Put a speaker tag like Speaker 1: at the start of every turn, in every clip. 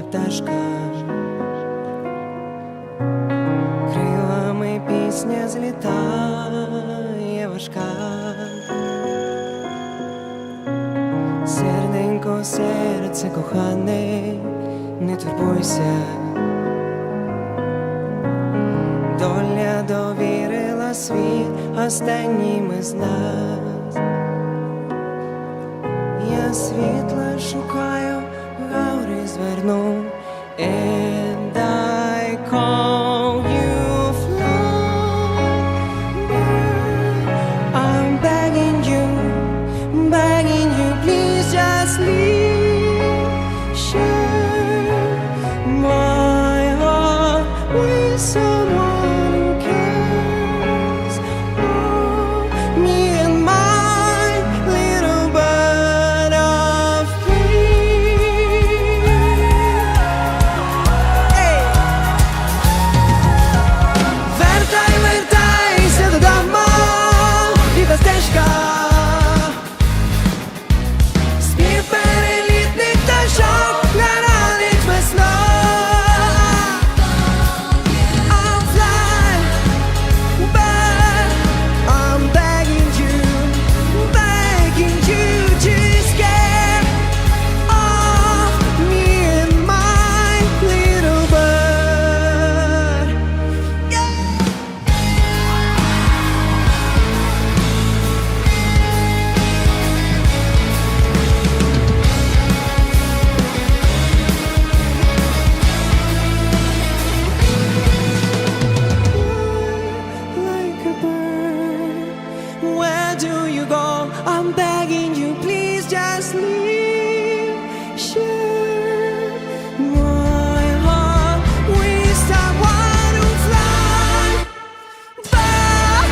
Speaker 1: пташка, крилами пісня злітає важка. Серденько, серце кохане, не турбуйся, доля довірила світ останнім із нас. Я світла шукаю, гори зверну, and I call you fly. I'm begging you, please just leave. Share my heart with someone who cares. Oh, me and my little bird of peace. Hey! Вертайся додому, біда стежка. Спів перелітних пташок наранить весна. I'll fly, but I'm begging you, just get off me and my little bird. Yeah. Like a bird, where do you go? I'm begging you, please just leave. Share my heart with someone who fly. But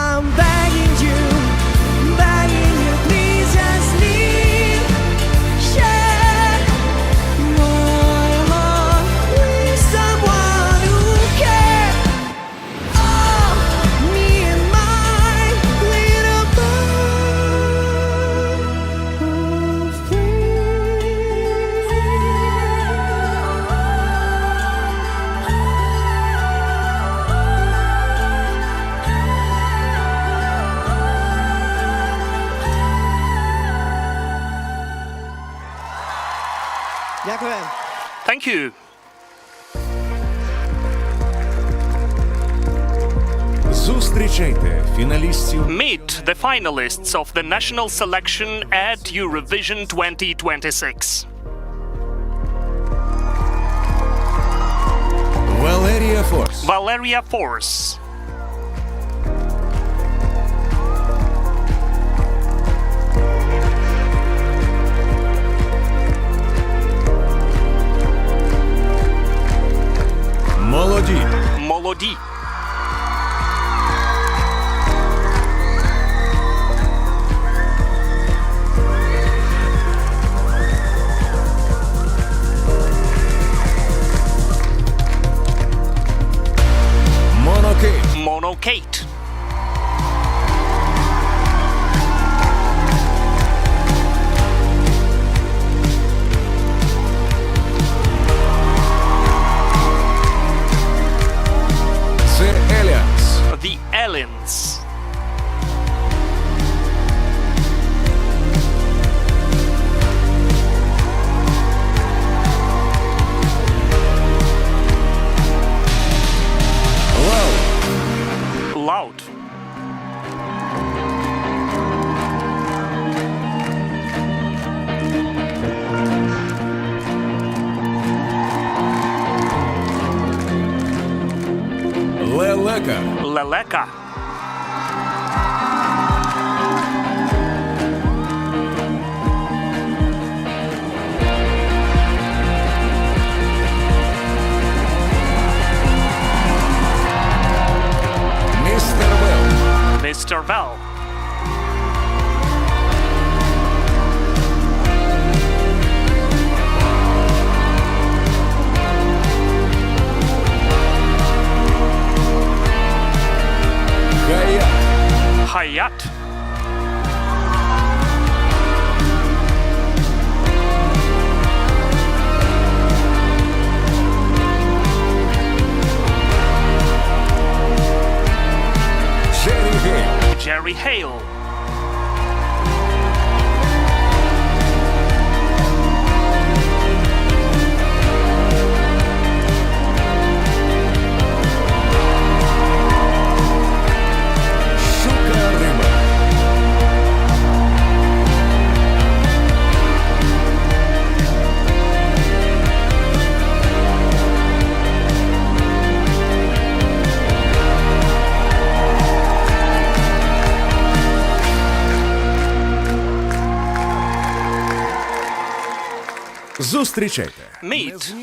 Speaker 1: I'm begging you, please just leave. Share my heart with someone who cares. Oh, me and my little bird of Дякую.
Speaker 2: Thank you.
Speaker 3: Зустрічайте фіналістів
Speaker 2: Meet the finalists of the national selection at Eurovision 2026.
Speaker 3: Валерія Форс,
Speaker 2: Valeria Force,
Speaker 3: Молоді,
Speaker 2: Молоді,
Speaker 3: Монокейт,
Speaker 2: Monokate,
Speaker 3: The Aliens,
Speaker 2: The Aliens,
Speaker 3: Loud,
Speaker 2: Loud,
Speaker 3: Лелека,
Speaker 2: Leleka,
Speaker 3: Містер Вел,
Speaker 2: Mr. Val,
Speaker 3: Гая,
Speaker 2: Hayat, we hail?
Speaker 3: Щука риба. Зустрічайте.
Speaker 2: Meet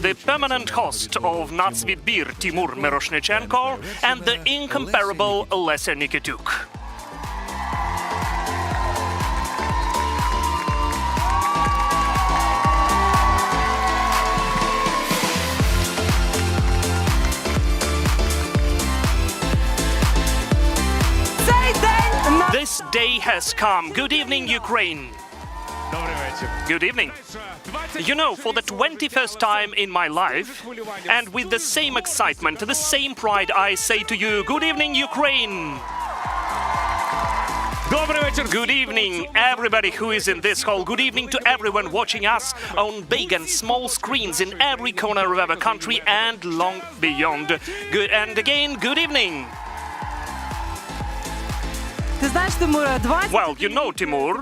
Speaker 2: the permanent host of Vidbir, Timur Miroshnichenko, and the incomparable Lesya Nikityuk.
Speaker 1: Цей день на
Speaker 2: This day has come. Good evening, Ukraine. Good evening. You know, for the 21st time in my life, and with the same excitement, the same pride, I say to you, good evening, Ukraine. Good evening, everybody who is in this hall. Good evening to everyone watching us on big and small screens in every corner of our country and long beyond. Good, and again, good evening.
Speaker 1: Ти знаєш, Тимура, 20
Speaker 2: Well, you know, Timur,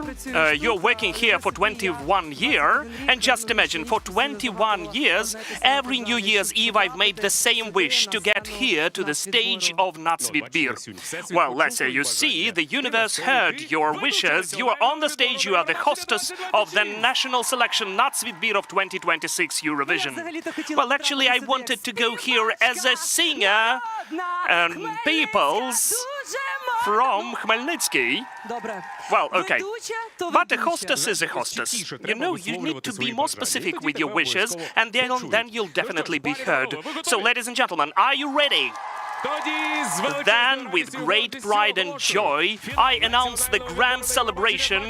Speaker 2: you're working here for 21 years, and just imagine, for 21 years, every New Year's Eve I've made the same wish to get here to the stage of Vidbir. Well, Lesya, you see, the universe heard your wishes. You are on the stage, you are the hostess of the national selection Vidbir of 2026 Eurovision. Well, actually, I wanted to go here as a singer and people's from Khmelnytsky.
Speaker 1: Добре.
Speaker 2: Well, okay.
Speaker 1: Ведуча, то
Speaker 2: But a
Speaker 1: ведуча.
Speaker 2: hostess is a hostess. You know, you need to be more specific with your wishes, and then you'll definitely be heard. So, ladies and gentlemen, are you ready? Then, with great pride and joy, I announce the grand celebration,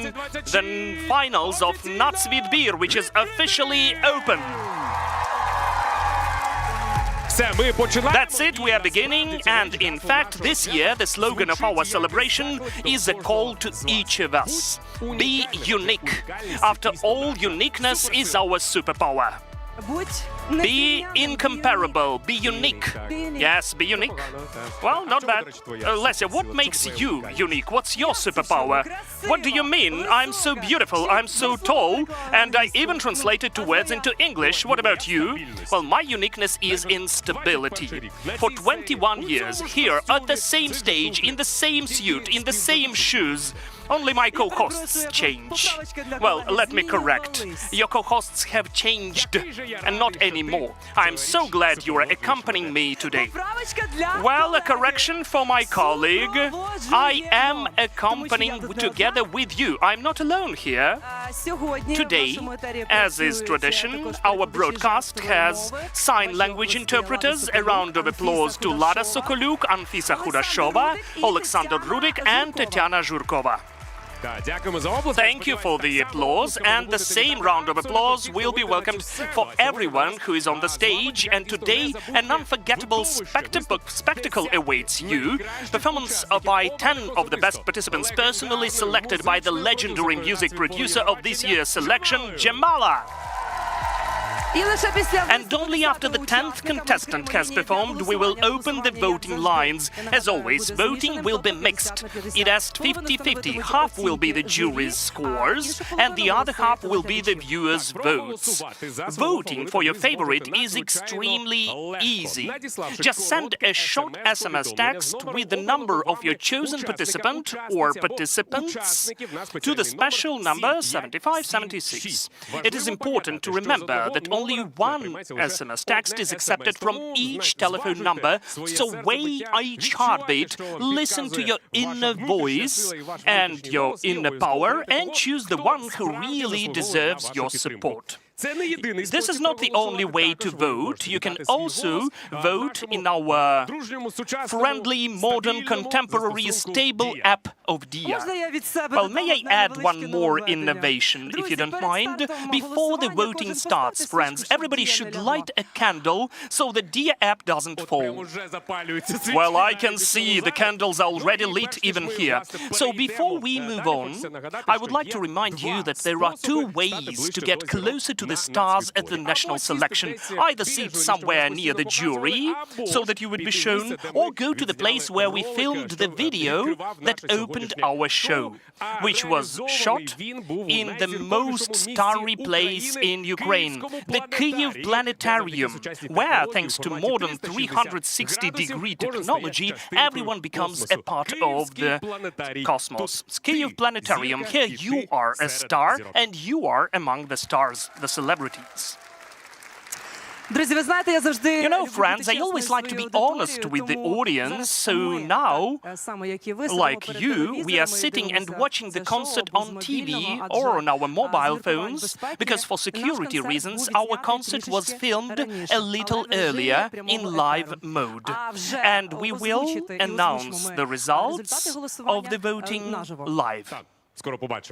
Speaker 2: the finals of Vidbir, which is officially open. That's it, we are beginning, and in fact, this year, the slogan of our celebration is a call to each of us. Be unique. After all, uniqueness is our superpower.
Speaker 1: Будь
Speaker 2: Be
Speaker 1: незрівнянним,
Speaker 2: incomparable, be unique. Yes, be unique. Well, not bad. Lesya, what makes you unique? What's your superpower? What do you mean? I'm so beautiful, I'm so tall, and I even translated two words into English. What about you? Well, my uniqueness is in stability. For 21 years, here, at the same stage, in the same suit, in the same shoes, only my co-hosts change. Well, let me correct. Your co-hosts have changed, and not anymore. I'm so glad you are accompanying me today.
Speaker 1: Поправочка для
Speaker 2: Well, a
Speaker 1: колеги.
Speaker 2: correction for my colleague. I am accompanying together with you. I'm not alone here.
Speaker 1: Сьогодні в
Speaker 2: Today,
Speaker 1: нашому етері
Speaker 2: as is
Speaker 1: працюють
Speaker 2: tradition,
Speaker 1: також
Speaker 2: our
Speaker 1: перекладачі
Speaker 2: broadcast
Speaker 1: жестової
Speaker 2: has
Speaker 1: мови.
Speaker 2: sign language interpreters. A round of applause to Lada Sokoluk, Anfisa Khudashova, Alexander Rudik, and Tetiana Zhurkova. Thank you for the applause, and the same round of applause will be welcomed for everyone who is on the stage. And today, an unforgettable spectacle awaits you. Performance by 10 of the best participants personally selected by the legendary music producer of this year's selection, Jamala.
Speaker 1: І лише після
Speaker 2: And only after the 10th contestant has performed, we will open the voting lines. As always, voting will be mixed. It has 50-50. Half will be the jury's scores, and the other half will be the viewers' votes. Voting for your favorite is extremely easy. Just send a short SMS text with the number of your chosen participant or participants to the special number 7576. It is important to remember that only one SMS text is accepted from each telephone number, so weigh each heartbeat, listen to your inner voice and your inner power, and choose the one who really deserves your support. This is not the only way to vote. You can also vote in our friendly, modern, contemporary, stable app of Dia.
Speaker 1: Можна я від себе
Speaker 2: Well,
Speaker 1: додам
Speaker 2: may I
Speaker 1: одне
Speaker 2: add one
Speaker 1: невеличке
Speaker 2: more
Speaker 1: нововведення?
Speaker 2: innovation, if you
Speaker 1: Друзі,
Speaker 2: don't
Speaker 1: перед
Speaker 2: mind?
Speaker 1: стартом
Speaker 2: Before the
Speaker 1: голосування
Speaker 2: voting
Speaker 1: кожен
Speaker 2: starts,
Speaker 1: поставте
Speaker 2: friends,
Speaker 1: свічку, щоб
Speaker 2: everybody
Speaker 1: Дія
Speaker 2: should
Speaker 1: лягла.
Speaker 2: light a candle so the Dia app doesn't fall. Well, I can see the candles are already lit even here. So before we move on, I would like to remind you that there are two ways to get closer to the stars at the national selection. Either sit somewhere near the jury, so that you would be shown, or go to the place where we filmed the video that opened our show, which was shot in the most starry place in Ukraine, the Kyiv Planetarium, where, thanks to modern 360-degree technology, everyone becomes a part of the cosmos. Kyiv Planetarium, here you are a star, and you are among the stars, the celebrities.
Speaker 1: Друзі, ви знаєте, я завжди
Speaker 2: You know,
Speaker 1: люблю
Speaker 2: friends,
Speaker 1: бути
Speaker 2: I always
Speaker 1: чесною
Speaker 2: like to
Speaker 1: зі
Speaker 2: be
Speaker 1: своєю
Speaker 2: honest
Speaker 1: аудиторією,
Speaker 2: with the
Speaker 1: тому
Speaker 2: audience,
Speaker 1: зараз
Speaker 2: so
Speaker 1: ми,
Speaker 2: now,
Speaker 1: саме як і ви, сидимо
Speaker 2: like
Speaker 1: перед
Speaker 2: you, we are
Speaker 1: телевізорами і
Speaker 2: sitting and
Speaker 1: дивимося
Speaker 2: watching the
Speaker 1: це шоу
Speaker 2: concert
Speaker 1: або
Speaker 2: on
Speaker 1: з
Speaker 2: TV
Speaker 1: мобільного,
Speaker 2: or
Speaker 1: адже,
Speaker 2: on our mobile
Speaker 1: з міркувань
Speaker 2: phones,
Speaker 1: безпеки
Speaker 2: because for
Speaker 1: наш
Speaker 2: security
Speaker 1: концерт
Speaker 2: reasons,
Speaker 1: буде
Speaker 2: our
Speaker 1: знятий
Speaker 2: concert was
Speaker 1: трішечки
Speaker 2: filmed
Speaker 1: раніше,
Speaker 2: a little
Speaker 1: але в режимі
Speaker 2: earlier in
Speaker 1: прямого
Speaker 2: live
Speaker 1: етеру.
Speaker 2: mode.
Speaker 1: А вже
Speaker 2: And we will
Speaker 1: озвучити і
Speaker 2: announce
Speaker 1: озвучимо ми
Speaker 2: the results
Speaker 1: результати
Speaker 2: of
Speaker 1: голосування
Speaker 2: the voting
Speaker 1: наживо.
Speaker 2: live.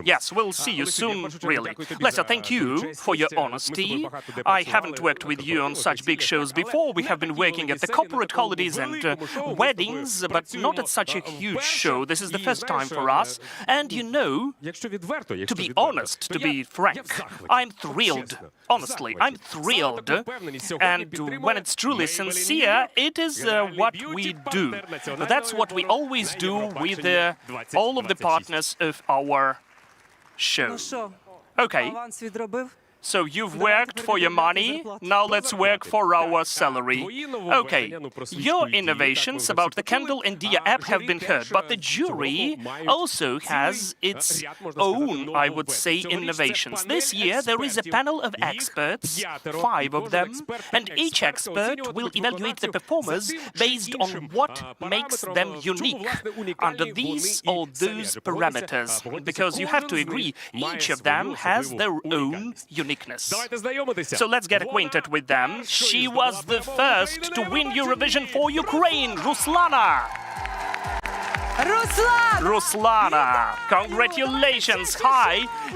Speaker 2: Yes, we'll see you soon, really. Lesa, thank you for your honesty. I haven't worked with you on such big shows before. We have been working at the corporate holidays and weddings, but not at such a huge show. This is the first time for us. And you know, to be honest, to be frank, I'm thrilled. Honestly, I'm thrilled. And when it's truly sincere, it is what we do. That's what we always do with all of the partners of our show.
Speaker 1: Ну що,
Speaker 2: Okay,
Speaker 1: аванс відробив?
Speaker 2: so you've worked for your money, now let's work for our salary. Okay, your innovations about the Candle and Dia app have been heard, but the jury also has its own, I would say, innovations. This year there is a panel of experts, 5 of them, and each expert will evaluate the performers based on what makes them unique under these or those parameters, because you have to agree, each of them has their own uniqueness. So let's get acquainted with them. She was the first to win Eurovision for Ukraine, Ruslana.
Speaker 1: Руслан!
Speaker 2: Ruslana, congratulations. Hi.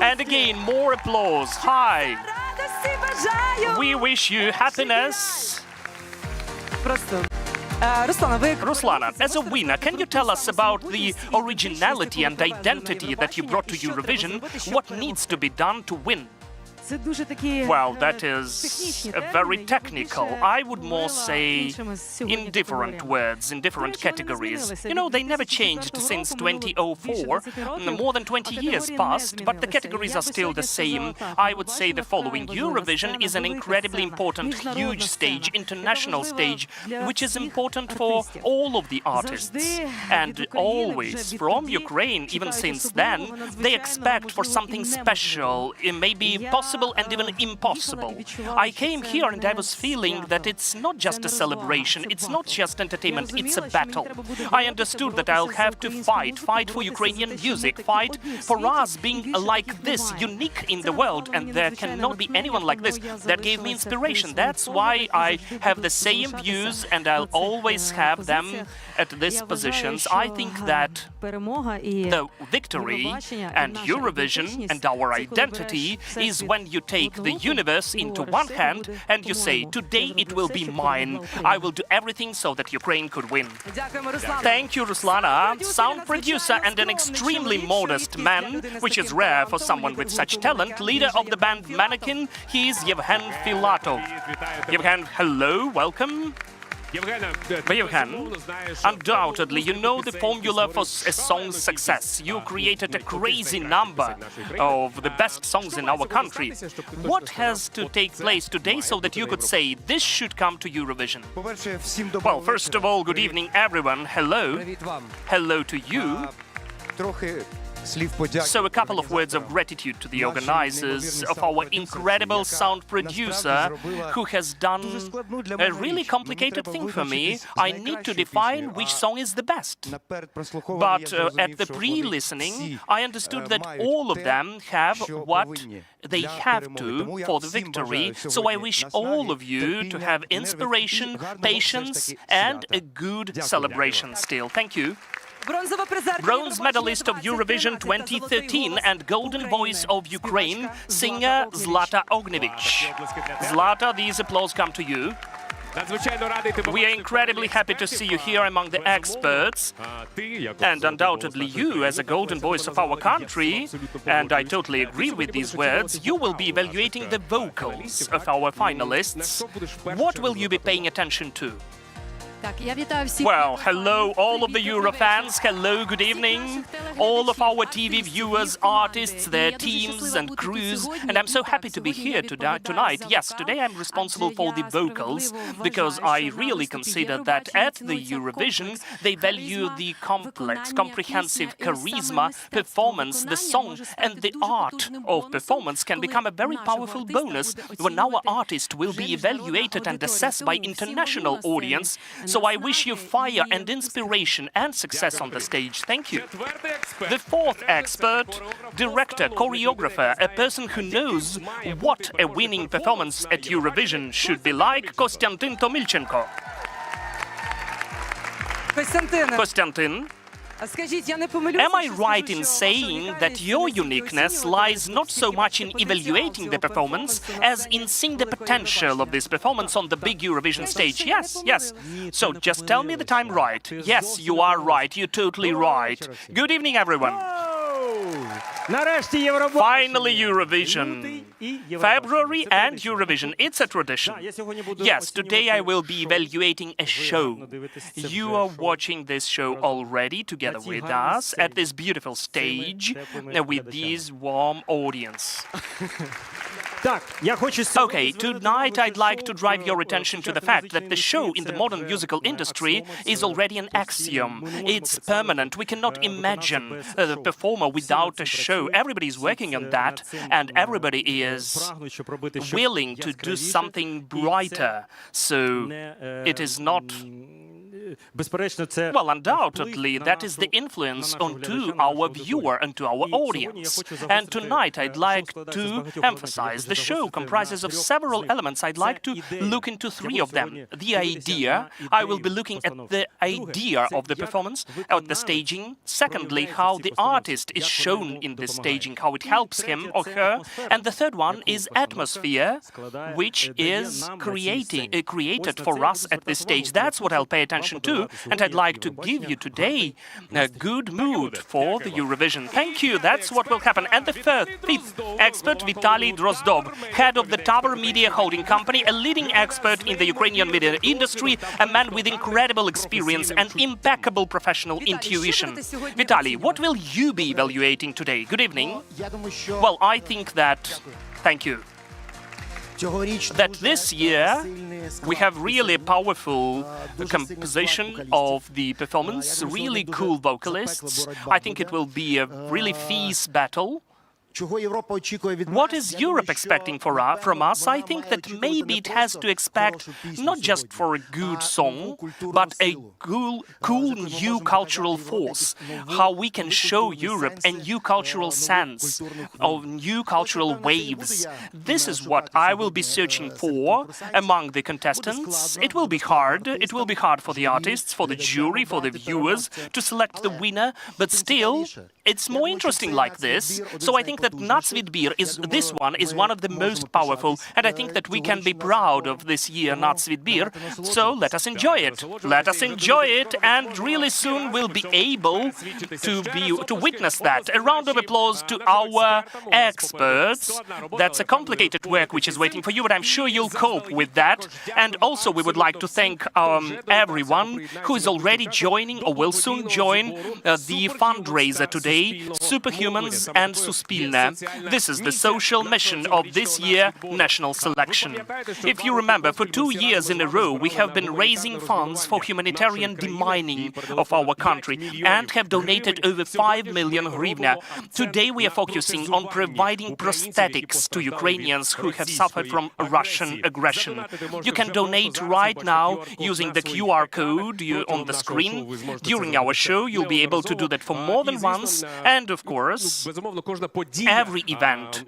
Speaker 2: And again, more applause. Hi.
Speaker 1: Радості бажаю!
Speaker 2: We wish you happiness.
Speaker 1: Просто. Руслана, ви...
Speaker 2: Ruslana, as a winner, can you tell us about the originality and identity that you brought to Eurovision? What needs to be done to win?
Speaker 1: Це дуже такі
Speaker 2: Well, that is
Speaker 1: технічні
Speaker 2: very
Speaker 1: терміни,
Speaker 2: technical. I would more say in different words, in different categories. You know, they never changed since 2004. More than 20 years passed, but the categories are still the same. I would say the following. Eurovision is an incredibly important, huge stage, international stage, which is important for all of the artists. And always, from Ukraine, even since then, they expect for something special, it may be possible and even impossible. I came here and I was feeling that it's not just a celebration, it's not just entertainment, it's a battle. I understood that I'll have to fight for Ukrainian music, fight for us being like this, unique in the world, and there cannot be anyone like this. That gave me inspiration. That's why I have the same views and I'll always have them at these positions. I think that the victory and Eurovision and our identity is when you take the universe into one hand and you say, today it will be mine. I will do everything so that Ukraine could win.
Speaker 1: Дякуємо, Руслан.
Speaker 2: Thank you, Ruslana. Sound producer and an extremely modest man, which is rare for someone with such talent. Leader of the band Mannequin, he is Yevhen Filatov. Yevhen, hello, welcome. Yevhen, undoubtedly, you know the formula for a song's success. You created a crazy number of the best songs in our country. What has to take place today so that you could say this should come to Eurovision? Well, first of all, good evening, everyone. Hello.
Speaker 4: Привіт вам.
Speaker 2: Hello to you.
Speaker 4: Трохи
Speaker 2: So a couple of words of gratitude to the organizers, of our incredible sound producer, who has done a really complicated thing for me. I need to define which song is the best. But at the pre-listening, I understood that all of them have what they have to for the victory. So I wish all of you to have inspiration, patience, and a good celebration still. Thank you. Bronze medalist of Eurovision 2013 and Golden Voice of Ukraine, singer Zlata Ognevich. Zlata, these applause come to you. We are incredibly happy to see you here among the experts, and undoubtedly you, as a golden voice of our country, and I totally agree with these words, you will be evaluating the vocals of our finalists. What will you be paying attention to? Well, hello all of the Eurofans, hello, good evening, all of our TV viewers, artists, their teams and crews, and I'm so happy to be here tonight. Yes, today I'm responsible for the vocals, because I really consider that at the Eurovision they value the complex, comprehensive charisma, performance, the song, and the art of performance can become a very powerful bonus when our artist will be evaluated and assessed by international audience. So I wish you fire and inspiration and success on the stage. Thank you. The fourth expert, director, choreographer, a person who knows what a winning performance at Eurovision should be like, Konstantin Tomilchenko. Konstantin, am I right in saying that your uniqueness lies not so much in evaluating the performance as in seeing the potential of this performance on the big Eurovision stage? Yes, yes. So just tell me that I'm right. Yes, you are right. You're totally right. Good evening, everyone. Finally, Eurovision. February and Eurovision, it's a tradition. Yes, today I will be evaluating a show. You are watching this show already together with us at this beautiful stage with this warm audience. Okay, tonight I'd like to drive your attention to the fact that the show in the modern musical industry is already an axiom. It's permanent. We cannot imagine the performer without a show. Everybody is working on that, and everybody is willing to do something brighter. So it is not... Well, undoubtedly, that is the influence onto our viewer and to our audience. And tonight I'd like to emphasize the show comprises of several elements. I'd like to look into three of them. The idea, I will be looking at the idea of the performance, at the staging. Secondly, how the artist is shown in the staging, how it helps him or her. And the third one is atmosphere, which is created for us at this stage. That's what I'll pay attention to, and I'd like to give you today a good mood for the Eurovision. Thank you, that's what will happen. And the fifth expert, Vitaly Drozdov, head of the Tower Media Holding Company, a leading expert in the Ukrainian media industry, a man with incredible experience and impeccable professional intuition. Vitaly, what will you be evaluating today? Good evening. Well, I think that... Thank you. That this year we have really a powerful composition of the performance, really cool vocalists. I think it will be a really fierce battle. What is Europe expecting from us? I think that maybe it has to expect not just for a good song, but a cool new cultural force. How we can show Europe a new cultural sense, of new cultural waves. This is what I will be searching for among the contestants. It will be hard. It will be hard for the artists, for the jury, for the viewers to select the winner, but still, it's more interesting like this. So I think that Vidbir is one of the most powerful, and I think that we can be proud of this year Vidbir. So let us enjoy it. Let us enjoy it, and really soon we'll be able to witness that. A round of applause to our experts. That's a complicated work which is waiting for you, but I'm sure you'll cope with that. And also we would like to thank everyone who is already joining or will soon join the fundraiser today, Superhumans and Suspil. Ukraine. This is the social mission of this year national selection. If you remember, for 2 years in a row, we have been raising funds for humanitarian demining of our country and have donated over 5 million hryvnia. Today we are focusing on providing prosthetics to Ukrainians who have suffered from Russian aggression. You can donate right now using the QR code on the screen. During our show, you'll be able to do that for more than once. And of course, every event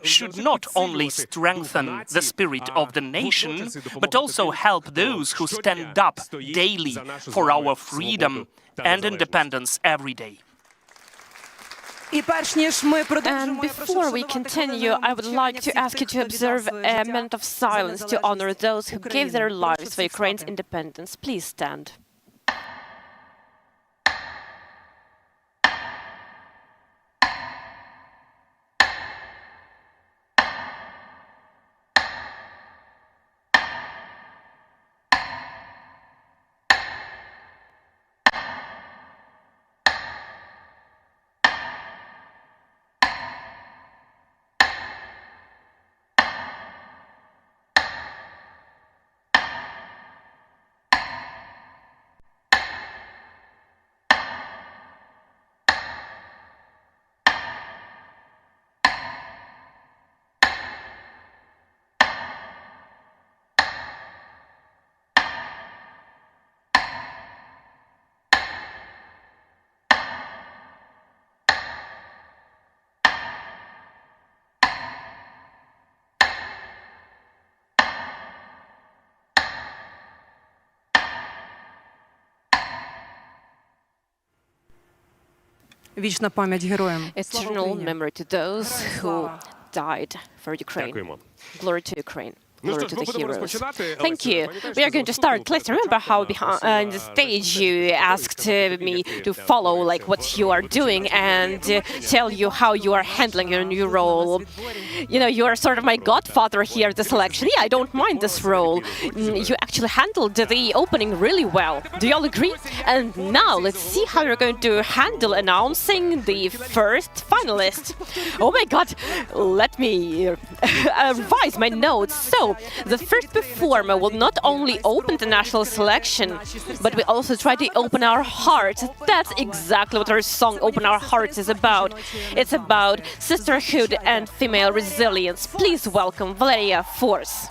Speaker 2: should not only strengthen the spirit of the nation, but also help those who stand up daily for our freedom and independence every day.
Speaker 4: And before we continue, I would like to ask you to observe a minute of silence to honor those who gave their lives for Ukraine's independence. Please stand.
Speaker 1: Вічна пам'ять героям.
Speaker 4: Eternal memory to those who died for Ukraine. Glory to Ukraine. Glory to the heroes. Thank you. We are going to start. Let's remember how behind the stage you asked me to follow like what you are doing and tell you how you are handling your new role. You know, you are sort of my godfather here at the selection. Yeah, I don't mind this role. You actually handled the opening really well. Do you all agree? And now let's see how you're going to handle announcing the first finalist. Oh my God, let me revise my notes. So, the first performer will not only open the national selection, but we also try to open our hearts. That's exactly what our song Open Our Hearts is about. It's about sisterhood and female resilience. Please welcome Valeria Force.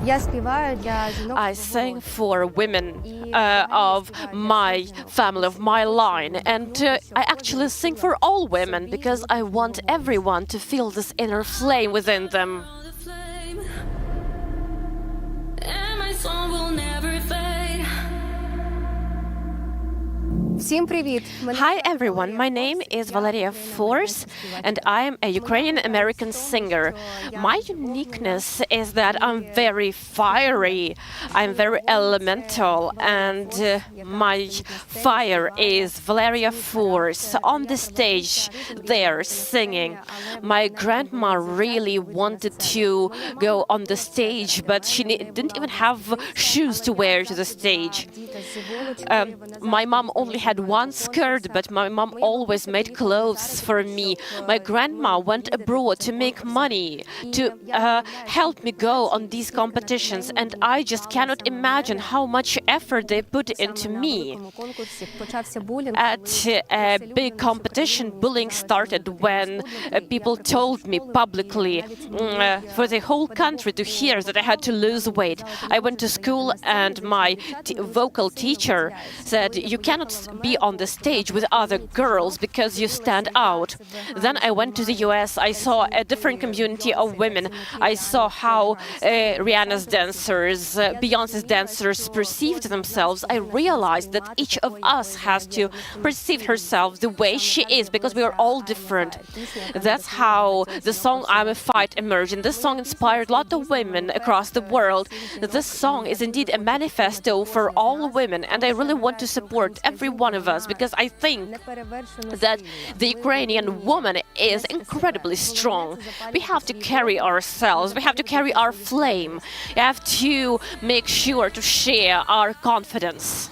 Speaker 4: I sing for women of my family, of my line, and I actually sing for all women because I want everyone to feel this inner flame within them.
Speaker 5: And my song will never fade.
Speaker 4: Hi everyone, my name is Valeria Force and I am a Ukrainian-American singer. My uniqueness is that I'm very fiery, I'm very elemental, and my fire is Valeria Force. On the stage, they're singing. My grandma really wanted to go on the stage, but she didn't even have shoes to wear to the stage. My mom only had one skirt, but my mom always made clothes for me. My grandma went abroad to make money, to help me go on these competitions, and I just cannot imagine how much effort they put into me. At a big competition, bullying started when people told me publicly for the whole country to hear that I had to lose weight. I went to school and my vocal teacher said, "You cannot be on the stage with other girls because you stand out." Then I went to the US. I saw a different community of women. I saw how Rihanna's dancers, Beyonce's dancers perceived themselves. I realized that each of us has to perceive herself the way she is because we are all different. That's how the song I'm a Fight emerged. And this song inspired a lot of women across the world. This song is indeed a manifesto for all women, and I really want to support every one of us because I think that the Ukrainian woman is incredibly strong. We have to carry ourselves, we have to carry our flame, we have to make sure to share our confidence.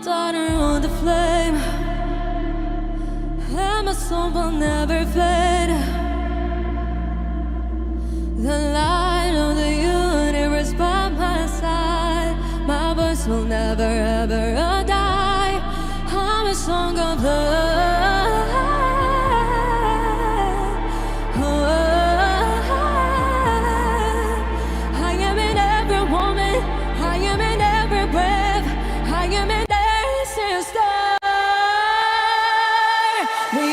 Speaker 5: daughter on the flame, and my soul will never fade. The light of the universe by my side, my voice will never ever die. I'm a song of love. I am in every woman, I am in every breath, I am in dancing star. We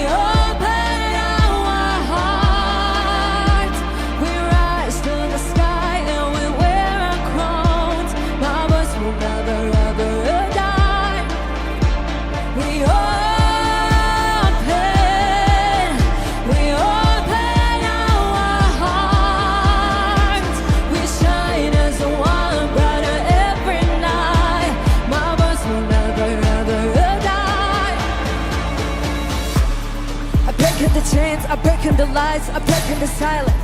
Speaker 5: open our hearts, we rise to the sky and we wear our crowns. My voice will never ever die. We open our hearts, we shine as one brighter every night. My voice will never ever die. I break in the chains, I break in the lies, I break in the silence,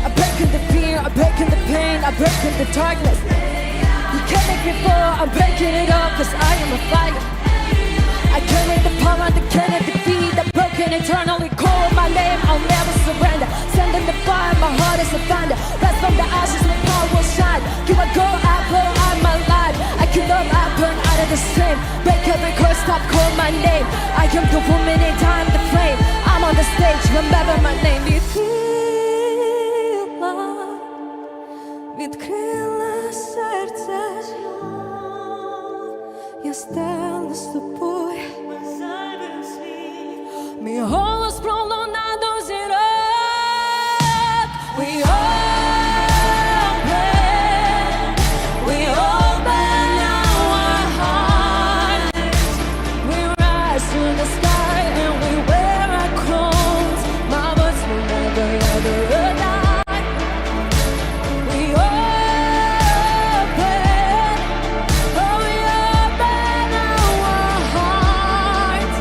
Speaker 5: I break in the fear, I break in the pain, I break in the darkness. You can't make me fall, I'm breaking it all, cause I am a fire. I carry the power, the cannot defeat, the broken eternally call my name, I'll never surrender. Sending the fire, my heart is a thunder. Rise from the ashes, my power will shine. You are go, I blow out my life. I kill up, I burn out of the same. Break every curse, stop, call my name. I am the woman in time, the flame. I'm on the stage, remember my name. Відкрила серце, я стала з тобою. Мій голос пролунав до зірок. We open our hearts, we rise to the sky and we wear our crowns. My voice will never ever die. We open our hearts,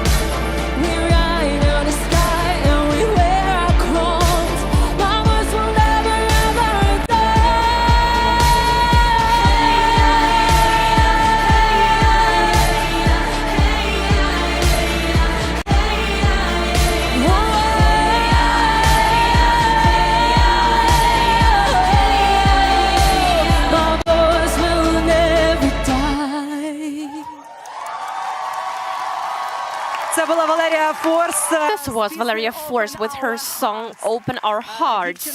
Speaker 5: we ride on the sky and we wear our crowns. My voice will never ever
Speaker 1: Це була Валерія Форс.
Speaker 4: This was Valeria Force with her song Open Our Hearts.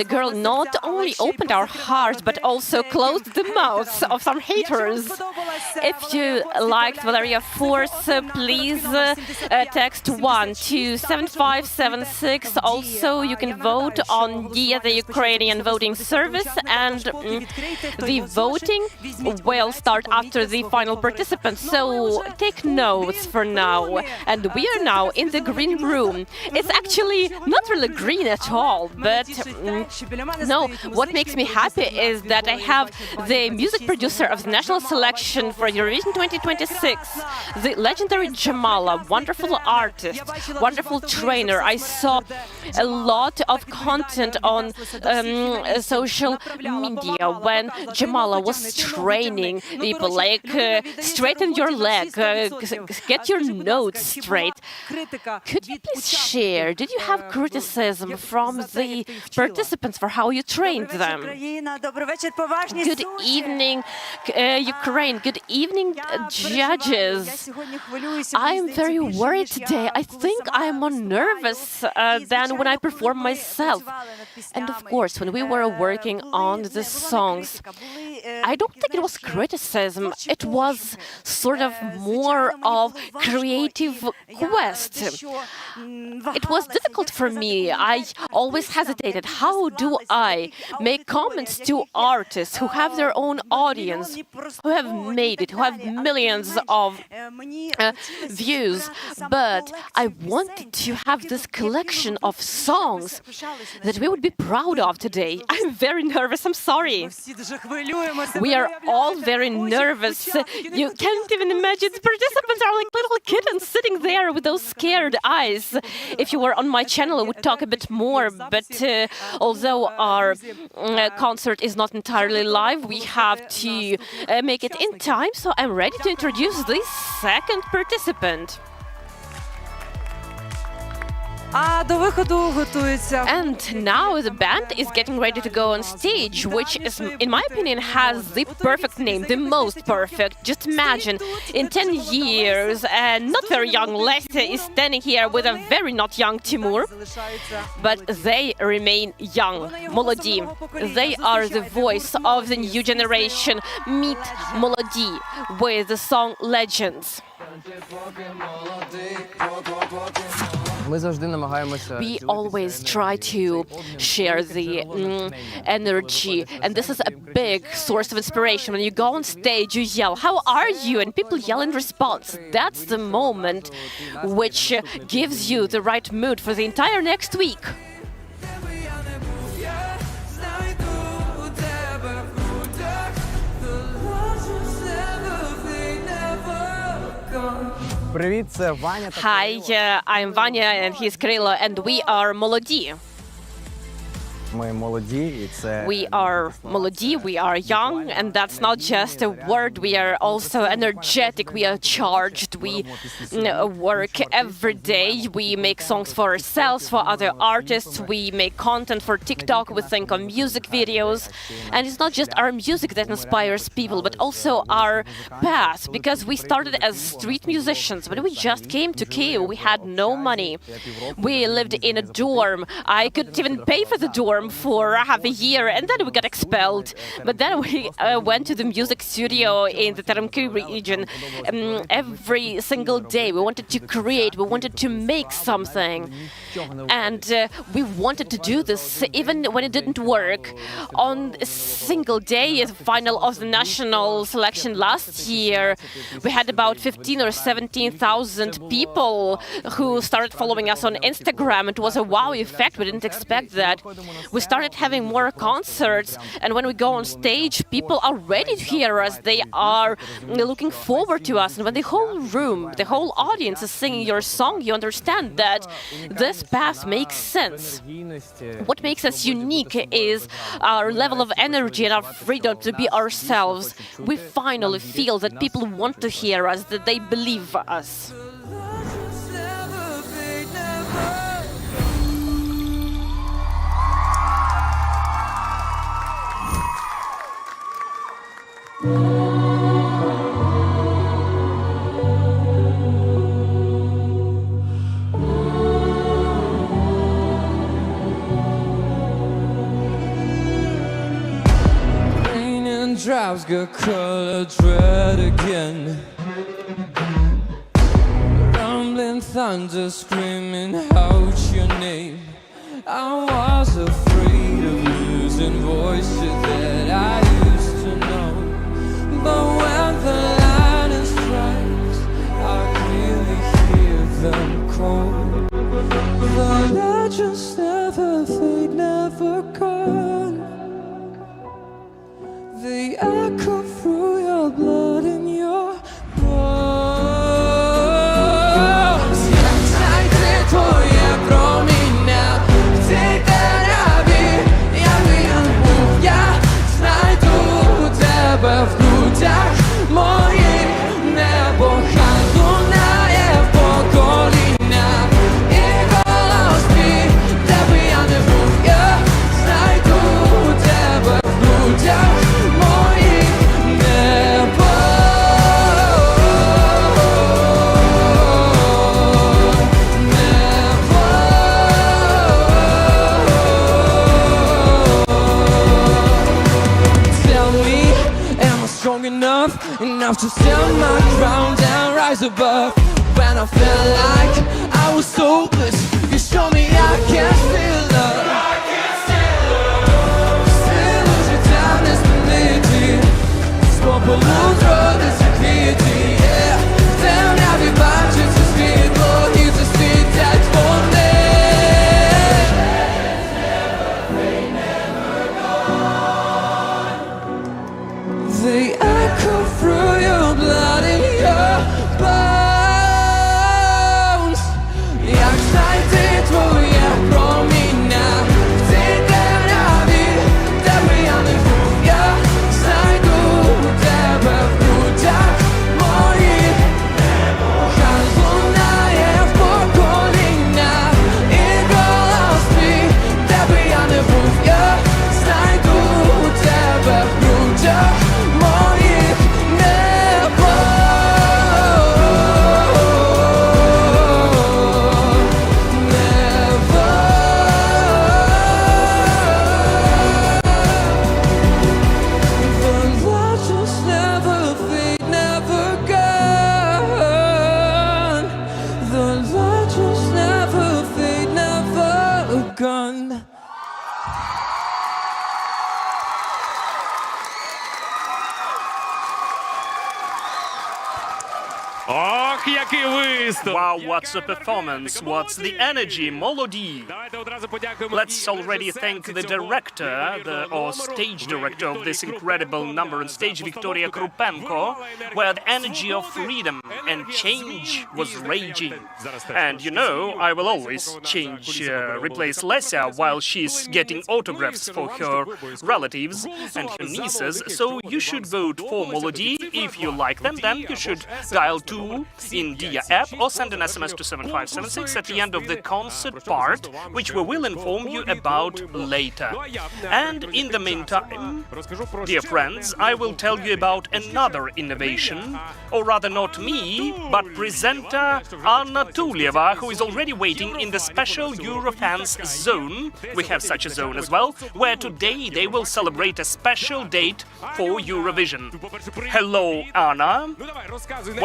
Speaker 4: The girl not only opened our hearts but also closed the mouths of some haters. If you liked Valeria Force, please text 1 to 7576. Also, you can vote on the Ukrainian voting service, and the voting will start after the final participants. So take notes for now. And we are now in the green room. It's actually not really green at all, but no, what makes me happy is that I have the music producer of the national selection for Eurovision 2026, the legendary Jamala, wonderful artist, wonderful trainer. I saw a lot of content on social media when Jamala was training people, like straighten your leg, get your notes straight. Could you please share, did you have criticism from the participants for how you trained them? Good evening, Ukraine. Good evening, judges. I'm very worried today. I think I'm more nervous than when I perform myself. And of course, when we were working on the songs, I don't think it was criticism. It was sort of more of creative quest. It was difficult for me. I always hesitated. How do I make comments to artists who have their own audience, who have made it, who have millions of views? But I wanted to have this collection of songs that we would be proud of today. I'm very nervous. I'm sorry. We are all very nervous. You can't even imagine. The participants are like little kittens sitting there there with those scared eyes. If you were on my channel, I would talk a bit more, but although our concert is not entirely live, we have to make it in time, so I'm ready to introduce the second participant.
Speaker 1: А до виходу готується.
Speaker 4: And now the band is getting ready to go on stage, which is, in my opinion, has the perfect name, the most perfect. Just imagine, in 10 years, a not very young Lesya is standing here with a very not young Timur, but they remain young, молоді. They are the voice of the new generation. Meet молоді with the song Legends. We always try to share the energy, and this is a big source of inspiration. When you go on stage, you yell, "How are you?" and people yell in response. That's the moment which gives you the right mood for the entire next week. Hi, I'm Vanya and he's Krilo, and we are молоді. We are молоді, we are young, and that's not just a word. We are also energetic, we are charged, we work every day, we make songs for ourselves, for other artists, we make content for TikTok, we think on music videos. And it's not just our music that inspires people, but also our path, because we started as street musicians. When we just came to Kyiv, we had no money. We lived in a dorm. I couldn't even pay for the dorm for half a year, and then we got expelled. But then we went to the music studio in the Terenky region every single day. We wanted to create, we wanted to make something. And we wanted to do this even when it didn't work. On a single day, the final of the national selection last year, we had about 15 or 17,000 people who started following us on Instagram. It was a wow effect. We didn't expect that. We started having more concerts, and when we go on stage, people are ready to hear us. They are looking forward to us. And when the whole room, the whole audience is singing your song, you understand that this path makes sense. What makes us unique is our level of energy and our freedom to be ourselves. We finally feel that people want to hear us, that they believe us.
Speaker 6: Drops got colored red again. Rumbling thunder screaming out your name. I was afraid of losing voices that I used to know. But when the lightning strikes, I really hear them call. The legends never fade, never gone. They echo through your blood and your bones. Jak znajdę twoje promienie w tej terapii, jakby Jan Bóg, ja znajdę Ciebie w ludziach moich. Nebo handluję w pokolinach i głos mi, jakby Jan Bóg, ja znajdę Ciebie w ludziach. Enough to stand my ground and rise above. When I felt like I was hopeless, you show me I can still love. Still lose your time, this ability. Sport balloons, road, this security, yeah. Then everybody just to speak, Lord, you just speak that for me. They echo through your blood and your bones. Eurovision.
Speaker 7: Ох, який виступ!
Speaker 2: Wow, what's a performance? What's the energy? Молоді!
Speaker 7: Давайте одразу подякуємо.
Speaker 2: Let's already thank the director, or stage director of this incredible number on stage, Victoria Krupenko, where the energy of freedom and change was raging. And you know, I will always replace Lesia while she's getting autographs for her relatives and her nieces. So you should vote for Molody. If you like them, then you should dial 2 in Dia app or send an SMS to 7576 at the end of the concert part, which we will inform you about later. And in the meantime, dear friends, I will tell you about another innovation, or rather not me, but presenter Anna Tulieva, who is already waiting in the special Eurofans zone. We have such a zone as well, where today they will celebrate a special date for Eurovision. Hello, Anna.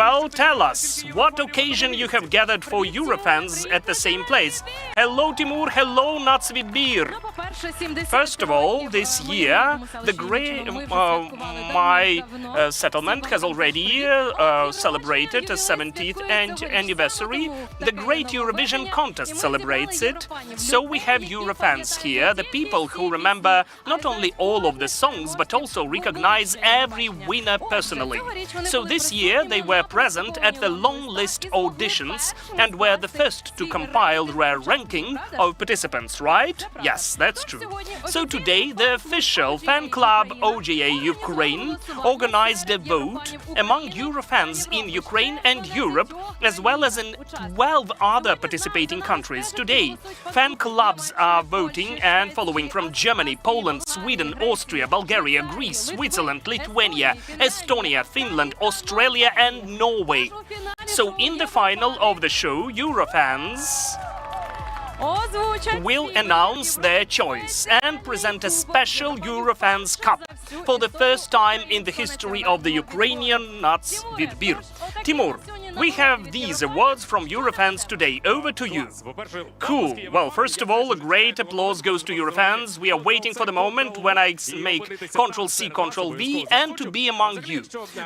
Speaker 2: Well, tell us, what occasion you have gathered for Eurofans at the same place? Hello, Timur. Hello, Vidbir. First of all, this year, my settlement has already celebrated a 70th anniversary. The Great Eurovision Contest celebrates it. So we have Eurofans here, the people who remember not only all of the songs, but also recognize every winner personally. So this year, they were present at the long list auditions and were the first to compile their ranking of participants, right? Yes, that's true. So today, the official fan club OGA Ukraine organized a vote among Eurofans in Ukraine and Europe, as well as in 12 other participating countries. Today, fan clubs are voting and following from Germany, Poland, Sweden, Austria, Bulgaria, Greece, Switzerland, Lithuania, Estonia, Finland, Australia and Norway. So in the final of the show, Eurofans will announce their choice and present a special Eurofans Cup for the first time in the history of the Ukrainian Nats Vidbir. Timur, we have these awards from Eurofans today. Over to you. Cool. Well, first of all, a great applause goes to Eurofans. We are waiting for the moment when I make Ctrl-C, Ctrl-V and to be among you.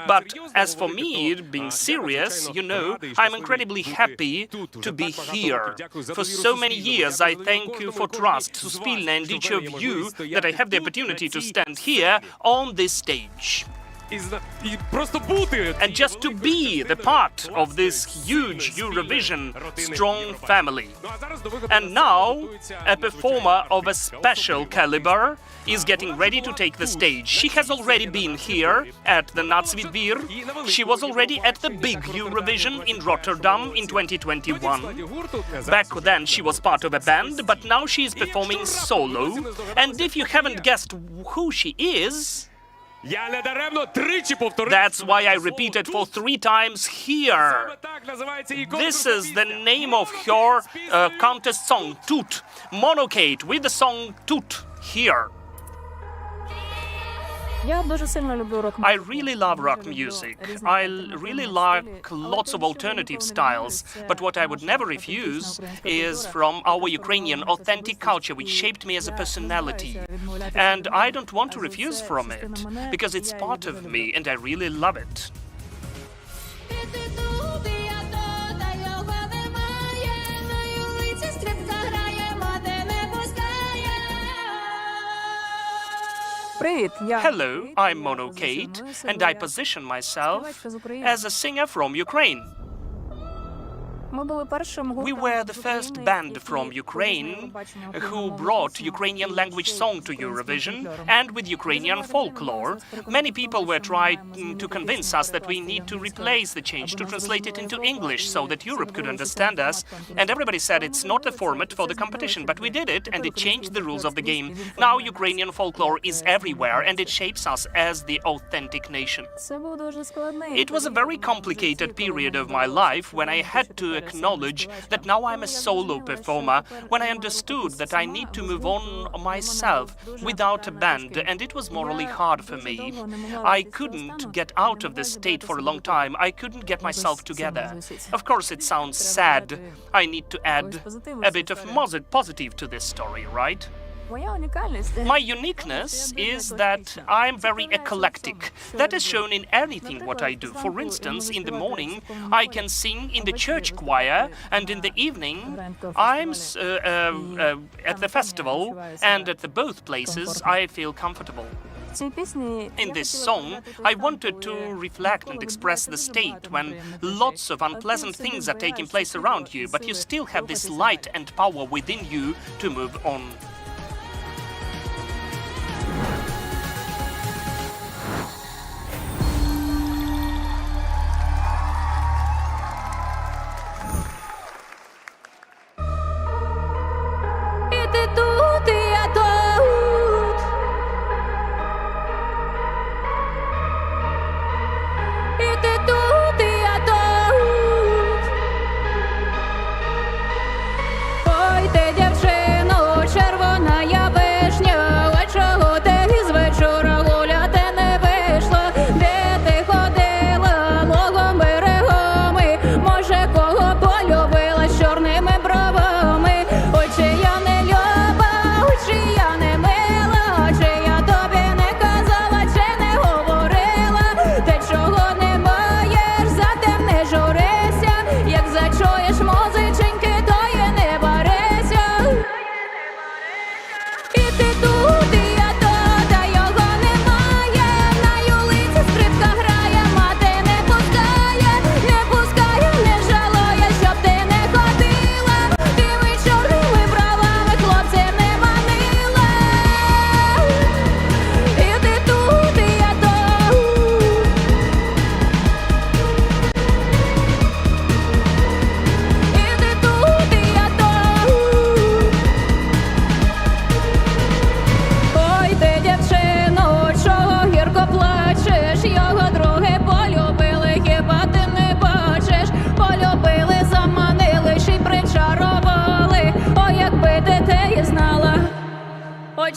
Speaker 2: But as for me, being serious, you know, I'm incredibly happy to be here. For so many years, I thank you for trust, Suspilne, and each of you that I have the opportunity to stand here on this stage. And just to be the part of this huge Eurovision strong family. And now, a performer of a special caliber is getting ready to take the stage. She has already been here at the Nats Vidbir. She was already at the big Eurovision in Rotterdam in 2021. Back then she was part of a band, but now she is performing solo. And if you haven't guessed who she is, that's why I repeated for 3 times here. This is the name of her contest song, Toot. Monocate with the song Toot here. I really love rock music. I really like lots of alternative styles. But what I would never refuse is from our Ukrainian authentic culture, which shaped me as a personality. And I don't want to refuse from it, because it's part of me and I really love it. Hello, I'm Mono Kate, and I position myself as a singer from Ukraine. We were the first band from Ukraine who brought Ukrainian language song to Eurovision, and with Ukrainian folklore. Many people were trying to convince us that we need to replace the change, to translate it into English so that Europe could understand us. And everybody said it's not the format for the competition, but we did it and it changed the rules of the game. Now Ukrainian folklore is everywhere and it shapes us as the authentic nation. It was a very complicated period of my life when I had to acknowledge that now I'm a solo performer when I understood that I need to move on myself without a band, and it was morally hard for me. I couldn't get out of this state for a long time. I couldn't get myself together. Of course, it sounds sad. I need to add a bit of positive to this story, right? My uniqueness is that I'm very eclectic. That is shown in anything what I do. For instance, in the morning, I can sing in the church choir, and in the evening, I'm at the festival, and at both places, I feel comfortable. In this song, I wanted to reflect and express the state when lots of unpleasant things are taking place around you, but you still have this light and power within you to move on.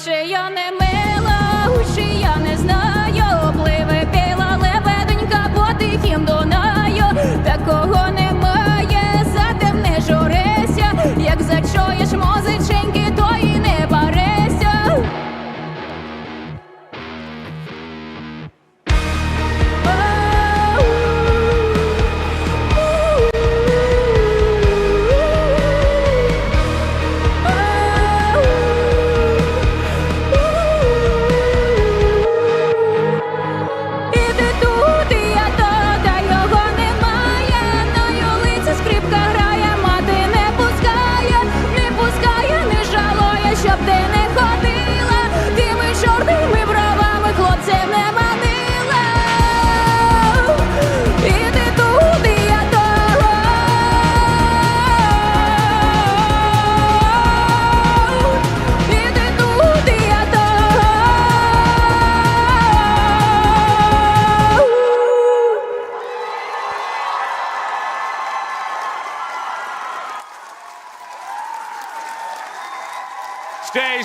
Speaker 5: Чи я не мила, чи я не знаю, пливе біла лебеденька по тихім Дунаю, такого немає, затем не журися, як зачуєш музиченьки, то і не барися.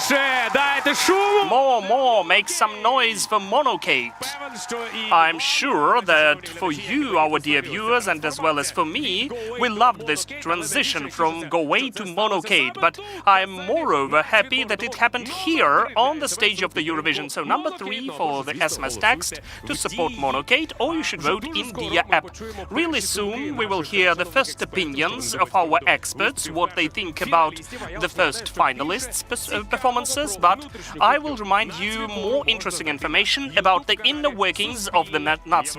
Speaker 7: Ще, дайте шуму!
Speaker 2: More, make some noise for Monokate. I'm sure that for you, our dear viewers, and as well as for me, we loved this transition from Galway to Monokate, but I'm moreover happy that it happened here on the stage of the Eurovision. So number 3 for the SMS text to support Monokate, or you should vote in Dia app. Really soon we will hear the first opinions of our experts, what they think about the first finalists' performances, but I will remind you more interesting information about the inner workings of the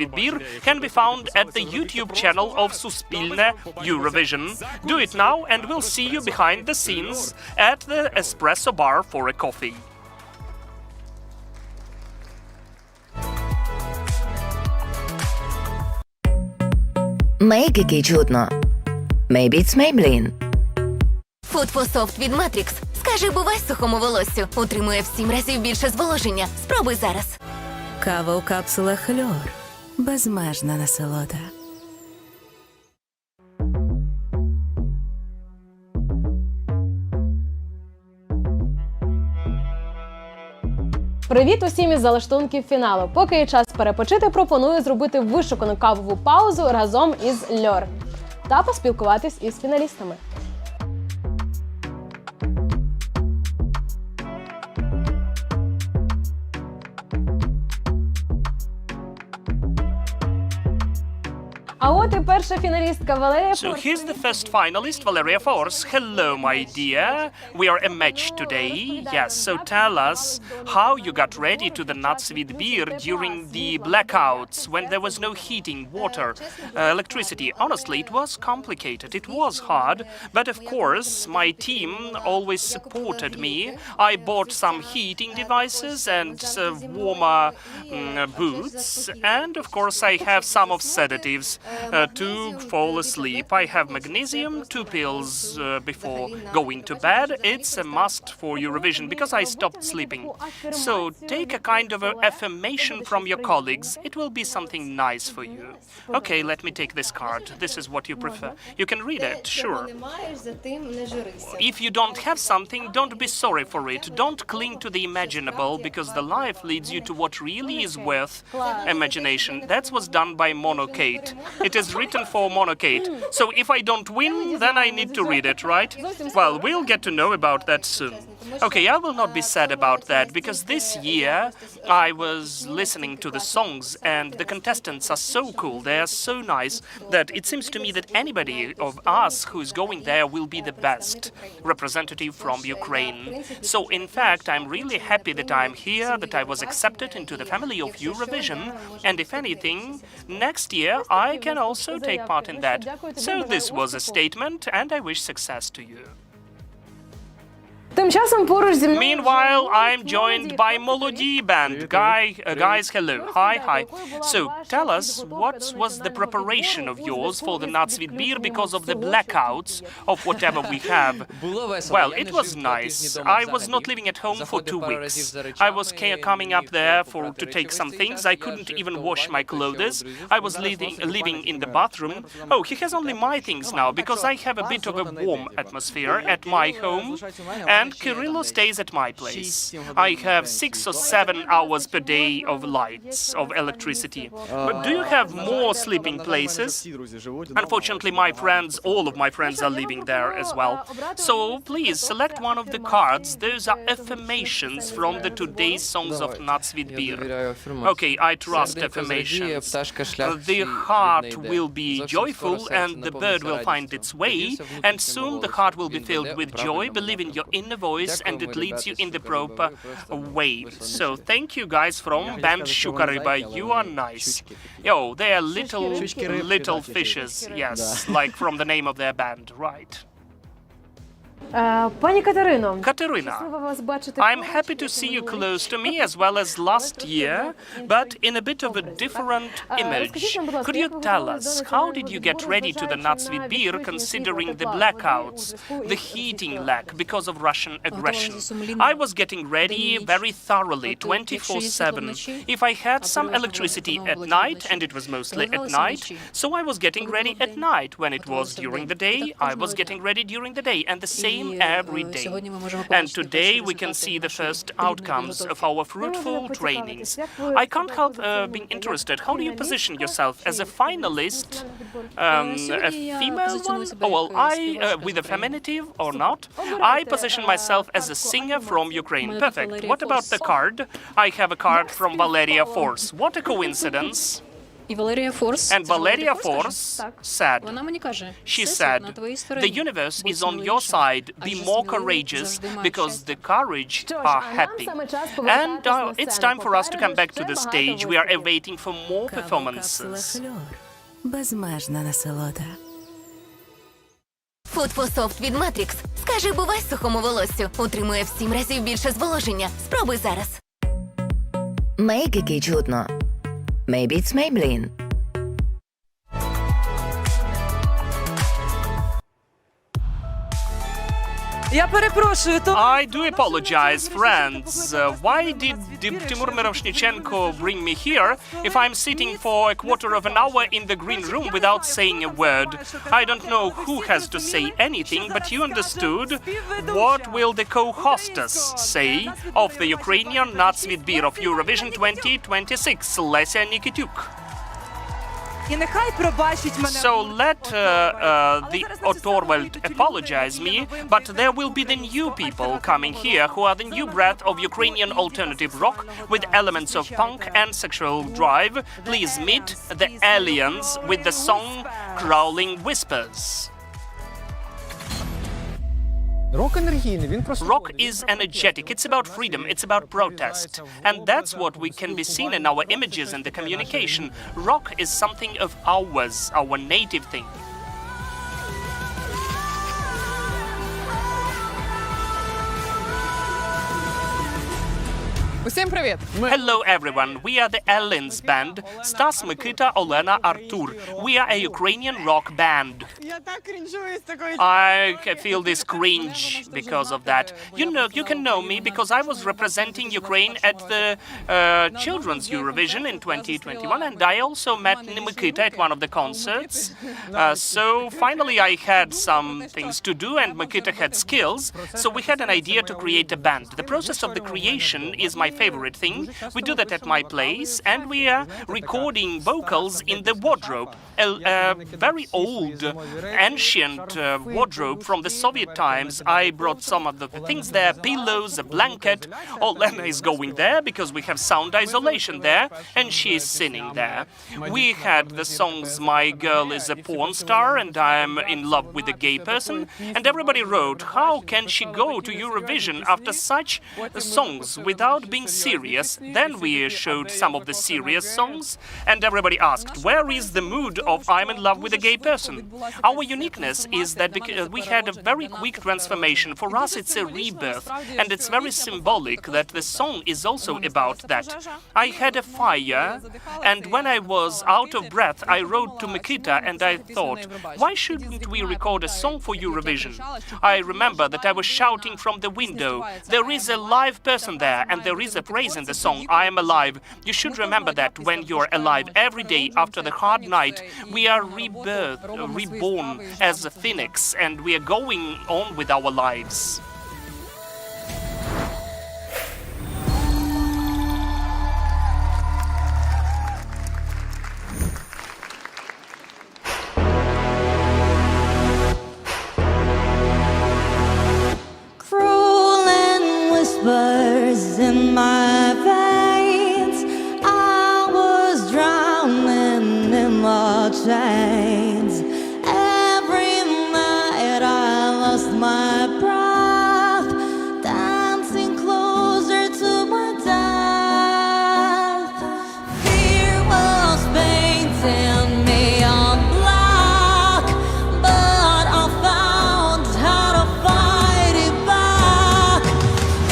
Speaker 2: Vidbir can be found at the YouTube channel of Suspilne Eurovision. Do it now and we'll see you behind the scenes at the espresso bar for a coffee.
Speaker 8: Make який чутно. Maybe it's Maybelline.
Speaker 9: Фудфософт від Matrix. Скажи бувай сухому волоссю. Утримує в 7 разів більше зволоження. Спробуй зараз.
Speaker 10: Кава у капсулах Фльор. Безмежна насолода.
Speaker 11: Привіт усім із залаштунків фіналу. Поки є час перепочити, пропоную зробити вишукану кавову паузу разом із Льор та поспілкуватись із фіналістами. А от і перша фіналістка Валерія
Speaker 2: So
Speaker 11: Форс.
Speaker 2: here's the first finalist, Valeria Force. Hello, my dear. We are a match today. Yes, so tell us how you got ready to the Nats Vidbir during the blackouts when there was no heating, water, electricity. Honestly, it was complicated. It was hard. But of course, my team always supported me. I bought some heating devices and warmer boots. And of course, I have some of sedatives. To fall asleep. I have magnesium, 2 pills before going to bed. It's a must for Eurovision because I stopped sleeping. So take a kind of affirmation from your colleagues. It will be something nice for you. Okay, let me take this card. This is what you prefer. You can read it, sure. If you don't have something, don't be sorry for it. Don't cling to the imaginable because the life leads you to what really is worth imagination. That was done by Monokate. It is written for Monokate. So if I don't win, then I need to read it, right? Well, we'll get to know about that soon. Okay, I will not be sad about that because this year I was listening to the songs and the contestants are so cool, they are so nice that it seems to me that anybody of us who is going there will be the best representative from Ukraine. So in fact, I'm really happy that I'm here, that I was accepted into the family of Eurovision, and if anything, next year I can also take part in that. So this was a statement and I wish success to you.
Speaker 11: Тим часом поруч зі мною...
Speaker 2: Meanwhile, I'm joined by Molody Band. Guys, hello. Hi. So, tell us, what was the preparation of yours for the Nats Vidbir because of the blackouts of whatever we have? Well, it was nice. I was not living at home for 2 weeks. I was coming up there to take some things. I couldn't even wash my clothes. I was living in the bathroom. Oh, he has only my things now because I have a bit of a warm atmosphere at my home. And Kirillo stays at my place. I have 6 or 7 hours per day of lights, of electricity. But do you have more sleeping places? Unfortunately, all of my friends are living there as well. So please select one of the cards. Those are affirmations from the today's songs of Nats Vidbir. Okay, I trust affirmations. The heart will be joyful and the bird will find its way, and soon the heart will be filled with joy. Believe in your inner voice and it leads you in the proper way. So thank you guys from band Shukariba. You are nice. Yo, they are little fishes. Yes, like from the name of their band, right?
Speaker 11: Пані Катерино,
Speaker 2: Katerina, I'm happy to see you close to me as well as last year, but in a bit of a different image. Could you tell us, how did you get ready to the Nats Vidbir considering the blackouts, the heating lack because of Russian aggression? I was getting ready very thoroughly, 24/7. If I had some electricity at night, and it was mostly at night, so I was getting ready at night. When it was during the day, I was getting ready during the day, and the same every day. And today we can see the first outcomes of our fruitful trainings. I can't help being interested. How do you position yourself as a finalist, a female one? Oh, well, with a feminative or not? I position myself as a singer from Ukraine. Perfect. What about the card? I have a card from Valeria Force. What a coincidence. And Valeria Force said, she said, the universe is on your side, be more courageous, because the courage are happy. And it's time for us to come back to the stage. We are awaiting for more performances.
Speaker 10: Безмежна насолода.
Speaker 9: Food for Soft від Matrix. Скажи бувай сухому волоссю. Утримує в 7 разів більше зволоження. Спробуй зараз.
Speaker 8: Мейгики чутно. Maybe it's Maybelline.
Speaker 1: Я перепрошую, то
Speaker 2: I do apologize, friends. Why did Timur Miroshnichenko bring me here if I'm sitting for a quarter of an hour in the green room without saying a word? I don't know who has to say anything, but you understood. What will the co-hostess say of the Ukrainian Nats Vidbir of Eurovision 2026, Lesia Nikityuk?
Speaker 1: і нехай пробачить мене.
Speaker 2: So let the Otorwald apologize me, but there will be the new people coming here who are the new breath of Ukrainian alternative rock with elements of punk and sexual drive. Please meet the aliens with the song Crawling Whispers. Rock is energetic, it's about freedom, it's about protest. And that's what we can be seen in our images and the communication. Rock is something of ours, our native thing.
Speaker 12: Усім привіт!
Speaker 2: Hello everyone, we are the Aliens band, Stas, Mikita, Olena, Artur. We are a Ukrainian rock band.
Speaker 12: Я так крінжую з такої...
Speaker 2: I feel this cringe because of that. You can know me because I was representing Ukraine at the Children's Eurovision in 2021, and I also met Nikita at one of the concerts. So finally I had some things to do, and Nikita had skills, so we had an idea to create a band. The process of the creation is my favorite thing. We do that at my place, and we are recording vocals in the wardrobe, a very old, ancient wardrobe from the Soviet times. I brought some of the things there, pillows, a blanket. Olena is going there because we have sound isolation there, and she is singing there. We had the songs My Girl is a Porn Star and I Am in Love with a Gay Person, and everybody wrote, how can she go to Eurovision after such songs without being serious? Then we showed some of the serious songs, and everybody asked, where is the mood of I'm in love with a gay person? Our uniqueness is that we had a very quick transformation. For us, it's a rebirth, and it's very symbolic that the song is also about that. I had a fire, and when I was out of breath, I wrote to Mikita, and I thought, why shouldn't we record a song for Eurovision? I remember that I was shouting from the window, there is a live person there, and there is a phrase in the song, I am alive. You should remember that when you're alive every day after the hard night, we are reborn as a phoenix, and we are going on with our lives.
Speaker 5: Crawling whispers in my veins. I was drowning in my chains. Every night I lost my breath, dancing closer to my death. Fear was painting me on black, but I found how to fight it back.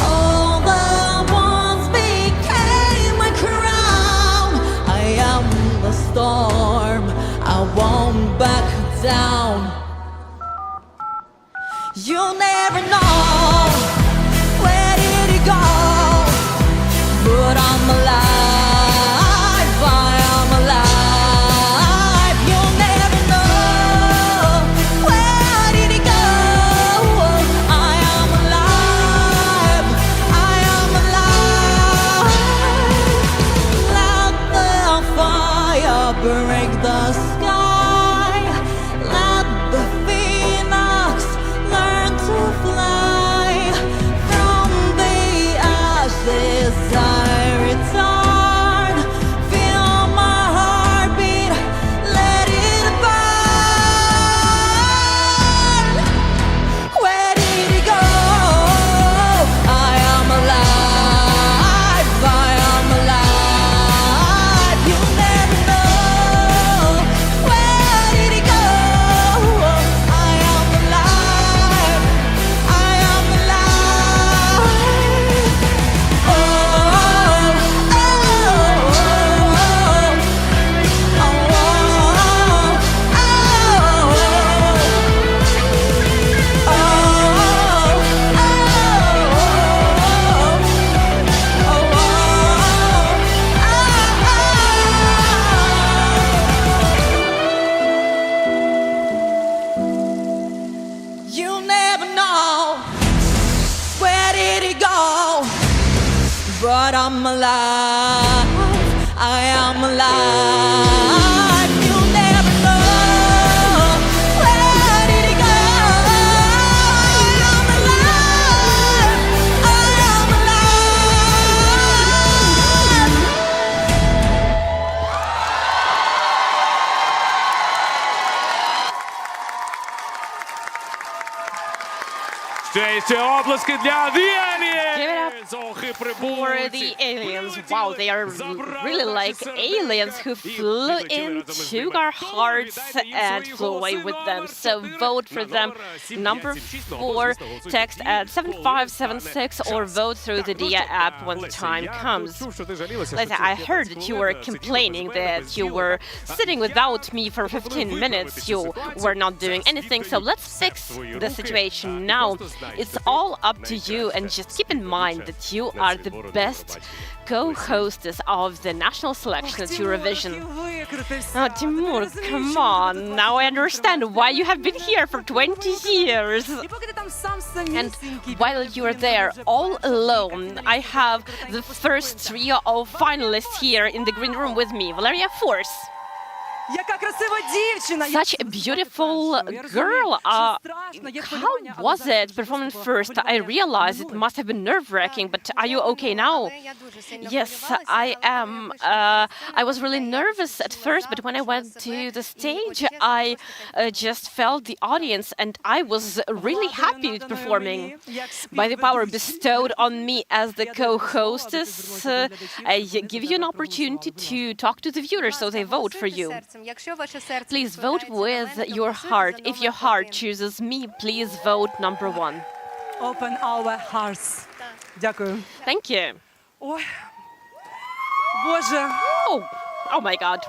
Speaker 5: All the walls became a crown. I am the storm, I won't back down. You never know where did it go, but I'm alive, I am alive. You never know where did it go, I am alive, I am alive. Let the fire break the sky, let the phoenix learn to fly.
Speaker 6: but I'm alive. I am alive. You'll never know where did it go. I'm alive. I am alive.
Speaker 7: Ще оплески для The Aliens!
Speaker 4: Give it up
Speaker 7: Ох, і
Speaker 4: for
Speaker 7: прибульці.
Speaker 4: the aliens. Wow, they are really like aliens who flew into our hearts and flew away with them. So vote for them. Number 4, text at 7576 or vote through the Dia app when the time comes. Listen, I heard that you were complaining that you were sitting without me for 15 minutes. You were not doing anything. So let's fix the situation now. It's all up to you, and just keep in mind that you are the best co-hostess of the national selection at Eurovision. Oh, Timur, come on. Now I understand why you have been here for 20 years. And while you are there all alone, I have the first trio of finalists here in the green room with me. Valeria Force.
Speaker 1: Яка красива дівчина!
Speaker 4: Such a beautiful girl. How was it performing first? I realized it must have been nerve-wracking, but are you okay now? Yes, I am. I was really nervous at first, but when I went to the stage, I just felt the audience, and I was really happy with performing. By the power bestowed on me as the co-hostess, I give you an opportunity to talk to the viewers so they vote for you. Please vote with your heart. If your heart chooses me, please vote number 1.
Speaker 1: Open our hearts. Дякую.
Speaker 4: Thank you.
Speaker 1: Ой. Боже.
Speaker 4: Oh my God.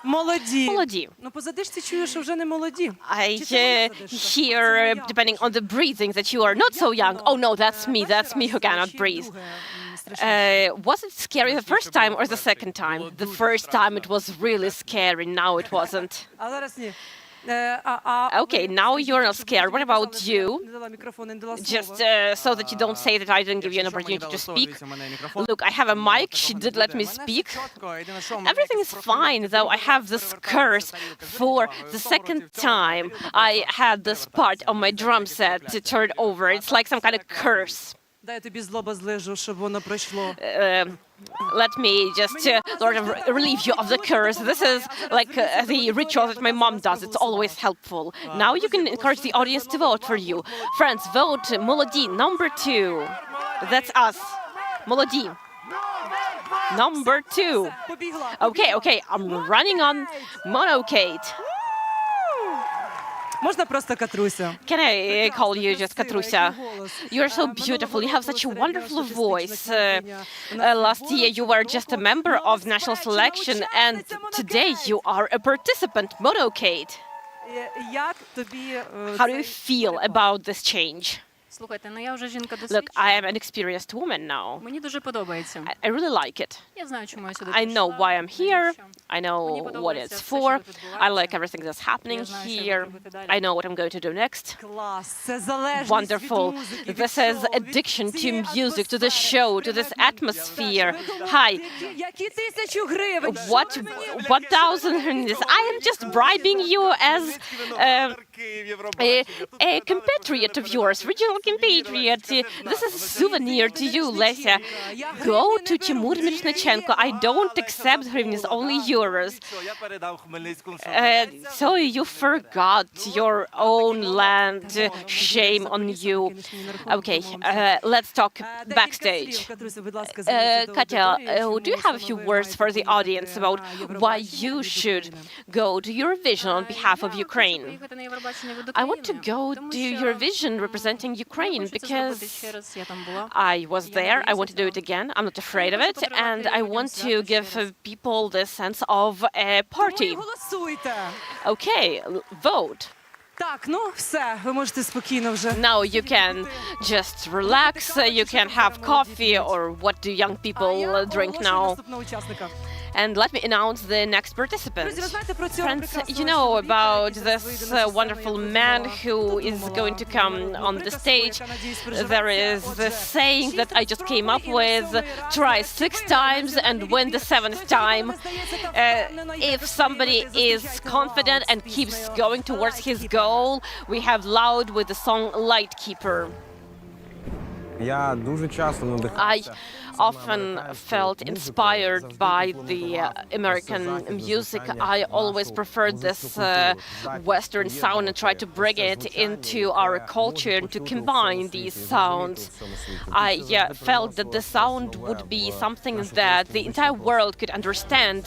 Speaker 1: Молоді.
Speaker 4: Молоді.
Speaker 1: Ну, по задишці чую, що вже не молоді.
Speaker 4: I hear, depending on the breathing, that you are not so young. Oh no, that's me. That's me who cannot breathe. Was it scary the first time or the second time? The first time it was really scary. Now it wasn't.
Speaker 1: А зараз ні.
Speaker 4: Okay, now you're not scared. What about you? Just so that you don't say that I didn't give you an opportunity to speak. Look, I have a mic. She did let me speak. Everything is fine, though I have this curse. For the second time, I had this part on my drum set to turn over. It's like some kind of curse.
Speaker 1: Дай я тобі злоба злижу, щоб воно пройшло.
Speaker 4: Let me just sort of relieve you of the curse. This is like the ritual that my mom does. It's always helpful. Now you can encourage the audience to vote for you. Friends, vote Молоді, number 2. That's us. Молоді. Number 2. Okay, I'm running on Monocate.
Speaker 1: Можна просто Катруся?
Speaker 4: Can I call you just Katrusia? You are so beautiful. You have such a wonderful voice. Last year you were just a member of national selection, and today you are a participant, Monocate.
Speaker 1: Як тобі
Speaker 4: How do you feel about this change?
Speaker 13: Слухайте, ну я вже жінка
Speaker 4: Look,
Speaker 13: досвідчена.
Speaker 4: I am an experienced woman now.
Speaker 13: Мені дуже подобається.
Speaker 4: I really like it.
Speaker 13: Я знаю, чому я сюди
Speaker 4: I know
Speaker 13: прийшла.
Speaker 4: why I'm here. I know
Speaker 13: Мені
Speaker 4: what
Speaker 13: подобається
Speaker 4: it's
Speaker 13: все, що
Speaker 4: for.
Speaker 13: тут
Speaker 4: I
Speaker 13: відбувається.
Speaker 4: like everything that's happening
Speaker 13: Я знаю, що я
Speaker 4: here.
Speaker 13: буду робити далі.
Speaker 4: I know what I'm going to do next.
Speaker 1: Клас, це залежність
Speaker 4: Wonderful.
Speaker 1: від музики, від
Speaker 4: This is
Speaker 1: шоу, від
Speaker 4: addiction to
Speaker 1: цієї
Speaker 4: music, to the
Speaker 1: атмосфери.
Speaker 4: show, to this atmosphere. Hi.
Speaker 1: Які 1000 гривень?
Speaker 4: What 1,000 hryvnias? I am just bribing you as a compatriot of yours, regional compatriot. This is a souvenir to you, Lesia. Go to Timur Mirshnachenko. I don't accept hryvnias, only euros. So you forgot your own land. Shame on you. Okay, let's talk backstage. Katya, do you have a few words for the audience about why you should go to Eurovision on behalf of Ukraine? I want to go to Eurovision representing Ukraine because I was there. I want to do it again. I'm not afraid of it, and I want to give people the sense of a party. Okay, vote.
Speaker 1: Так, ну все, ви можете спокійно вже.
Speaker 4: Now you can just relax. You can have coffee or what do young people drink now?
Speaker 1: Наступного учасника.
Speaker 4: And let me announce the next participant.
Speaker 1: Друзі, ви знаєте про цього
Speaker 4: Friends,
Speaker 1: прекрасного
Speaker 4: you know
Speaker 1: чоловіка,
Speaker 4: about
Speaker 1: який за
Speaker 4: this
Speaker 1: свою юну
Speaker 4: wonderful
Speaker 1: численну
Speaker 4: man
Speaker 1: визнав,
Speaker 4: who is
Speaker 1: придумала
Speaker 4: going to come on the
Speaker 1: приказку,
Speaker 4: stage.
Speaker 1: яка, надіюсь,
Speaker 4: There
Speaker 1: приживеться.
Speaker 4: is
Speaker 1: Отже,
Speaker 4: the saying that I just came up with: try 6 times and win the 7th time. If somebody is confident and keeps going towards his goal, we have Loud with the song Lightkeeper. I often felt inspired by the American music. I always preferred this Western sound and tried to bring it into our culture and to combine these sounds. I felt that the sound would be something that the entire world could understand.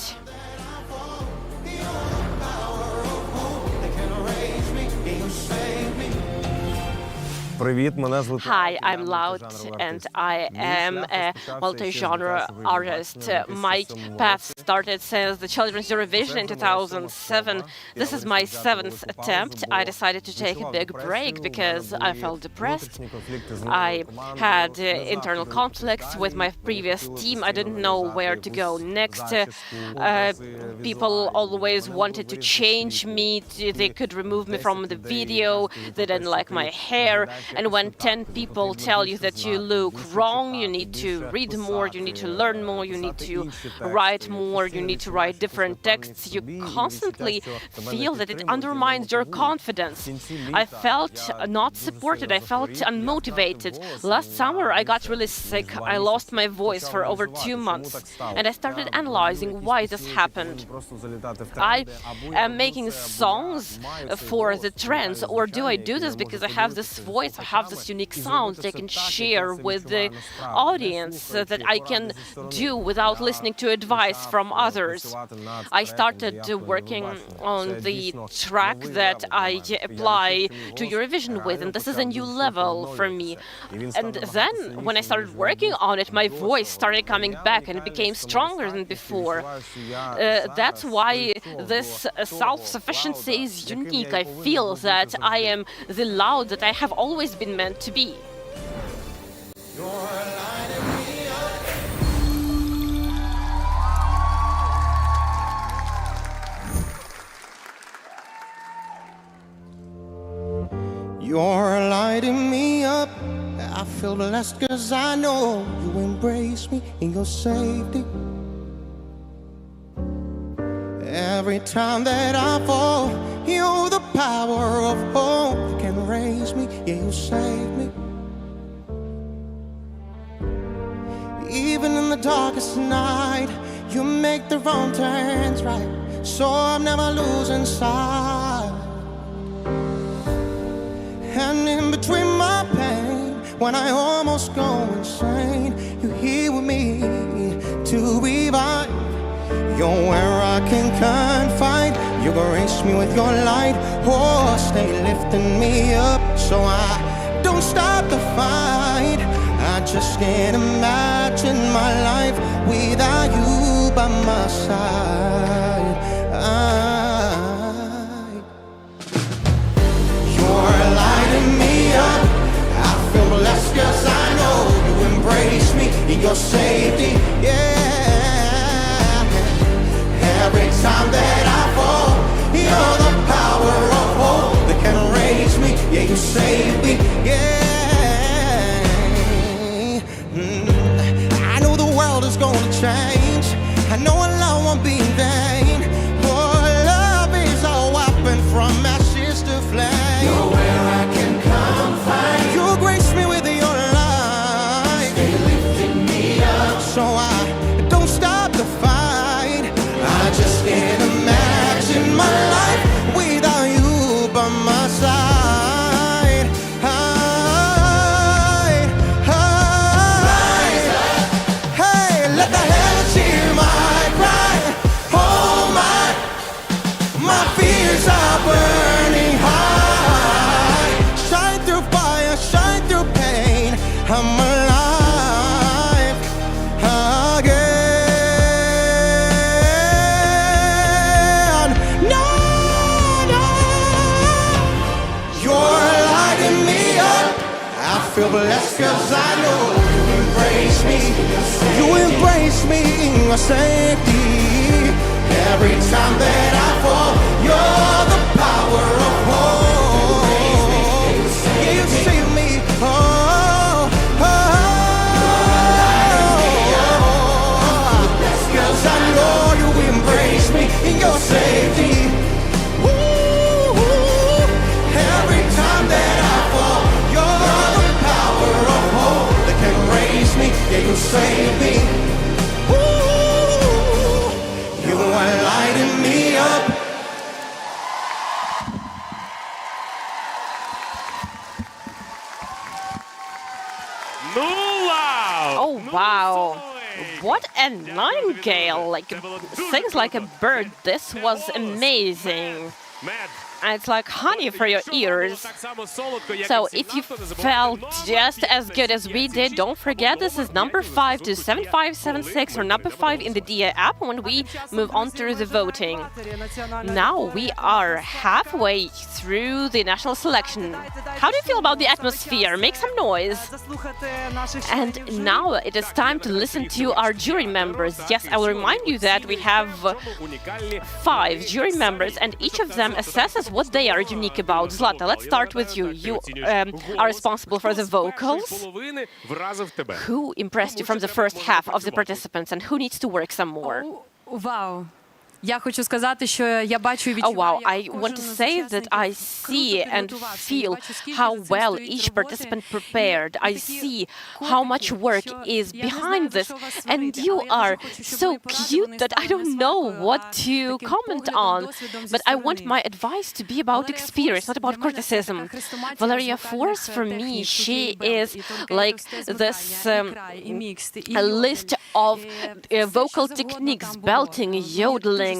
Speaker 4: Hi, I'm Loud, and I am a multi-genre artist. My path started since the Children's Eurovision in 2007. This is my 7th attempt. I decided to take a big break because I felt depressed. I had internal conflicts with my previous team. I didn't know where to go next. People always wanted to change me. They could remove me from the video. They didn't like my hair. And when 10 people tell you that you look wrong, you need to read more, you need to learn more, you need to write more, you need to write different texts, you constantly feel that it undermines your confidence. I felt not supported, I felt unmotivated. Last summer I got really sick, I lost my voice for over 2 months, and I started analyzing why this happened. I am making songs for the trends, or do I do this because I have this voice, I have this unique sound that I can share with the audience that I can do without listening to advice from others. I started working on the track that I apply to Eurovision with, and this is a new level for me. And then, when I started working on it, my voice started coming back and it became stronger than before. That's why this self-sufficiency is unique. I feel that I am the Loud that I have always been meant to be.
Speaker 6: You're lighting me up. I feel blessed 'cause I know you embrace me in your safety. Every time that I fall, you're the power of hope that can raise me. Yeah, you save me. Even in the darkest night, you make the wrong turns right, so I'm never losing sight. And in between my pain, when I almost go insane, you're here with me to revive. You're where I can confide. You grace me with your light. Oh, stay lifting me up so I don't stop the fight. I just can't imagine my life without you by my side. You're lighting me up. I feel blessed 'cause I know you embrace me in your safety. Yeah. Every time that I fall, you're the power of hope that can raise me. Yeah, you save me. Yeah. I know the world is gonna change. I know our love won't be in vain. Oh, love is a weapon from ashes to flame. You're where I can confide. You grace me with your light. Stay lifting me up so I don't stop the fight. I just can't imagine my life without you by my side. Hey, let the heavens hear my cry. Oh, my fears are burned. feel blessed 'cause I know you embrace me. You embrace me in your safety. Every time that I fall, you're the power of hope. You save me. Oh, oh, oh. 'Cause I know you embrace me in your safety. Every time that I fall, you're the power of hope that can raise me. Yeah, you save me. You are lighting me up.
Speaker 7: Ну, вау!
Speaker 4: Oh wow! What a nightingale! Like sings like a bird. This was amazing. And it's like honey for your ears. So if you felt just as good as we did, don't forget this is number 5 to 7576 or number 5 in the DA app when we move on through the voting. Now we are halfway through the national selection. How do you feel about the atmosphere? Make some noise. And now it is time to listen to our jury members. Yes, I will remind you that we have 5 jury members and each of them assesses what they are unique about. Zlata, let's start with you. You are responsible for the vocals. Who impressed you from the first half of the participants and who needs to work some more?
Speaker 1: Вау. Я хочу сказати, що я бачу і
Speaker 4: Oh
Speaker 1: відчуваю,
Speaker 4: wow, I want to say that I see and feel how well each participant prepared. I see how much work is behind this. And you are so cute that I don't know what to comment on. But I want my advice to be about experience, not about criticism. Valeria Force, for me, she is like this a list of vocal techniques, belting, yodeling,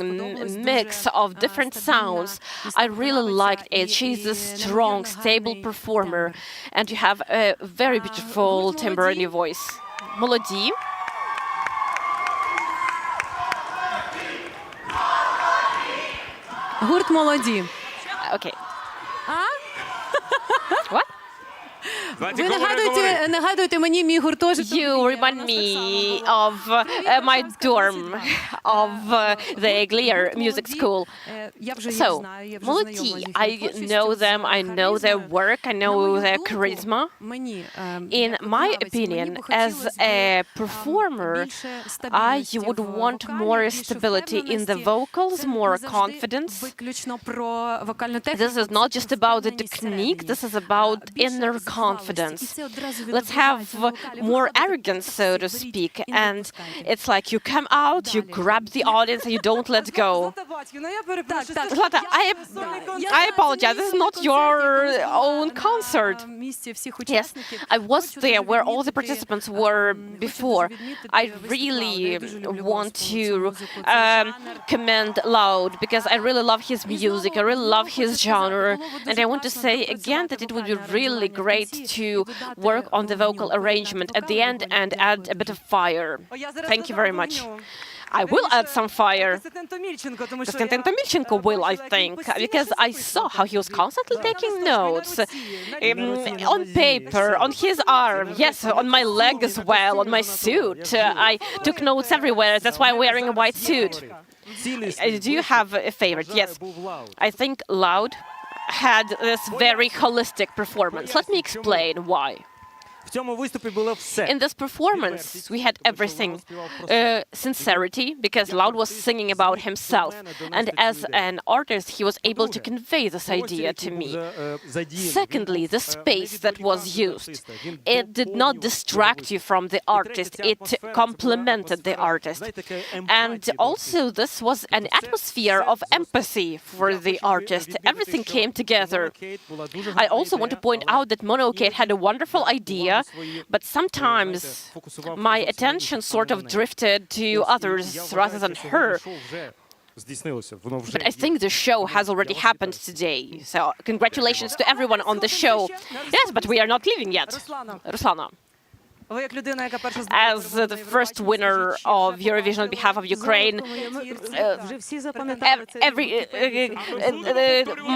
Speaker 4: mix of different sounds. I really liked it. She's a strong, stable performer, and you have a very beautiful timbre in your voice. Молоді.
Speaker 1: Гурт молоді.
Speaker 4: Okay. What?
Speaker 1: Ви нагадуєте мені мій гуртожиток.
Speaker 4: You remind me of my dorm of the Glier Music School. So, молоді, I know them, I know their work, I know their charisma. In my opinion, as a performer, I would want more stability in the vocals, more confidence. This is not just about the technique, this is about inner confidence. Let's have more arrogance, so to speak, and it's like you come out, you grab the audience, and you don't let go. Zlata, I apologize, this is not your own concert. Yes, I was there where all the participants were before. I really want to commend Loud because I really love his music, I really love his genre, and I want to say again that it would be really great to work on the vocal arrangement at the end and add a bit of fire. Thank you very much. I will add some fire. Konstantin Tomilchenko will, I think, because I saw how he was constantly taking notes on paper, on his arm, yes, on my leg as well, on my suit. I took notes everywhere. That's why I'm wearing a white suit. Do you have a favorite? Yes. I think Loud had this very holistic performance. Let me explain why. In this performance, we had everything. Sincerity, because Loud was singing about himself. And as an artist, he was able to convey this idea to me. Secondly, the space that was used. It did not distract you from the artist. It complemented the artist. And also, this was an atmosphere of empathy for the artist. Everything came together. I also want to point out that Mono Kate had a wonderful idea, but sometimes my attention sort of drifted to others rather than her. But I think the show has already happened today. So congratulations to everyone on the show. Yes, but we are not leaving yet. Ruslana. As the first winner of Eurovision on behalf of Ukraine,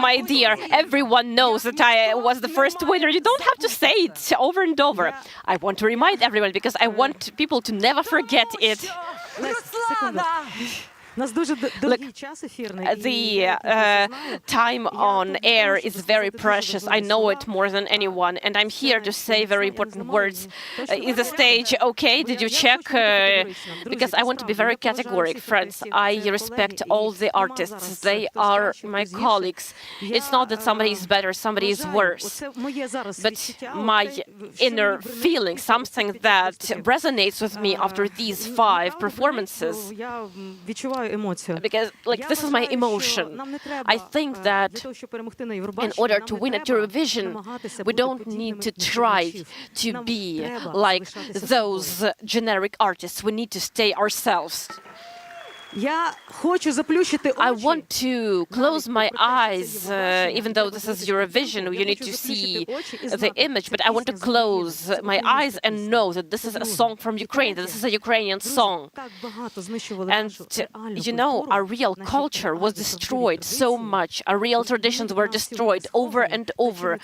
Speaker 4: my dear, everyone knows that I was the first winner. You don't have to say it over and over. I want to remind everyone because I want people to never forget it. Look, the time on air is very precious. I know it more than anyone, and I'm here to say very important words. Is the stage okay? Did you check? Because I want to be very categorical, friends. I respect all the artists. They are my colleagues. It's not that somebody is better, somebody is worse. But my inner feeling, something that resonates with me after these 5 performances, because this is my emotion. I think that in order to win at Eurovision, we don't need to try to be like those generic artists. We need to stay ourselves. I want to close my eyes, even though this is Eurovision, you need to see the image, but I want to close my eyes and know that this is a song from Ukraine, that this is a Ukrainian song. And, you know, our real culture was destroyed so much. Our real traditions were destroyed over and over.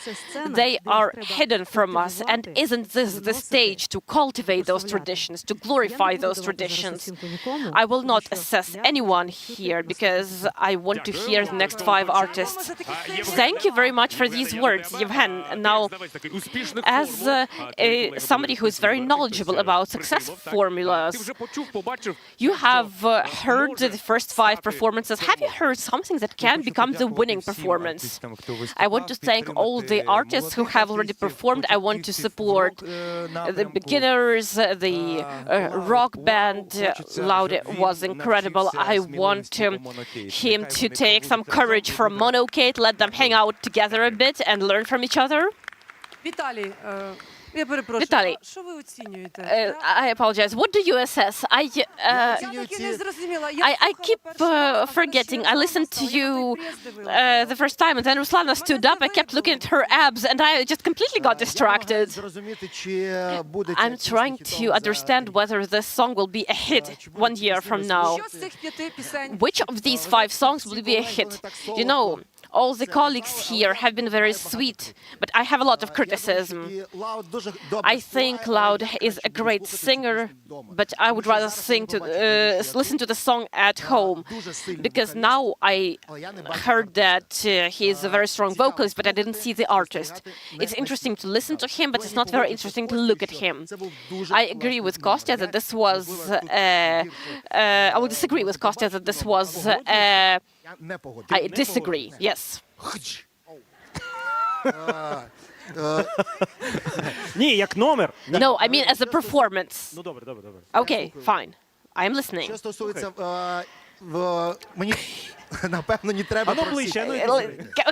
Speaker 4: They are hidden from us. And isn't this the stage to cultivate those traditions, to glorify those traditions? I will not assess anyone here because I want to hear the next 5 artists. Thank you very much for these words, Yevhen. Now, as somebody who is very knowledgeable about success formulas, you have heard the first 5 performances. Have you heard something that can become the winning performance? I want to thank all the artists who have already performed. I want to support the beginners, the rock band. Laude was incredible. I want him to take some courage from Monokate, let them hang out together a bit and learn from each other. Vitaly, I apologize. What do you assess? I keep forgetting. I listened to you the first time, and then Ruslana stood up. I kept looking at her abs, and I just completely got distracted. I'm trying to understand whether this song will be a hit 1 year from now. Which of these 5 songs will be a hit? You know, all the colleagues here have been very sweet, but I have a lot of criticism. I think Laude is a great singer, but I would rather listen to the song at home, because now I heard that he is a very strong vocalist, but I didn't see the artist. It's interesting to listen to him, but it's not very interesting to look at him. I agree with Kostya that this was... I will disagree with Kostya that this was... I disagree, yes.
Speaker 7: Ні, як номер.
Speaker 4: No, I mean as a performance.
Speaker 7: Ну, добре.
Speaker 4: Okay, fine. I am listening.
Speaker 6: Що стосується мені напевно не треба.
Speaker 7: Ану ближче,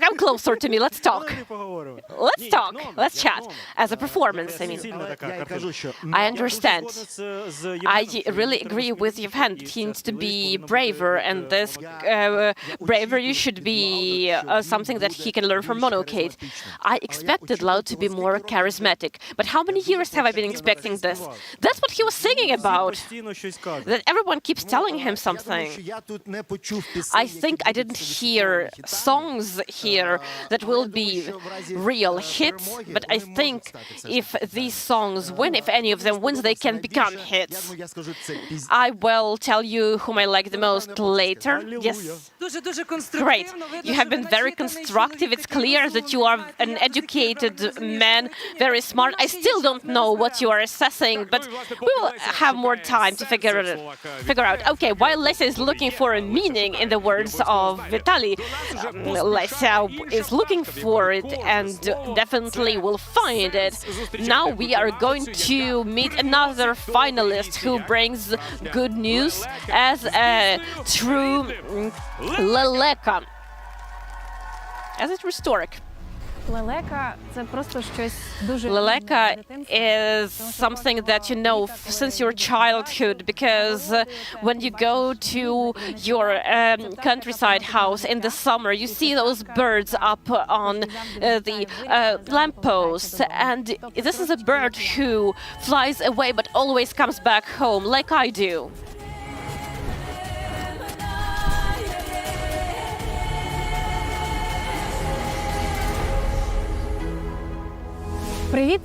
Speaker 4: Come closer to me. Let's talk. Let's talk. Let's chat. As a performance, I mean. I understand. I really agree with Yevhen. He needs to be braver, and this bravery should be something that he can learn from Monokate. I expected Laude to be more charismatic, but how many years have I been expecting this? That's what he was singing about. That everyone keeps telling him something. I think I didn't hear songs here that will be real hits, but I think if these songs win, if any of them wins, they can become hits. I will tell you whom I like the most later. Yes. Great. You have been very constructive. It's clear that you are an educated man, very smart. I still don't know what you are assessing, but we will have more time to figure out. Okay, while Lesya is looking for a meaning in the words of Vitaly, Lesya is looking for it and definitely will find it. Now we are going to meet another finalist who brings good news as a true Leleka, as a true stork.
Speaker 11: Лелека – це просто щось дуже
Speaker 4: Leleka is something that you know since your childhood, because when you go to your countryside house in the summer, you see those birds up on the lampposts, and this is a bird who flies away but always comes back home, like I do.
Speaker 11: Привіт,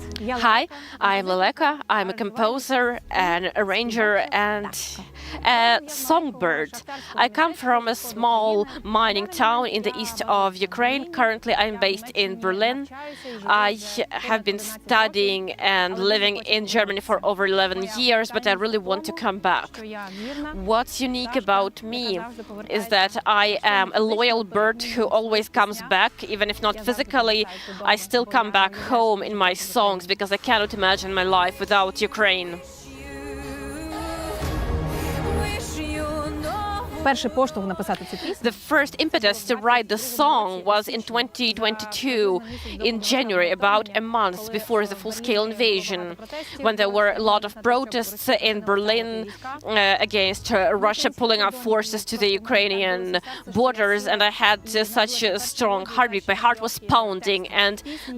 Speaker 4: Hi, I'm Leleka. I'm a composer, an arranger, and a songbird. I come from a small mining town in the east of Ukraine. Currently, I'm based in Berlin. I have been studying and living in Germany for over 11 years, but I really want to come back. What's unique about me is that I am a loyal bird who always comes back, even if not physically. I still come back home in my songs because I cannot imagine my life without Ukraine.
Speaker 11: перший поштовх написати цю пісню.
Speaker 4: The first impetus to write the song was in 2022, in January, about a month before the full-scale invasion, when there were a lot of protests in Berlin against Russia pulling up forces to the Ukrainian borders, and I had such a strong heartbeat. My heart was pounding, and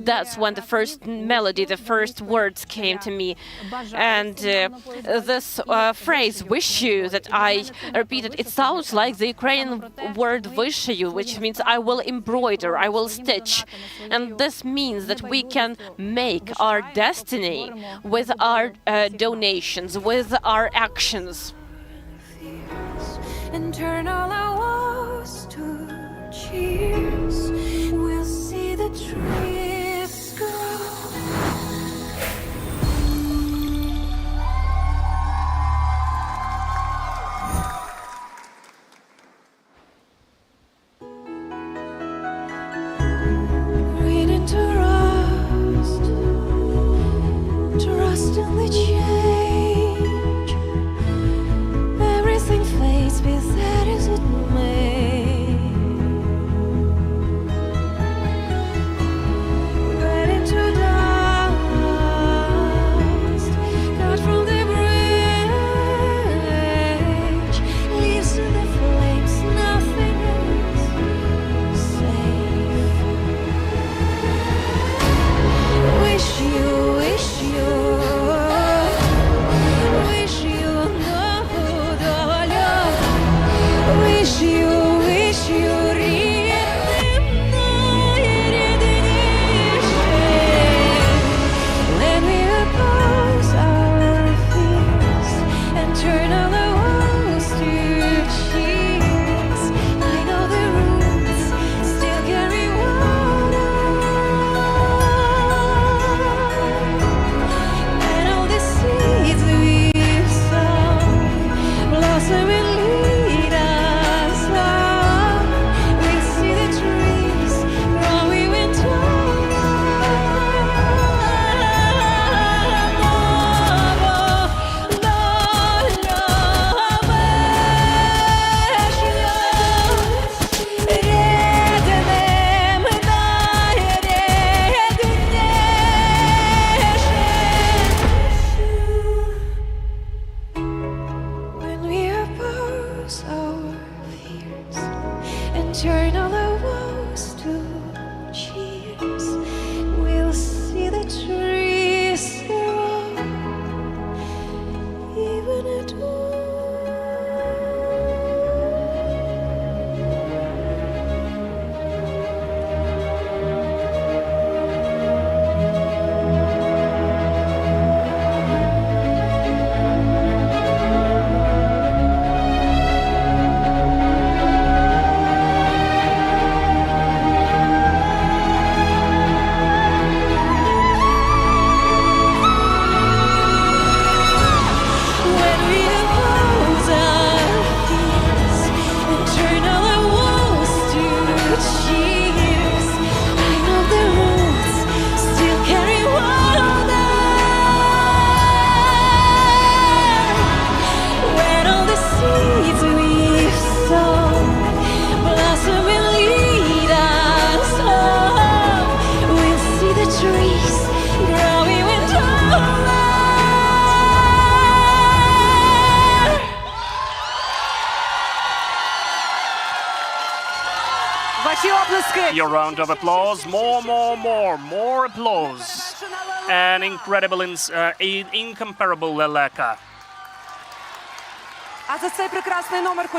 Speaker 4: that's when the first melody, the first words came to me. And this phrase, "wish you," that I repeated, it sounds like the Ukrainian word "вишию," which means I will embroider, I will stitch. And this means that we can make our destiny with our donations, with our actions.
Speaker 5: And turn all our wars to cheers. We'll see the trees grow. Trust in the change. Everything fades, be that as it may.
Speaker 2: Your round of applause. More applause. An incredible, incomparable Leleka.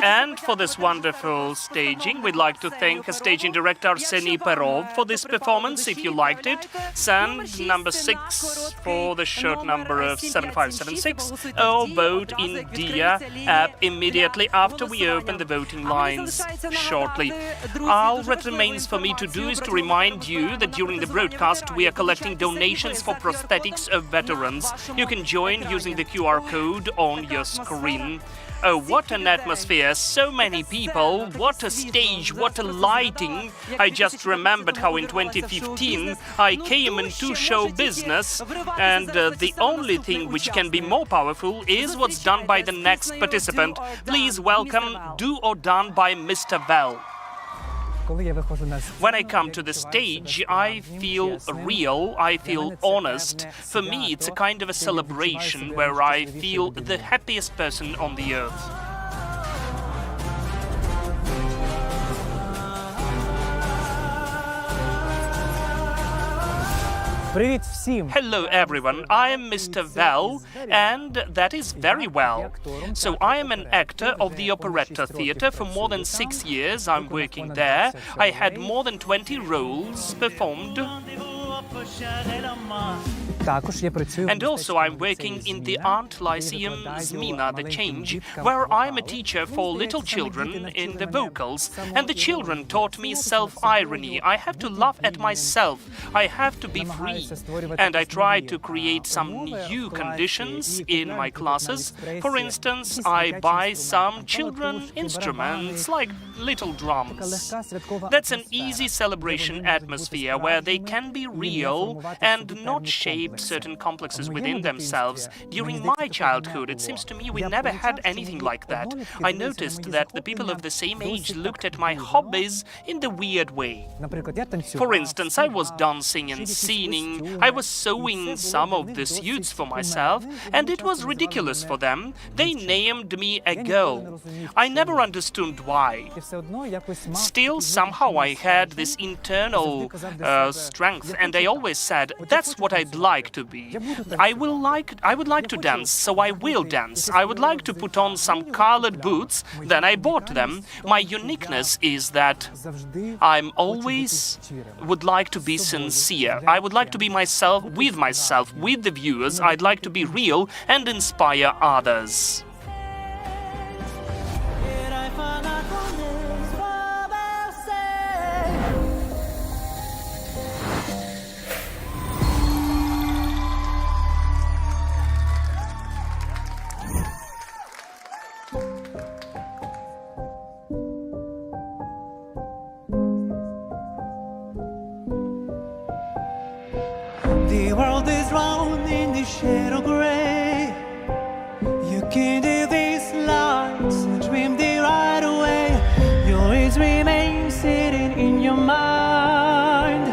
Speaker 2: And for this wonderful staging, we'd like to thank staging director Arseny Perov for this performance. If you liked it, send number 6 for the shirt number 7576 or vote in Dia app immediately after we open the voting lines shortly. All that remains for me to do is to remind you that during the broadcast we are collecting donations for prosthetics of veterans. You can join using the QR code on your screen. Oh, what an atmosphere, so many people, what a stage, what a lighting. I just remembered how in 2015 I came into show business, and the only thing which can be more powerful is what's done by the next participant. Please welcome Do or Done by Mr. Vel. When I come to the stage, I feel real, I feel honest. For me, it's a kind of a celebration where I feel the happiest person on the earth. Hello everyone, I am Mr. Vel, and that is very well. So I am an actor of the operetta theatre. For more than 6 years I'm working there. I had more than 20 roles performed. And also I'm working in the Art Lyceum Zmina, the Change, where I'm a teacher for little children in the vocals. And the children taught me self-irony. I have to laugh at myself. I have to be free. And I try to create some new conditions in my classes. For instance, I buy some children instruments like little drums. That's an easy celebration atmosphere where they can be real and not shape certain complexes within themselves. During my childhood, it seems to me we never had anything like that. I noticed that the people of the same age looked at my hobbies in the weird way. For instance, I was dancing and singing, I was sewing some of the suits for myself, and it was ridiculous for them. They named me a girl. I never understood why. Still, somehow I had this internal strength, and I always said, that's what I'd like to be. I would like to dance, so I will dance. I would like to put on some colored boots, then I bought them. My uniqueness is that I'm always would like to be sincere. I would like to be myself, with the viewers. I'd like to be real and inspire others.
Speaker 6: The world is round in the shade of gray. You can do these lights and dream the right away. You always remain sitting in your mind.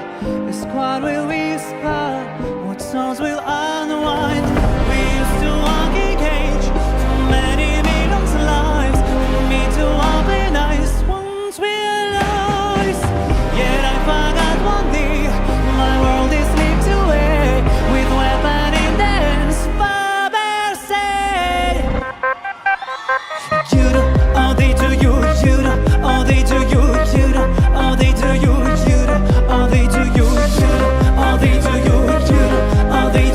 Speaker 6: The squad will whisper, what songs will unwind. We used to walk in cage for many millions of lives. Me too open eyes once realized. Yet I forgot one day my world is slipped away. With weapon in dance, Faber said, you know all they do you, you know all they do you, you know all they do you, you know all they do you, you know all they do you, you know all they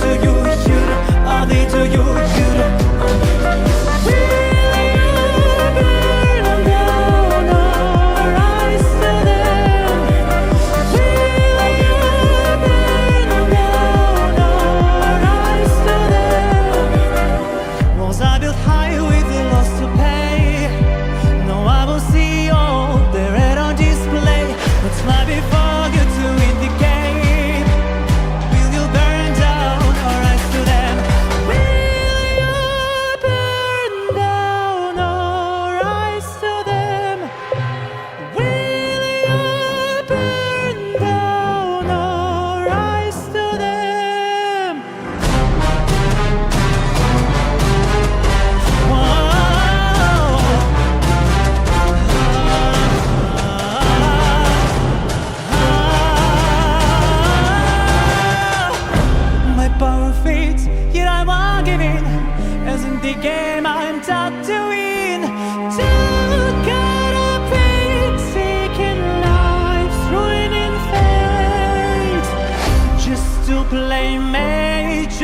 Speaker 6: angels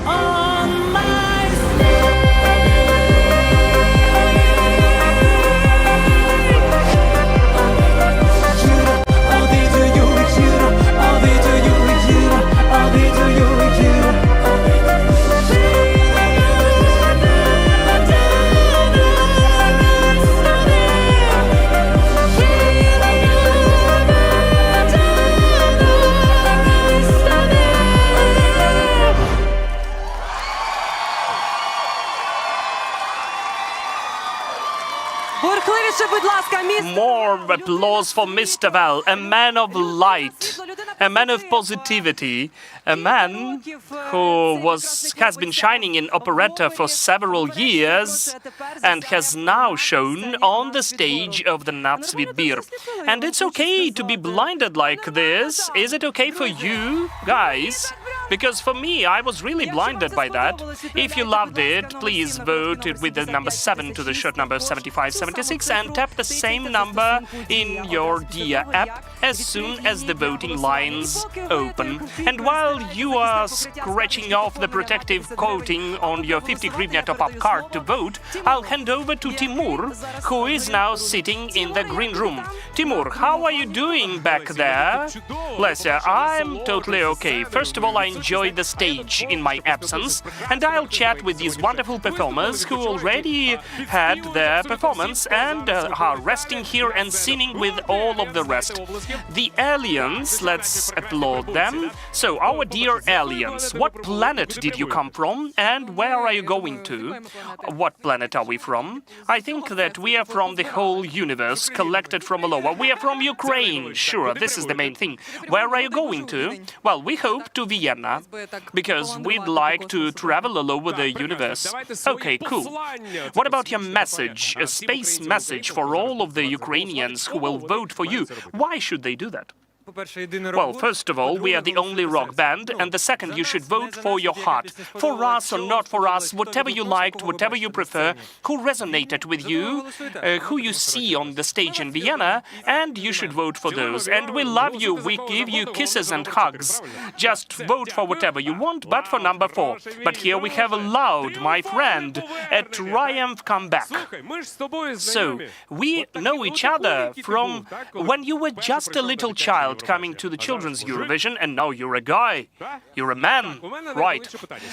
Speaker 6: on my
Speaker 1: Бурхливіше, будь ласка,
Speaker 2: More applause for Mr. Val, a man of light, a man of positivity, a man who has been shining in operetta for several years and has now shown on the stage of the Nats Vidbir. And it's okay to be blinded like this. Is it okay for you, guys? Because for me, I was really blinded by that. If you loved it, please vote with the number 7 to the shirt number 7576 and tap the same number in your Dia app as soon as the voting lines open. And while you are scratching off the protective coating on your 50 hryvnia top-up card to vote, I'll hand over to Timur, who is now sitting in the green room. Timur, how are you doing back there? Bless you, I'm totally okay. First of all, I enjoyed the stage in my absence, and I'll chat with these wonderful performers who already had their performance and are resting here and singing with all of the rest. The aliens, let's applaud them. So, our dear aliens, what planet did you come from and where are you going to? What planet are we from? I think that we are from the whole universe collected from all over. We are from Ukraine, sure, this is the main thing. Where are you going to? Well, we hope to Vienna, because we'd like to travel all over the universe. Okay, cool. What about your message, a space message for all of the Ukrainians who will vote for you? Why should they do that? Well, first of all, we are the only rock band, and the second, you should vote for your heart. For us or not for us, whatever you liked, whatever you prefer, who resonated with you, who you see on the stage in Vienna, and you should vote for those. And we love you, we give you kisses and hugs. Just vote for whatever you want, but for number 4. But here we have Loud, my friend, a triumph comeback. So, we know each other from when you were just a little child coming to the children's Eurovision, and now you're a guy. You're a man, right?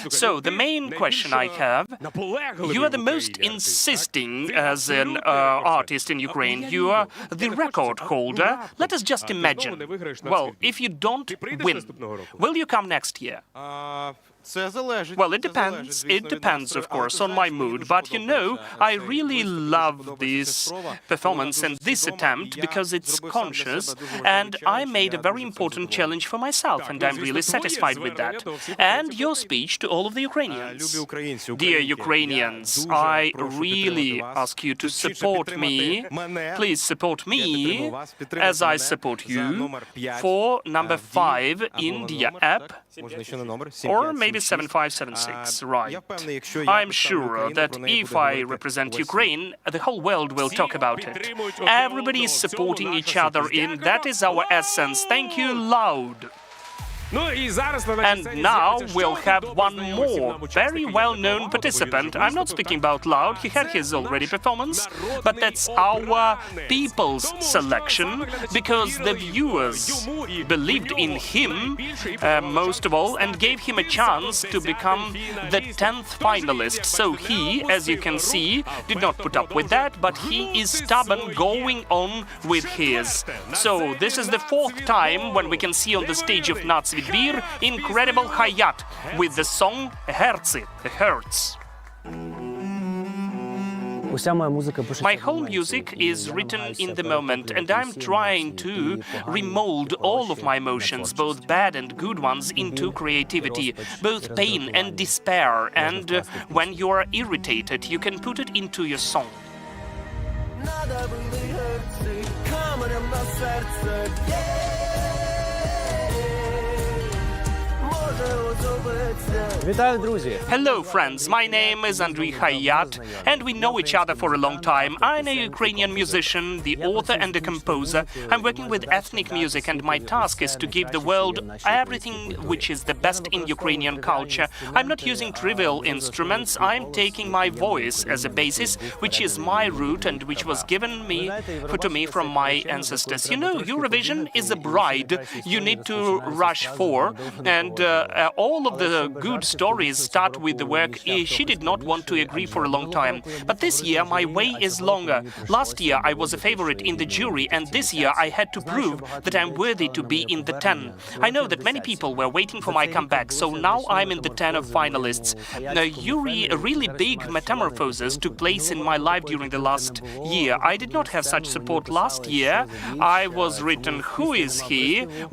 Speaker 2: So the main question I have, you are the most insisting as an artist in Ukraine. You are the record holder. Let us just imagine. Well, if you don't win, will you come next year? Well, it depends. It depends, of course, on my mood. But you know, I really love this performance and this attempt because it's conscious, and I made a very important challenge for myself, and I'm really satisfied with that. And your speech to all of the Ukrainians. Dear Ukrainians, I really ask you to support me. Please support me as I support you for number 5 in the app, or maybe 7576, right. I'm sure that if I represent Ukraine, the whole world will talk about it. Everybody is supporting each other in, that is our essence. Thank you, Loud. And now we'll have one more very well-known participant. I'm not speaking about Loud, he had his already performance, but that's our people's selection, because the viewers believed in him most of all and gave him a chance to become the 10th finalist. So he, as you can see, did not put up with that, but he is stubborn going on with his. So this is the 4th time when we can see on the stage of Nats Vidbir incredible Hayat with the song Herzi, Hertz. My whole music is written in the moment, and I'm trying to remold all of my emotions, both bad and good ones, into creativity, both pain and despair, and when you are irritated, you can put it into your song.
Speaker 6: Може озоветься
Speaker 7: Вітаю, друзі!
Speaker 2: Hello, friends. My name is Andriy Hayat, and we know each other for a long time. I'm a Ukrainian musician, the author and a composer. I'm working with ethnic music, and my task is to give the world everything which is the best in Ukrainian culture. I'm not using trivial instruments. I'm taking my voice as a basis, which is my root and which was given to me from my ancestors. You know, Eurovision is a bride you need to rush for, and all of the good stories start with the work she did not want to agree for a long time. But this year my way is longer. Last year I was a favorite in the jury, and this year I had to prove that I'm worthy to be in the 10. I know that many people were waiting for my comeback, so now I'm in the 10 of finalists. Really big metamorphoses took place in my life during the last year. I did not have such support last year. I was written, who is he?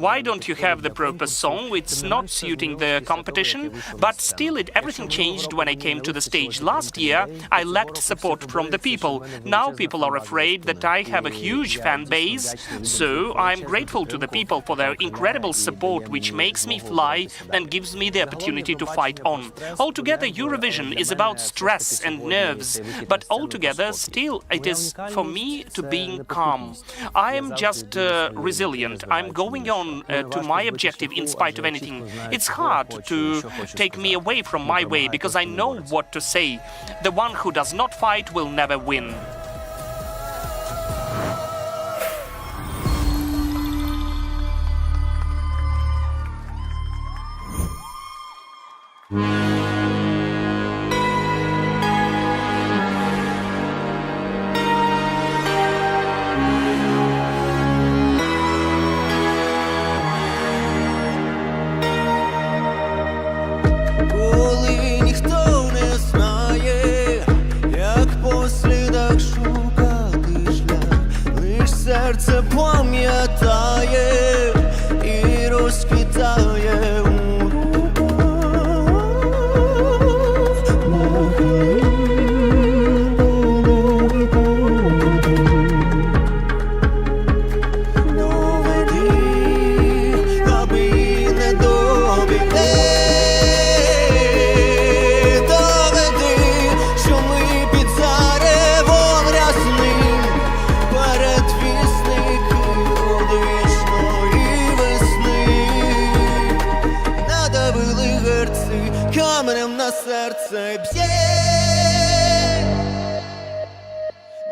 Speaker 2: Why don't you have the proper song? It's not suiting the competition. But still, everything changed when I came to the stage. Last year, I lacked support from the people. Now people are afraid that I have a huge fan base. So I'm grateful to the people for their incredible support, which makes me fly and gives me the opportunity to fight on. Altogether, Eurovision is about stress and nerves. But altogether, still, it is for me to being calm. I am just resilient. I'm going on to my objective in spite of anything. It's hard to take me away from my way because I know what to say. The one who does not fight will never win.
Speaker 6: Коли ніхто не знає, як по слідах шукати шлях, лиш серце пам'ятає і розквітає у каменем на серце б'є,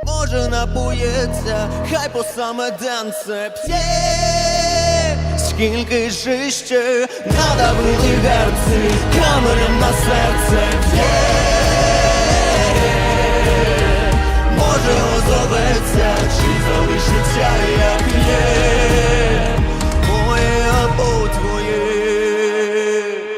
Speaker 6: може напоється, хай по саме денце п'є, скільки ж іще надавили герці, каменем на серце б'є, може озоветься, чи залишиться, як є, моє або твоє.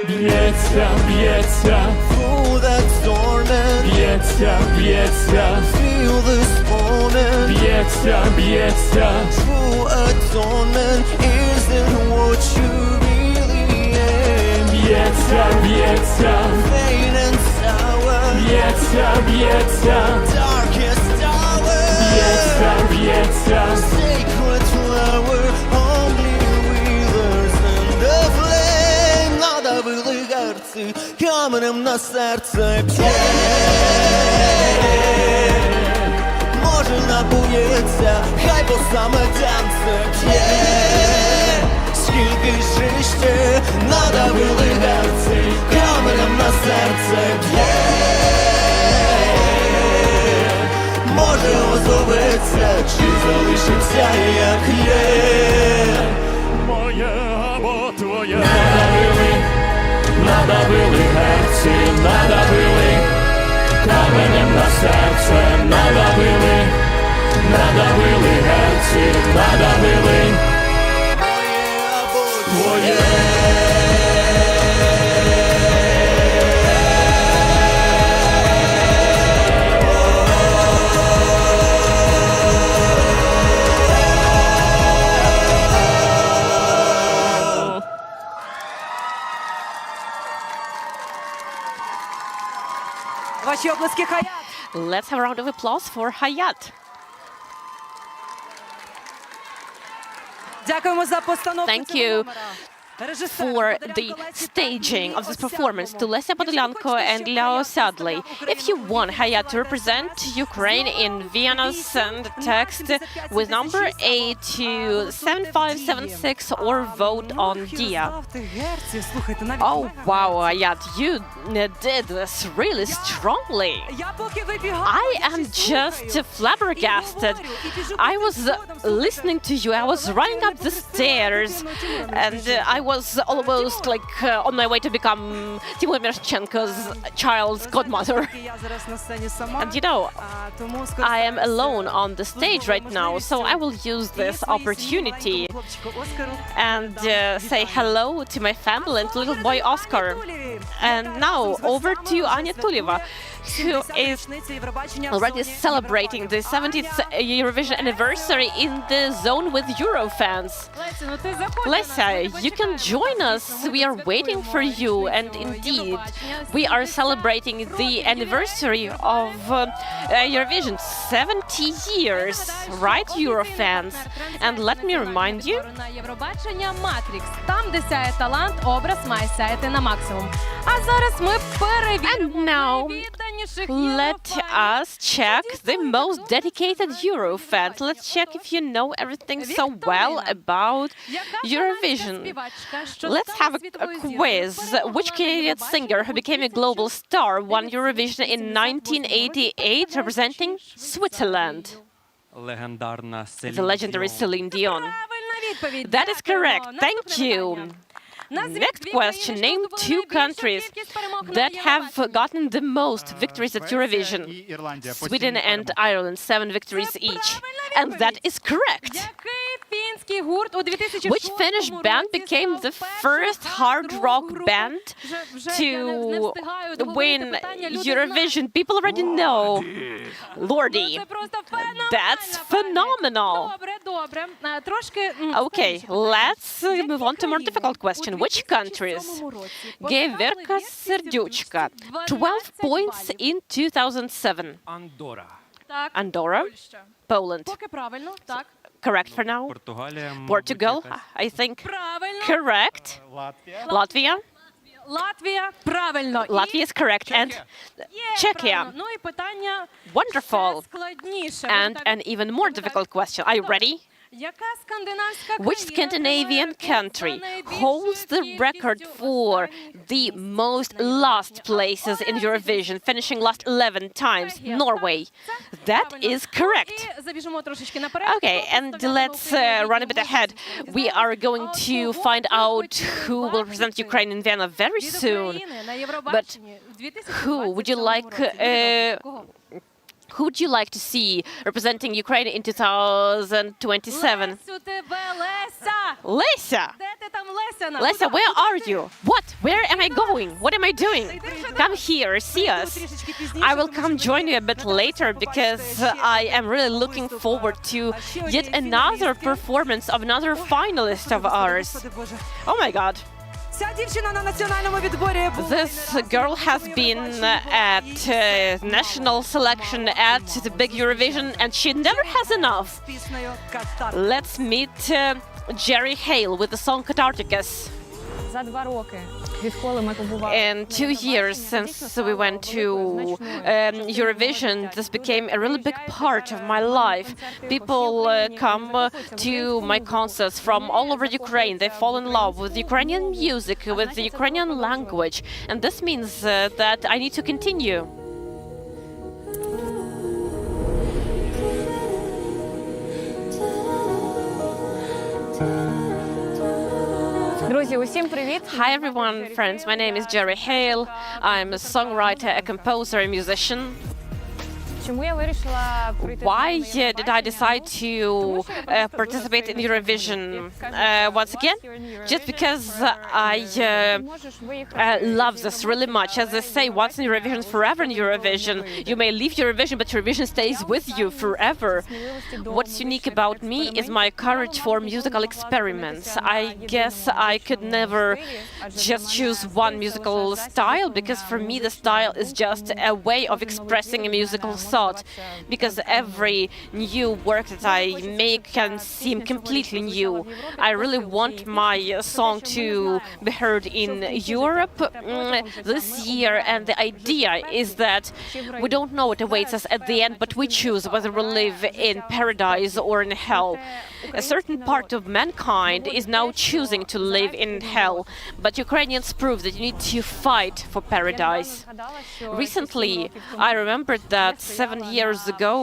Speaker 14: Б'ється, б'ється,
Speaker 6: through that storm and
Speaker 14: б'ється, б'ється,
Speaker 6: feel this moment.
Speaker 14: б'ється, б'ється,
Speaker 6: True atonement isn't what you really aim.
Speaker 14: б'ється, б'ється,
Speaker 6: Vain and sour,
Speaker 14: б'ється, б'ється,
Speaker 6: darkest hour.
Speaker 14: б'ється, б'ється,
Speaker 6: Sacred flower only withers in the flame. Надавили герці, каменем на серце б'є, може напоється, хай по саме танце п'є, скільки ж іще надавили герці, каменем на серце б'є, може озоветься, чи залишиться, як є,
Speaker 14: моє або твоє. Надавили герці, надавили, каменем на серце надавили, надавили герці, надавили,
Speaker 6: моє або
Speaker 14: твоє.
Speaker 1: Ваші оплески, Хаят.
Speaker 4: Let's have a round of applause for Hayat.
Speaker 1: Дякуємо за постановку
Speaker 4: Thank
Speaker 1: цього
Speaker 4: you.
Speaker 1: номера.
Speaker 4: for the staging of this performance to Lesia Podolyanko and Leo Sadley. If you want Hayat to represent Ukraine in Vienna, send a text with number 8 to 7576 or vote on Dia. Oh wow, Hayat, you did this really strongly. I am just flabbergasted. I was listening to you, I was running up the stairs, and I was almost like on my way to become Timur Merchenko's child's godmother. And you know, I am alone on the stage right now, so I will use this opportunity and say hello to my family and little boy Oscar. And now over to Anya Tuleva, who is already celebrating the 70th Eurovision anniversary in the zone with Eurofans. Lesia, you can join us. We are waiting for you. And indeed, we are celebrating the anniversary of Eurovision. 70 years, right, Eurofans? And let me remind you, and now let us check the most dedicated Eurofans. Let's check if you know everything so well about Eurovision. Let's have a quiz. Which Canadian singer who became a global star won Eurovision in 1988 representing Switzerland? The legendary Celine Dion. That is correct. Thank you. Next question. Name two countries that have gotten the most victories at Eurovision. Sweden and Ireland, 7 victories each. And that is correct. Which Finnish band became the first hard rock band to win Eurovision? People already know. Lordi. That's phenomenal. Okay, let's move on to a more difficult question. Which countries gave Verka Serduchka 12 points in 2007? Andorra. Poland. Correct for now. Portugal, I think. Correct. Latvia. Latvia is correct. And Czechia. Wonderful. And an even more difficult question. Are you ready? Which Scandinavian country holds the record for the most last places in Eurovision, finishing last 11 times? Norway. That is correct. Okay, and let's run a bit ahead. We are going to find out who will represent Ukraine in Vienna very soon. But who would you like... who would you like to see representing Ukraine in 2027? Lesia! Lesia, where are you? What? Where am I going? What am I doing? Come here, see us. I will come join you a bit later because I am really looking forward to yet another performance of another finalist of ours. Oh my God. This girl has been at national selection at the big Eurovision and she never has enough. Let's meet Jerry Hale with the song Catharticus. In 2 years since we went to Eurovision, this became a really big part of my life. People come to my concerts from all over Ukraine. They fall in love with Ukrainian music, with the Ukrainian language. And this means that I need to continue. Hi everyone, friends. My name is Jerry Hale. I'm a songwriter, a composer, a musician. Why did I decide to participate in Eurovision? Once again, just because I love this really much. As they say, once in Eurovision, forever in Eurovision. You may leave Eurovision, but Eurovision stays with you forever. What's unique about me is my courage for musical experiments. I guess I could never just choose one musical style, because for me the style is just a way of expressing a musical song. thought, because every new work that I make can seem completely new. I really want my song to be heard in Europe this year, and the idea is that we don't know what awaits us at the end, but we choose whether we live in paradise or in hell. A certain part of mankind is now choosing to live in hell, but Ukrainians prove that you need to fight for paradise. Recently, I remembered that 7 years ago,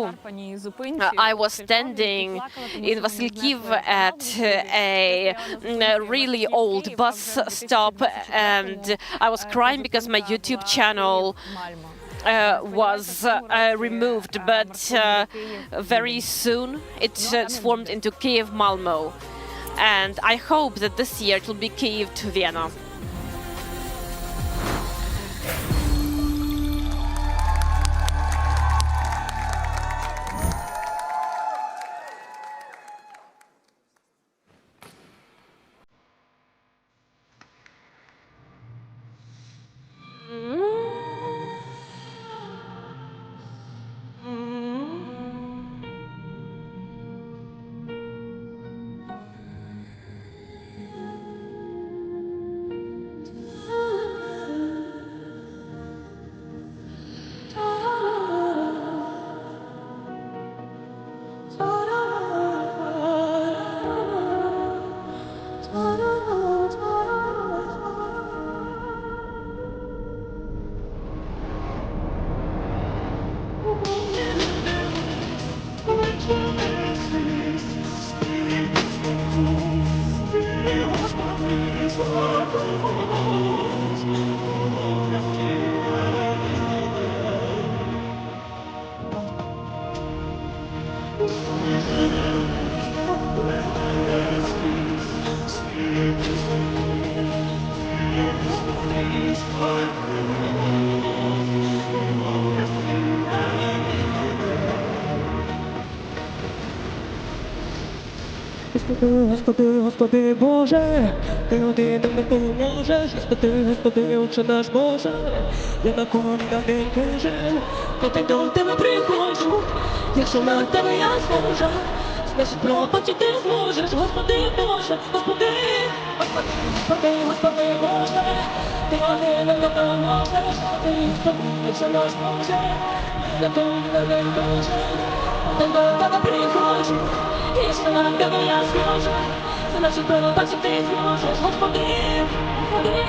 Speaker 4: I was standing in Vasilkiv at a really old bus stop, and I was crying because my YouTube channel was removed, but very soon it transformed into Kiev Malmo, and I hope that this year it will be Kiev to Vienna.
Speaker 14: Господи, Господи Боже, Ти один не поможеш, Господи, Отче наш Боже, я на кожен день кожен, коли до Тебе приходжу, якщо на Тебе я схожа, значить пропасти Ти зможеш, Господи Боже, Господи, Господи, Господи, Господи Боже, Ти один не поможеш, Господи, Отче наш Боже, я на кожен день кожен, коли до Тебе приходжу, якщо на Тебе я схожа, значить пропасти Ти зможеш, Господи, Господи,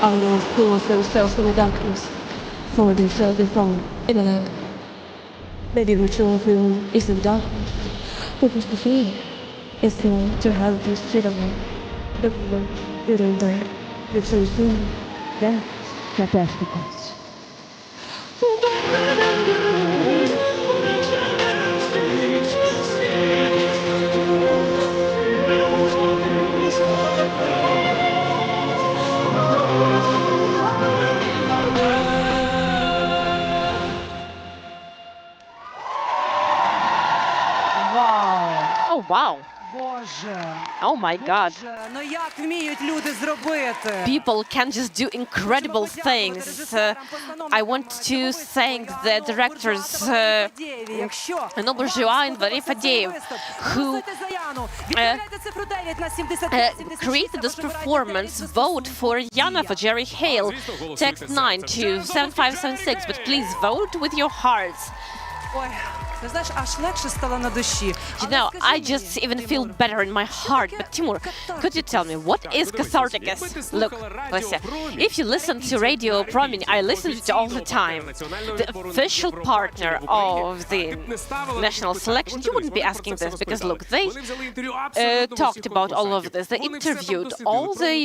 Speaker 15: I will close themselves in the darkness, for they shall be found in the light. Maybe the true film is in darkness, but the fear is to have this freedom. The woman, you don't die, you're so soon, then, that's the cost.
Speaker 4: Oh, wow.
Speaker 12: Боже.
Speaker 4: Oh my God.
Speaker 12: Ну як вміють люди зробити?
Speaker 4: People can just do incredible things. I want to thank the directors Ано Буржуа and Валерій Фадеєв, who created this performance. Vote for Yana, for Jerry Hale. Text 9 to 7576, but please vote with your hearts.
Speaker 12: Ой. Ти знаєш, аж легше стало на душі.
Speaker 4: You know, I just even feel better in my heart. But Timur, could you tell me what is catharticus? Look, Lesya, if you listen to Radio Promin, I listen to it all the time. The official partner of the national selection, you wouldn't be asking this because look, they talked about all of this. They interviewed all the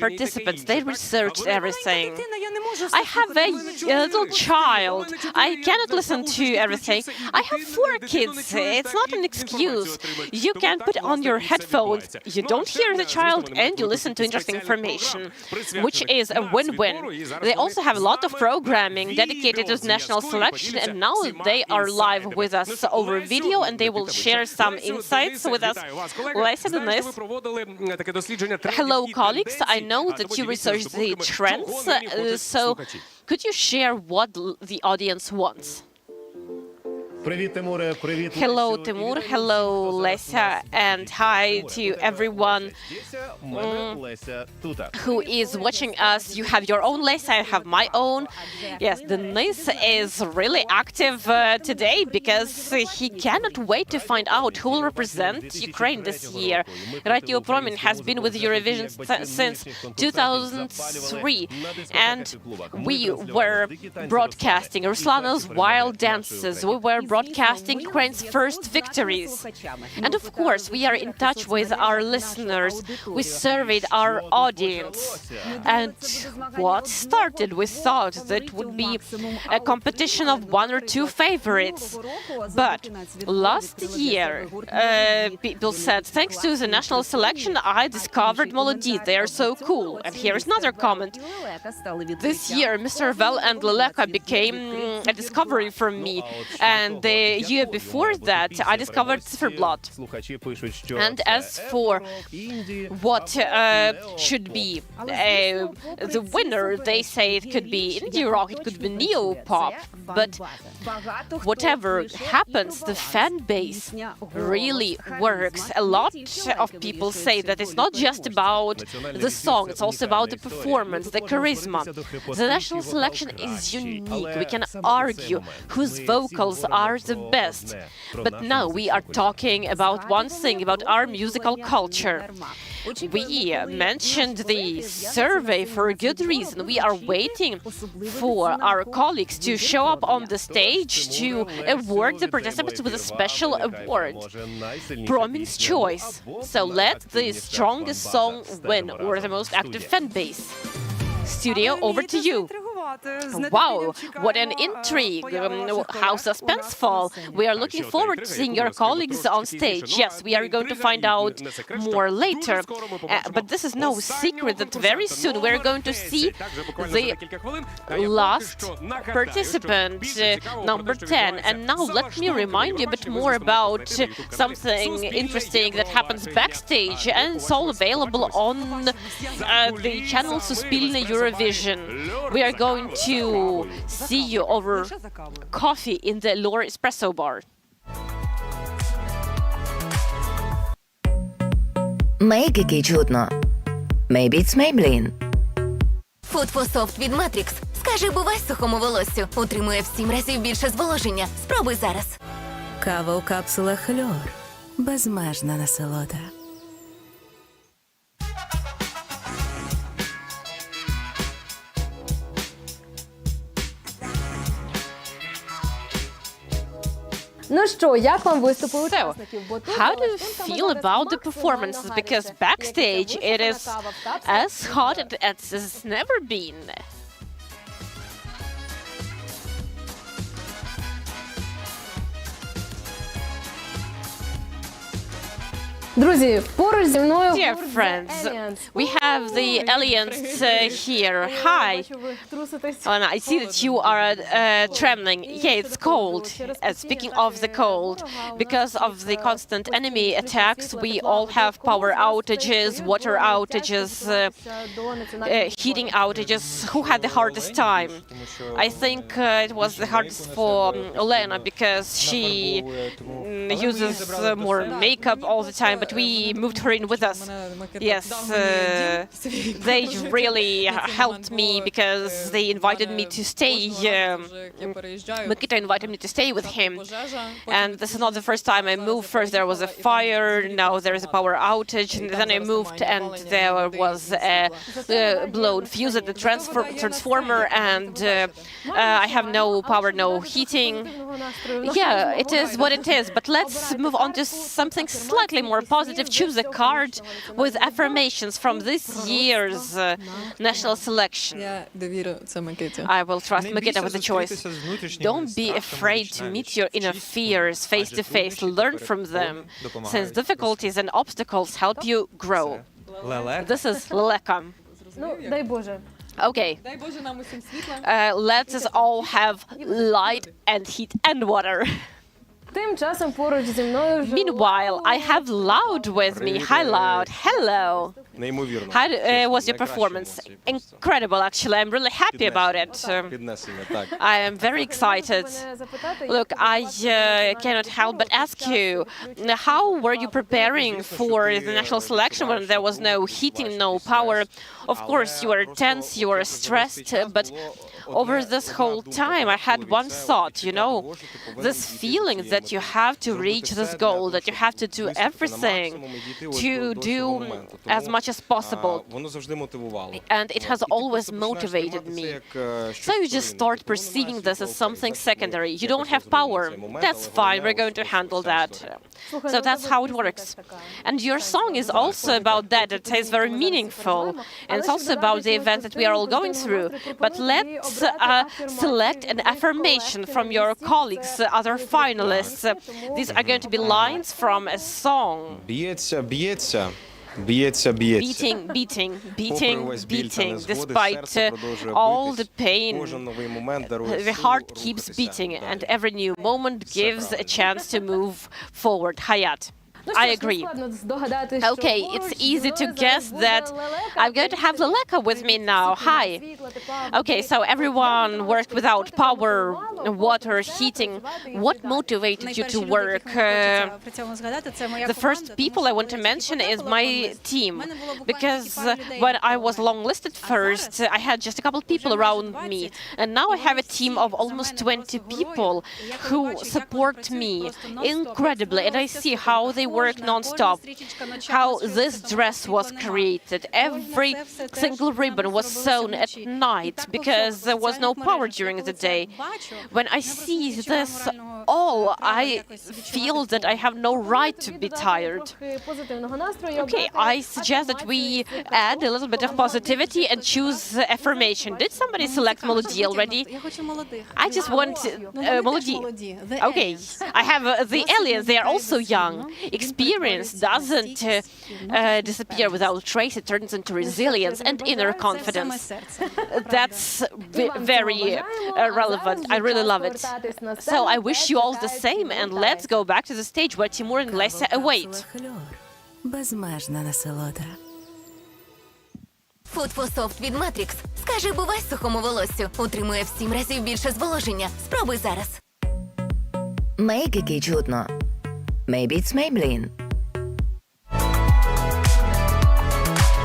Speaker 4: participants. They researched everything. I have a little child. I cannot listen to everything. I have 4 kids. It's not an excuse. You can put on your headphones. You don't hear the child and you listen to interesting information, which is a win-win. They also have a lot of programming dedicated to the national selection, and now they are live with us over video and they will share some insights with us. Lesya, Denis. Hello, colleagues. I know that you research the trends, so could you share what the audience wants? Hello, Timur. Hello, Lesya, and hi to everyone who is watching us. You have your own Lesya, I have my own. Yes, Denis is really active today because he cannot wait to find out who will represent Ukraine this year. Radio Promin has been with Eurovision since 2003, and we were broadcasting Ruslana's wild dances. We were broadcasting Ukraine's first victories. And of course, we are in touch with our listeners. We surveyed our audience. And what started? We thought that it would be a competition of 1 or 2 favorites. But last year, people said, thanks to the national selection, I discovered Molody. They are so cool. And here is another comment. This year, Mr. Vel and Leleka became a discovery for me. And the year before that, I discovered Ciferblat. And as for what should be the winner, they say it could be indie rock, it could be neo-pop. But whatever happens, the fan base really works. A lot of people say that it's not just about the song, it's also about the performance, the charisma. The national selection is unique. We can argue whose vocals are the best. But now we are talking about one thing, about our musical culture. We mentioned the survey for a good reason. We are waiting for our colleagues to show up on the stage to award the participants with a special award, Promin's Choice. So let the strongest song win, or the most active fan base. Studio, over to you. Wow, what an intrigue, how suspenseful. We are looking forward to seeing your colleagues on stage. Yes, we are going to find out more later. But this is no secret that very soon we're going to see the last participant, number 10. And now let me remind you a bit more about something interesting that happens backstage. And it's all available on the channel Suspilne Eurovision. We are going to see you over coffee in the Lore Espresso Bar.
Speaker 8: Make який чутно. Maybe it's Maybelline.
Speaker 9: Food for Soft від Matrix. Скажи бувай сухому волоссю. Утримує в 7 разів більше зволоження. Спробуй зараз.
Speaker 10: Кава у капсулах Льор. Безмежна насолода.
Speaker 11: Ну що, як вам виступи учасників?
Speaker 4: How do you feel about the performances? Because backstage it is as hot as it's never been.
Speaker 11: Друзі, поруч зі мною
Speaker 4: Dear friends, we have the aliens here. Hi. And I see that you are trembling. Yeah, it's cold. Speaking of the cold, because of the constant enemy attacks, we all have power outages, water outages, heating outages. Who had the hardest time? I think it was the hardest for Olena because she uses more makeup all the time. But that we moved her in with us. Yes, they really helped me because they invited me to stay. Mikita invited me to stay with him. And this is not the first time I moved. First there was a fire, now there is a power outage, and then I moved and there was a blown fuse at the transformer, and I have no power, no heating. Yeah, it is what it is, but let's move on to something slightly more positive. Choose a card with affirmations from this year's national selection. I will trust Mikita with the choice. Don't be afraid to meet your inner fears face to face. Learn from them, since difficulties and obstacles help you grow. This is Leleka.
Speaker 11: Ну, дай Боже.
Speaker 4: Okay. Let us all have light and heat and water.
Speaker 11: Тим часом поруч зі мною
Speaker 4: Meanwhile, I have Loud with me. Hi, Loud. Hello. How was your performance? Incredible, actually. I'm really happy about it. I am very excited. Look, I cannot help but ask you, how were you preparing for the national selection when there was no heating, no power? Of course, you were tense, you were stressed, but over this whole time, I had one thought, you know, this feeling that you have to reach this goal, that you have to do everything to do as much as possible. And it has always motivated me. So you just start perceiving this as something secondary. You don't have power. That's fine, we're going to handle that. So that's how it works. And your song is also about that. It is very meaningful. And it's also about the event that we are all going through. But let's select an affirmation from your colleagues, other finalists. These are going to be lines from a song. Beating, despite all the pain, the heart keeps beating, and every new moment gives a chance to move forward. Hayat. I agree. Okay, it's easy to guess that I'm going to have Leleka with me now. Hi. Okay, so everyone worked without power, water, heating. What motivated you to work? The first people I want to mention is my team, because when I was long-listed first, I had just a couple of people around me, and now I have a team of almost 20 people who support me incredibly, and I see how they work non-stop, how this dress was created. Every single ribbon was sewn at night because there was no power during the day. When I see this all, I feel that I have no right to be tired. Okay, I suggest that we add a little bit of positivity and choose affirmation. Did somebody select Melody already? I just want Melody. Okay, I have the aliens. They are also young. Experience doesn't disappear without trace. It turns into resilience and inner confidence. That's very relevant. I really love it. So I wish you all the same, and let's go back to the stage where Timur and Lesia await.
Speaker 10: Безмежна насолода.
Speaker 9: Food for Soft від Matrix. Скажи бувай сухому волоссю. Утримує в 7 разів більше зволоження. Спробуй зараз.
Speaker 8: Make який чудно. Maybe it's Maybelline.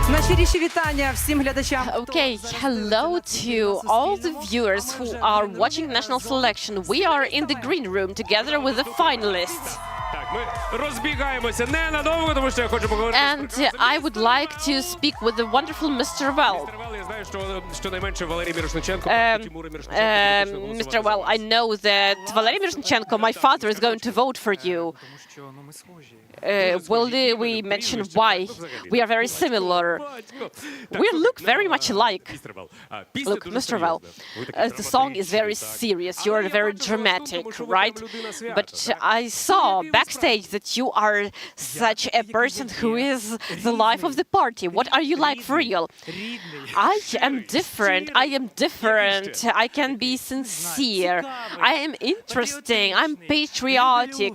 Speaker 12: Найщиріші вітання всім глядачам.
Speaker 4: Okay, hello to all the viewers who are watching national selection. We are in the green room together with the finalists.
Speaker 16: Так, ми розбігаємося ненадовго, тому що я хочу поговорити.
Speaker 4: And I would like to speak with the wonderful Mr. Well.
Speaker 16: Я знаю, що щонайменше Валерій Мірошниченко,
Speaker 4: Mr. Well, I know that Valery Miroshnichenko, my father, is going to vote for you. Will we mention why? We are very similar. We look very much alike. Look, Mr. Well, the song is very serious. You are very dramatic, right? But I saw backstage that you are such a person who is the life of the party. What are you like for real? I am different. I am different. I can be sincere. I am interesting. I'm patriotic.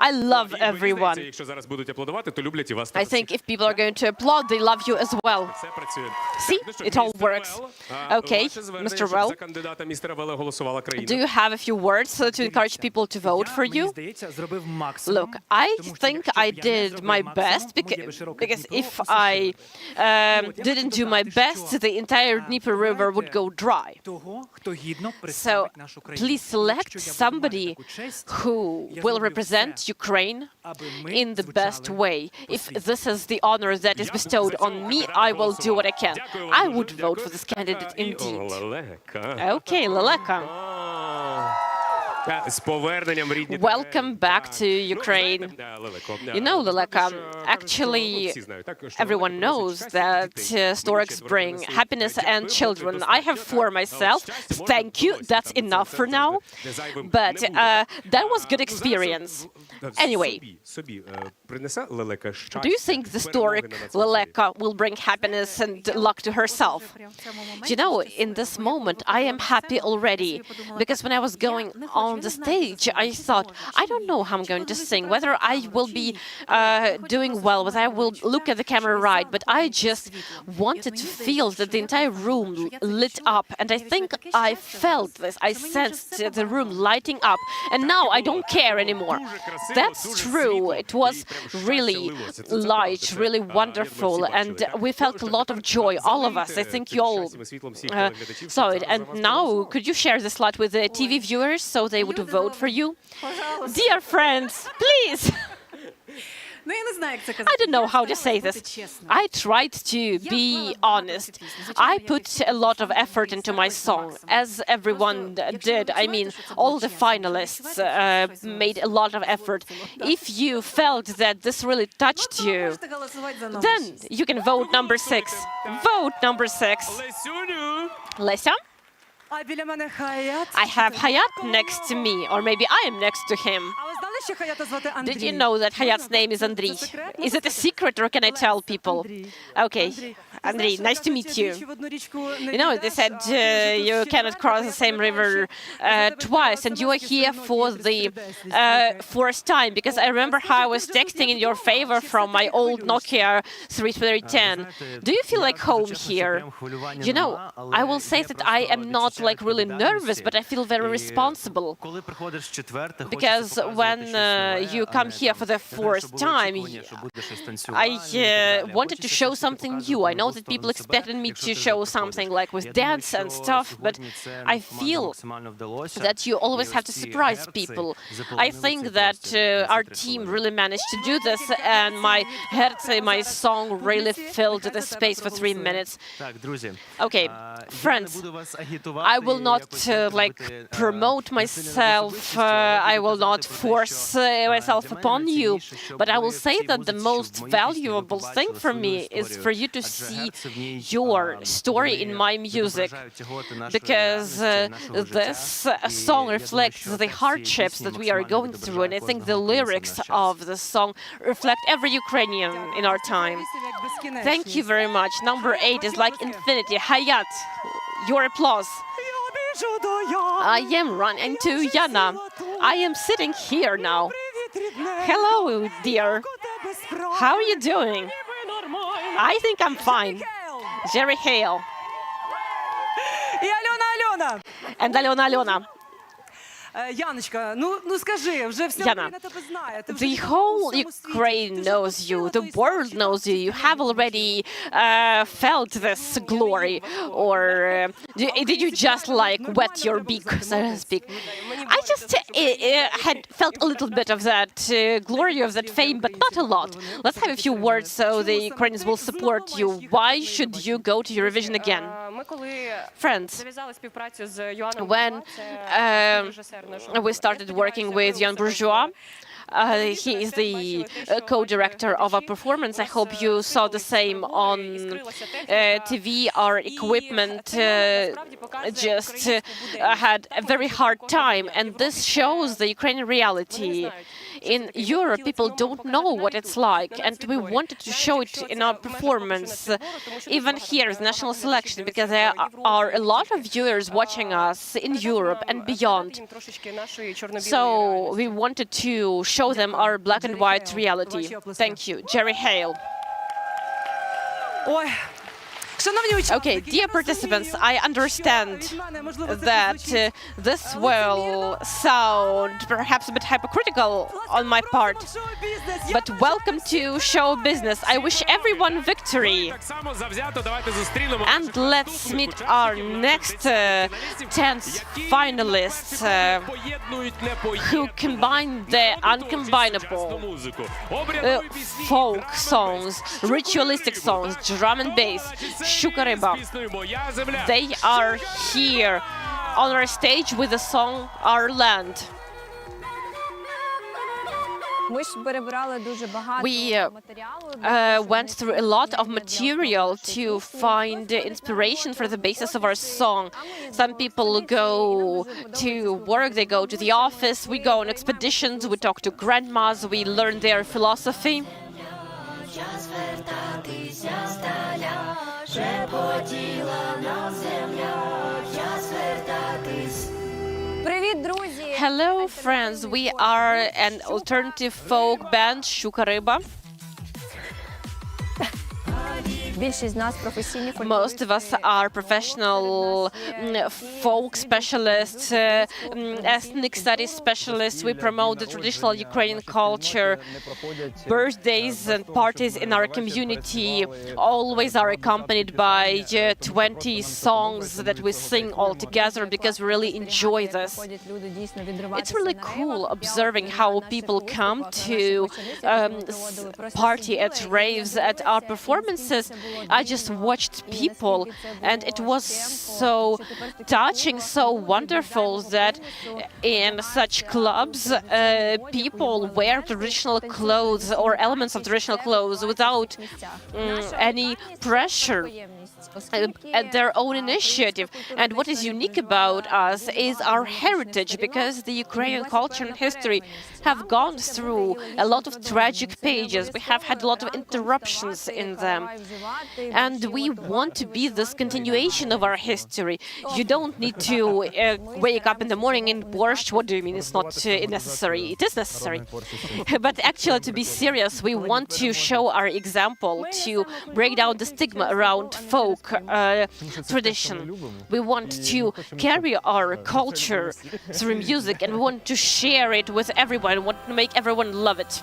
Speaker 4: I love everyone. I think if people are going to applaud, they love you as well. See, it all works. Okay, Mr. Well, do you have a few words to encourage people to vote for you? Look, I think I did my best because if I didn't do my best, the entire Dnieper River would go dry. So please select somebody who will represent Ukraine in the best way. If this is the honor that is bestowed on me, I will do what I can. I would vote for this candidate indeed. Okay, Leleka. Welcome back to Ukraine. You know, Leleka, actually, everyone knows that storks bring happiness and children. I have 4 myself. Thank you. That's enough for now. But that was good experience. Anyway, do you think the stork Leleka will bring happiness and luck to herself? You know, in this moment, I am happy already, because when I was going on the stage, I thought, I don't know how I'm going to sing, whether I will be doing well, whether I will look at the camera right, but I just wanted to feel that the entire room lit up, and I think I felt this. I sensed the room lighting up, and now I don't care anymore. That's true. It was really light, really wonderful, and we felt a lot of joy, all of us. I think you all saw it. And now, could you share the slide with the TV viewers so they would vote for you? Dear friends, please! I don't know how to say this. I tried to be honest. I put a lot of effort into my song, as everyone did. I mean, all the finalists made a lot of effort. If you felt that this really touched you, then you can vote number 6. Vote number 6. Lesya? I have Hayat next to me, or maybe I am next to him. Did you know that Hayat's name is Andriy? Is it a secret, or can I tell people? Okay, Andriy, nice to meet you. You know, they said you cannot cross the same river twice, and you are here for the 4th time, because I remember how I was texting in your favor from my old Nokia 3310. Do you feel like home here? You know, I will say that I am not like really nervous, but I feel very responsible, because when you come here for the 4th time, I wanted to show something new. I know that people expected me to show something like with dance and stuff, but I feel that you always have to surprise people. I think that our team really managed to do this, and my Herze, my song, really filled the space for 3 minutes. Okay, friends, I will not promote myself, I will not force myself upon you, but I will say that the most valuable thing for me is for you to see your story in my music, because this song reflects the hardships that we are going through, and I think the lyrics of the song reflect every Ukrainian in our time. Thank you very much. Number 8 is like infinity. Hayat, your applause. I am running to Yana. I am sitting here now. Hello, dear. How are you doing? I think I'm fine. Jerry Hale. And Alena. Yana, the whole Ukraine knows you, the world knows you, you have already felt this glory, or did you just like wet your beak, so to speak? I just had felt a little bit of that glory, of that fame, but not a lot. Let's have a few words so the Ukrainians will support you. Why should you go to Eurovision again? Friends, when we started working with Jan Bourgeois, he is the co-director of our performance. I hope you saw the same on TV. Our equipment just had a very hard time, and this shows the Ukrainian reality. In Europe, people don't know what it's like, and we wanted to show it in our performance, even here as national selection, because there are a lot of viewers watching us in Europe and beyond. So we wanted to show them our black and white reality. Thank you. Jerry Hale. Okay, dear participants, I understand that this will sound perhaps a bit hypocritical on my part, but welcome to show business. I wish everyone victory. And let's meet our next 10 finalists who combine the uncombinable. Folk songs, ritualistic songs, drum and bass, Shukaryba. They are here on our stage with the song Our Land. We went through a lot of material to find inspiration for the basis of our song. Some people go to work, they go to the office, we go on expeditions, we talk to grandmas, we learn their philosophy. Hello, friends. We are an alternative folk band, Shukaryba. Most of us are professional folk specialists, ethnic studies specialists. We promote the traditional Ukrainian culture. Birthdays and parties in our community always are accompanied by 20 songs that we sing all together because we really enjoy this. It's really cool observing how people come to party at raves, at our performances. I just watched people, and it was so touching, so wonderful that in such clubs, people wear traditional clothes or elements of traditional clothes without any pressure. At their own initiative. And what is unique about us is our heritage, because the Ukrainian culture and history have gone through a lot of tragic pages. We have had a lot of interruptions in them. And we want to be this continuation of our history. You don't need to wake up in the morning in borscht. What do you mean it's not necessary? It is necessary. But actually, to be serious, we want to show our example, to break down the stigma around folk tradition. We want to carry our culture through music, and we want to share it with everyone. We want to make everyone love it.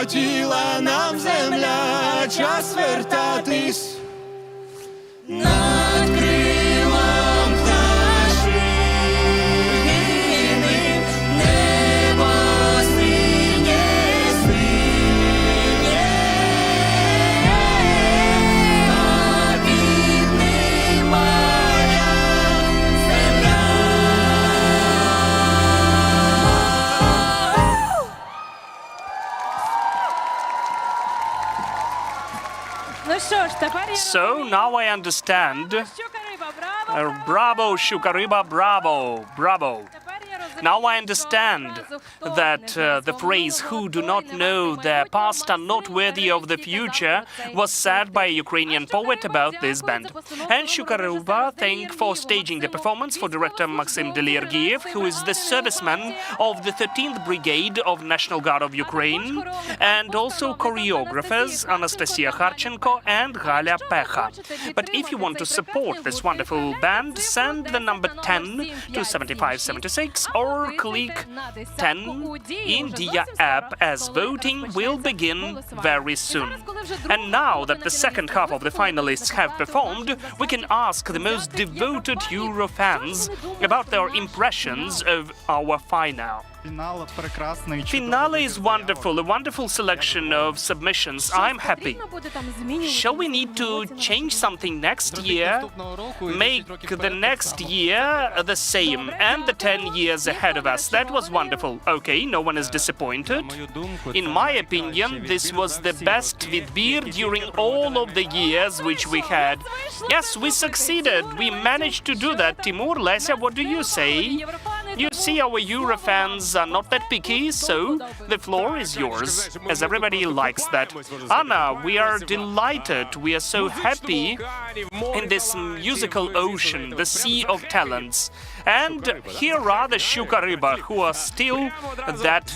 Speaker 6: шепотіла нам земля, час вертатись над крилом пташиним, небо синє, синє, а під ним моя земля.
Speaker 11: Ну що ж, тепер я
Speaker 2: So now I understand. Bravo, Shukariba, bravo, bravo. Now I understand that the phrase "who do not know their past are not worthy of the future" was said by a Ukrainian poet about this band. And Shukariba thank for staging the performance for director Maxim Deliergiev, who is the serviceman of the 13th Brigade of National Guard of Ukraine, and also choreographers Anastasia Harchenko and Galia Pecha. But if you want to support this wonderful band, send the number 10 to 7576 or click 10 in Dia app, as voting will begin very soon. And now that the second half of the finalists have performed, we can ask the most devoted Euro fans about their impressions of our final. Finale is wonderful, a wonderful selection of submissions. I'm happy. Shall we need to change something next year? Make the next year the same and the 10 years ahead of us. That was wonderful. Okay, no one is disappointed. In my opinion, this was the best Vidbir during all of the years which we had. Yes, we succeeded. We managed to do that. Timur, Lesya, what do you say? You see, our Euro fans are not that picky, so the floor is yours, as everybody likes that. Anna, we are delighted, we are so happy in this musical ocean, the sea of talents. And here are the Shukariba, who are still that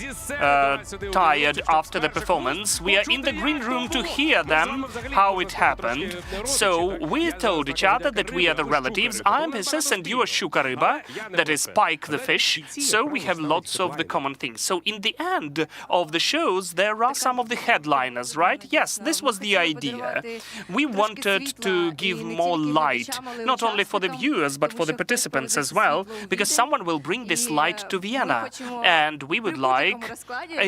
Speaker 2: tired after the performance. We are in the green room to hear them, how it happened. So we told each other that we are the relatives. I'm Hisses and you are Shukariba, that is Pike the fish. So we have lots of the common things. So in the end of the shows, there are some of the headliners, right? Yes, this was the idea. We wanted to give more light, not only for the viewers, but for the participants as well, because someone will bring this light to Vienna. And we would like,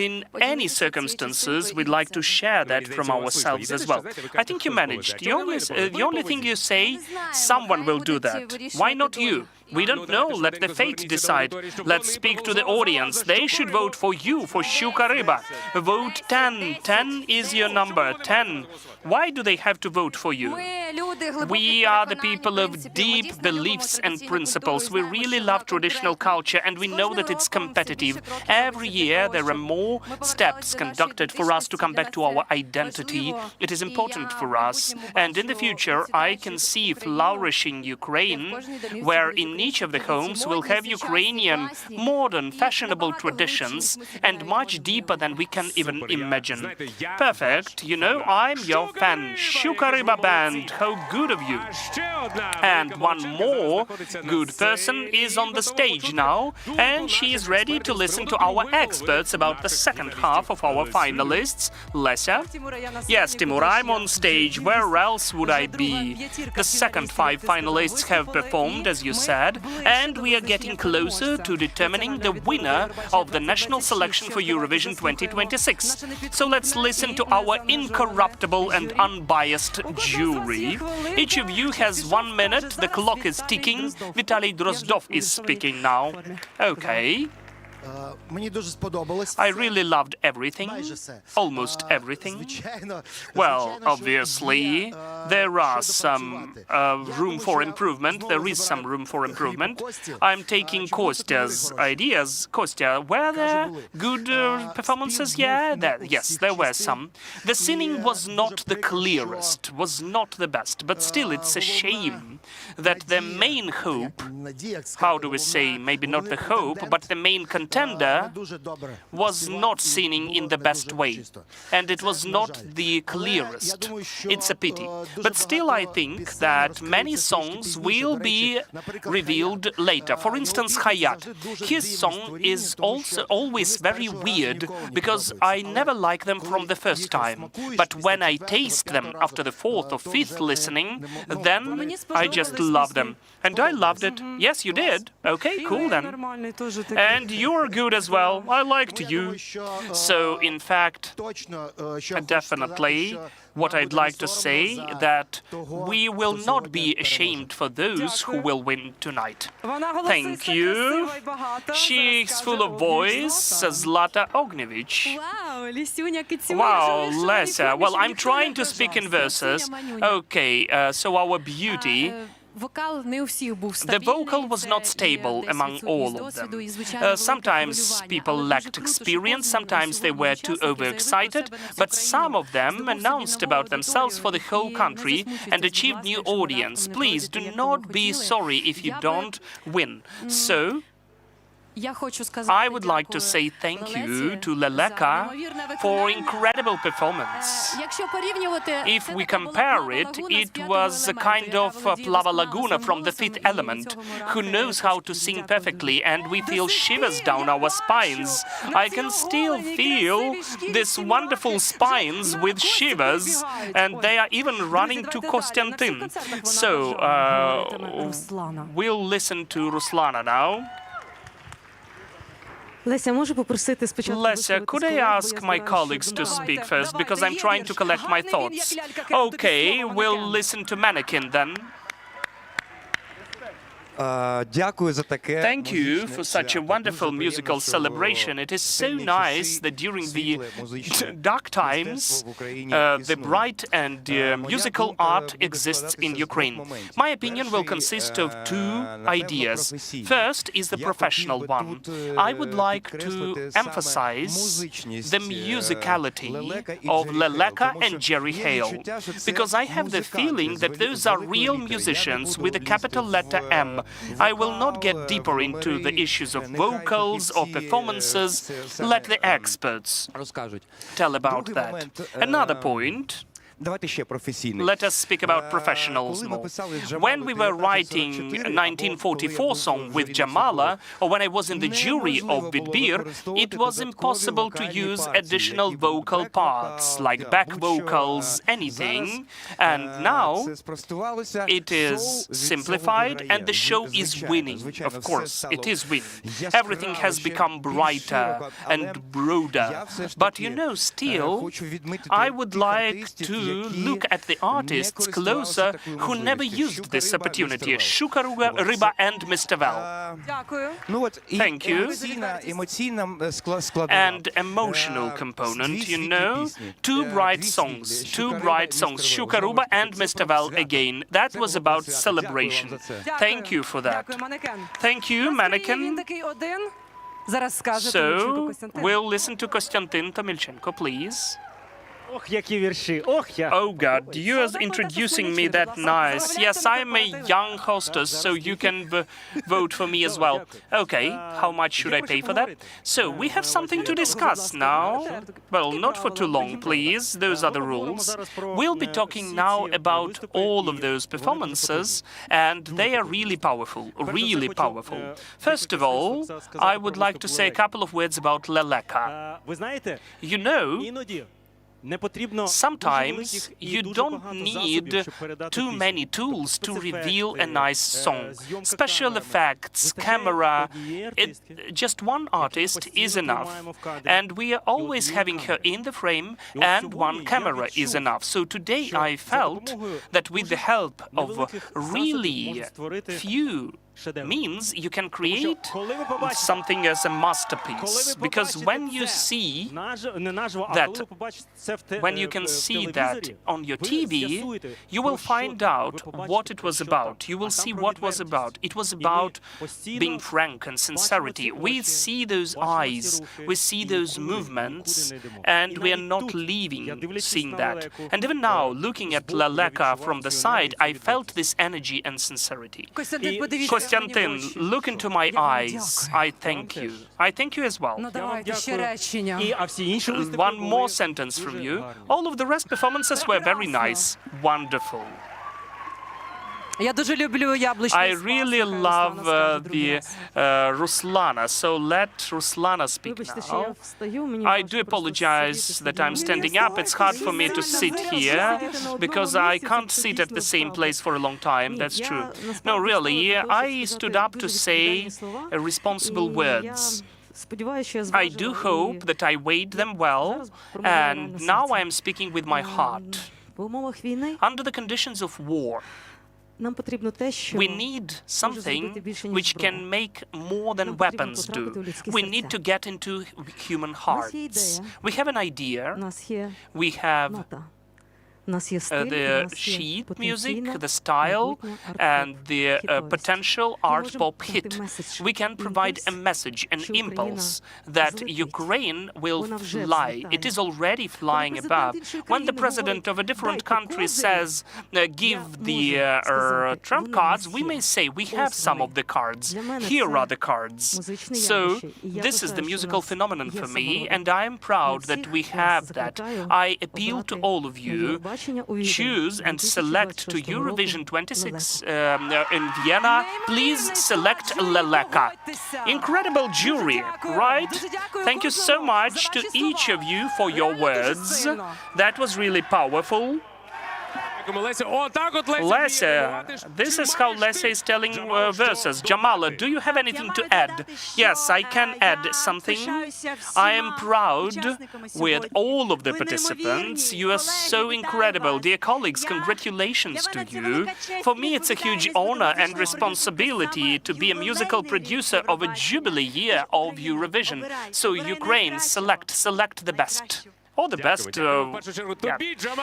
Speaker 2: in any circumstances, we'd like to share that from ourselves as well. I think you managed. The only thing you say, someone will do that. Why not you? We don't know. Let the fate decide. Let's speak to the audience. They should vote for you, for Shukariba. Vote 10. 10 is your number. 10. Why do they have to vote for you? We are the people of deep beliefs and principles. We really love traditional culture, and we know that it's competitive. Every year there are more steps conducted for us to come back to our identity. It is important for us. And in the future, I can see flourishing Ukraine, where in each of the homes we'll have Ukrainian, modern, fashionable traditions, and much deeper than we can even imagine. Perfect. You know, I'm your fan. Shukariba Band. How good of you. And one more good person is on the stage now, and she is ready to listen to our experts about the second half of our finalists. Lesya? Yes, Timur, I'm on stage. Where else would I be? The second 5 finalists have performed, as you said, and we are getting closer to determining the winner of the national selection for Eurovision 2026. So let's listen to our incorruptible and unbiased jury. Each of you has 1 minute. The clock is ticking. Vitaly Drozdov is speaking now. Okay. I really loved everything, almost everything. Well, obviously, there are some room for improvement. There is some room for improvement. I'm taking Kostya's ideas. Kostya, were there good performances? Yes, there were some. The singing was not the clearest, was not the best, but still it's a shame that the main hope, how do we say, maybe not the hope, but the main contender was not singing in the best way, and it was not the clearest. It's a pity. But still, I think that many songs will be revealed later. For instance, Hayat. His song is also always very weird because I never like them from the first time. But when I taste them after the fourth or fifth listening, then I just love them. And I loved it. Yes, you did. Okay, cool then. And you're good as well. I liked you. So, in fact, definitely, what I'd like to say that we will not be ashamed for those who will win tonight. Thank you. She's full of voice, Zlata Ognevich. Wow, Lesia. Well, I'm trying to speak in verses. Okay, so our beauty. The vocal was not stable among all of them. Sometimes people lacked experience, sometimes they were too overexcited, but some of them announced about themselves for the whole country and achieved new audience. Please do not be sorry if you don't win. So, I would like to say thank you to Leleka for incredible performance. If we compare it, it was a kind of Plava Laguna from The Fifth Element, who knows how to sing perfectly, and we feel shivers down our spines. I can still feel these wonderful spines with shivers, and they are even running to Konstantin. So, we'll listen to Ruslana now. Lesia, could I ask my colleagues to speak first, because I'm trying to collect my thoughts? Okay, we'll listen to Mannequin then. Thank you for such a wonderful musical celebration. It is so nice that during the dark times, the bright and musical art exists in Ukraine. My opinion will consist of two ideas. First is the professional one. I would like to emphasize the musicality of Leleka and Jerry Hale, because I have the feeling that those are real musicians with a capital letter M. I will not get deeper into the issues of vocals or performances. Let the experts tell about that. Another point. Let us speak about professionals more. When we were writing 1944 song with Jamala, or when I was in the jury of Vidbir, it was impossible to use additional vocal parts, like back vocals, anything. And now it is simplified and the show is winning. Of course, it is winning. Everything has become brighter and broader. But you know, still, I would like to look at the artists closer who never used this opportunity. Shukaruga, Ryba and Mr. Val. Thank you. And emotional component, you know, two bright songs. Shukaruba and Mr. Val again. That was about celebration. Thank you for that. Thank you, Mannequin. So, we'll listen to Konstantin Tomilchenko, please. Oh God, you are introducing me that nice. Yes, I'm a young hostess, so you can vote for me as well. Okay, how much should I pay for that? So, we have something to discuss now. Well, not for too long, please. Those are the rules. We'll be talking now about all of those performances, and they are really powerful, really powerful. First of all, I would like to say a couple of words about Leleka. You know, sometimes you don't need too many tools to reveal a nice song. Special effects, camera, just one artist is enough. And we are always having her in the frame, and one camera is enough. So today I felt that with the help of really few means you can create something as a masterpiece, because when you see that, when you can see that on your TV, you will find out what it was about. You will see what was about. It was about being frank and sincerity. We see those eyes, we see those movements, and we are not leaving seeing that. And even now, looking at Leleka from the side, I felt this energy and sincerity. Костянтин, look into my eyes. I thank you. I thank you as well.
Speaker 12: Ну давайте ще речення.
Speaker 7: А всі інші виступи
Speaker 2: One
Speaker 7: були
Speaker 2: more sentence from you. All of the rest performances were very nice. Wonderful.
Speaker 12: Я дуже люблю яблучний
Speaker 2: I really love the Ruslana, so let Ruslana speak now. I do apologize that I'm standing up. It's hard for me to sit here because I can't sit at the same place for a long time. That's true. No, really, I stood up to say responsible words. I do hope that I weighed them well, and now I am speaking with my heart. Under the conditions of war, we need something which can make more than weapons do. We need to get into human hearts. We have an idea. We have the sheet music, the style, and the potential art pop hit. We can provide a message, an impulse that Ukraine will fly. It is already flying above. When the president of a different country says, give the trump cards, we may say, we have some of the cards. Here are the cards. So this is the musical phenomenon for me, and I am proud that we have that. I appeal to all of you. Choose and select to Eurovision 26 in Vienna. Please select Leleka. Incredible jury, right? Thank you so much to each of you for your words. That was really powerful. Lesia, this is how Lesia is telling verses. Jamala, do you have anything to add? Yes, I can add something. I am proud with all of the participants. You are so incredible. Dear colleagues, congratulations to you. For me, it's a huge honor and responsibility to be a musical producer of a jubilee year of Eurovision. So Ukraine, select the best. All the best. Yeah.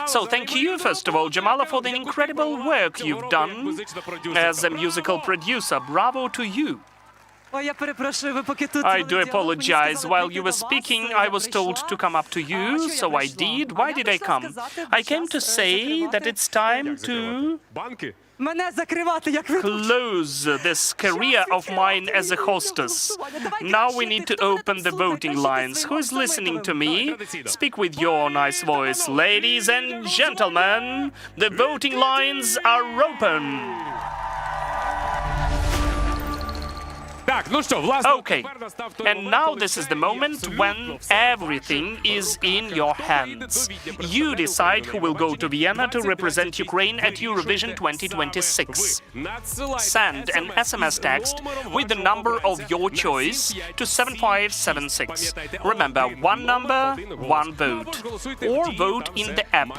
Speaker 2: So thank you, first of all, Jamala, for the incredible work you've done as a musical producer. Bravo to you. I do apologize. While you were speaking, I was told to come up to you, so I did. Why did I come? I came to say that it's time to close this career of mine as a hostess. Now we need to open the voting lines. Who is listening to me? Speak with your nice voice. Ladies and gentlemen, the voting lines are open. Okay, and now this is the moment when everything is in your hands. You decide who will go to Vienna to represent Ukraine at Eurovision 2026. Send an SMS text with the number of your choice to 7576. Remember, one number, one vote. Or vote in the app.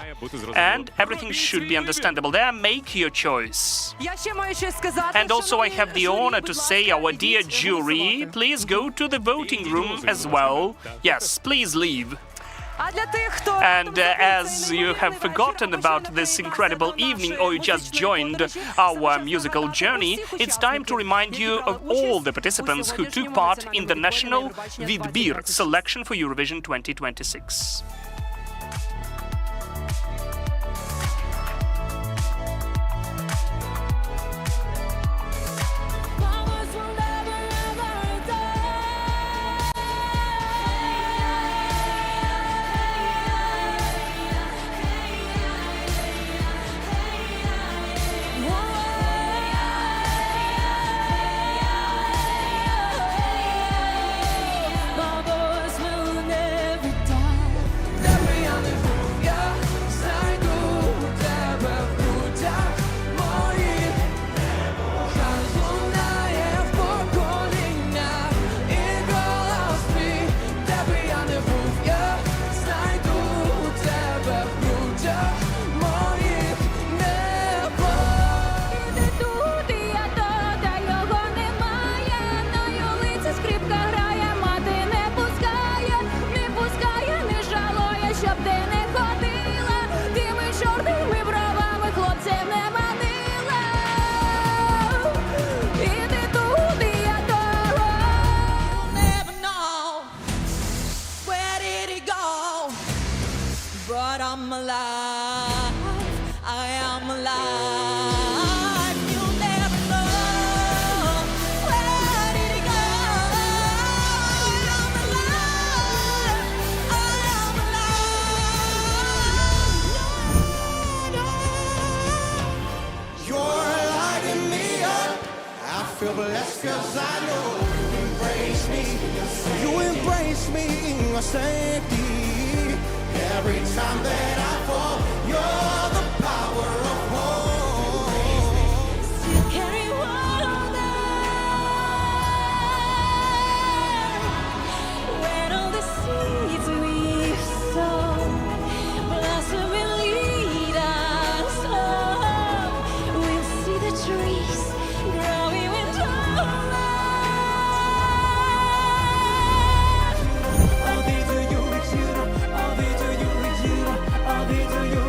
Speaker 2: And everything should be understandable there. Make your choice. And also I have the honor to say, our dear jury, please go to the voting room as well. Yes, please leave. And as you have forgotten about this incredible evening or you just joined our musical journey, it's time to remind you of all the participants who took part in the national Vidbir selection for Eurovision 2026.
Speaker 6: 'cause I know you embrace me in your safety. Every time that I fall, you're the power of hope.
Speaker 5: Carry water when all the seeds we've sown blossom and lead us home. We'll see the trees growing with taller.
Speaker 6: I'll be to you, I'll be to you, I'll be to you,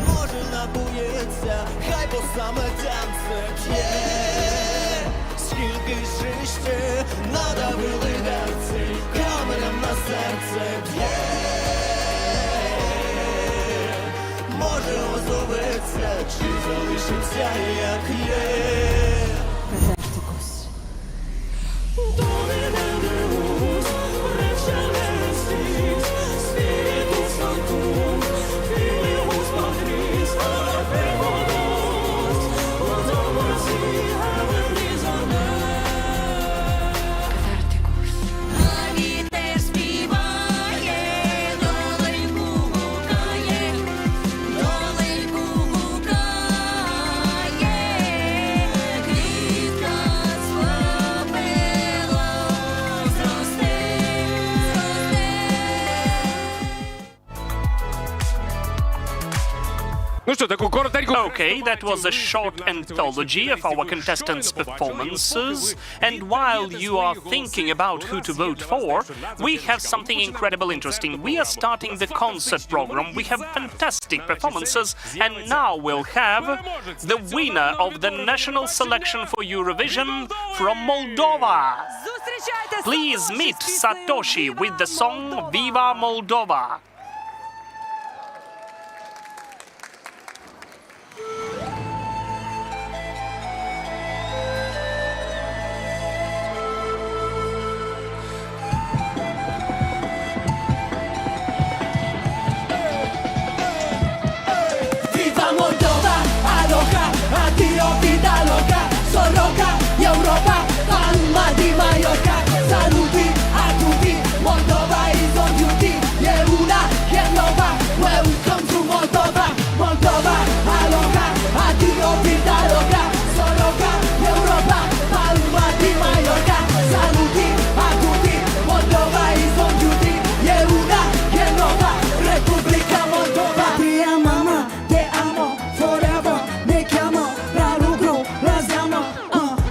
Speaker 6: Може напоїться, хай по саме танце п'є. Скільки ж ще надавили герці, каменем на серце б'є. Може озоветься, чи залишиться, як є.
Speaker 5: Вітер співає, доленьку гукає, доленьку гукає, квітка злопила, зросте,
Speaker 16: Ну що, таку коротеньку...
Speaker 2: Okay, that was a short anthology of our contestants' performances. And while you are thinking about who to vote for, we have something incredible interesting. We are starting the concert program. We have fantastic performances, and now we'll have the winner of the national selection for Eurovision from Moldova. Please meet Satoshi with the song Viva Moldova.
Speaker 6: Viva Moldova, aloha, addio vida loca, Soroka, Europa, Palma di Mallorca, saluti a tutti, Moldova is on duty, e una che nova, welcome to Moldova, Moldova, aloha, addio vida loca, Soroka, Europa, Palma di Mallorca, saluti a tutti, Moldova is on duty, e una che nova, Repubblica Moldova. Te amo, forever, ne chiamo, la lucru, la ziamo,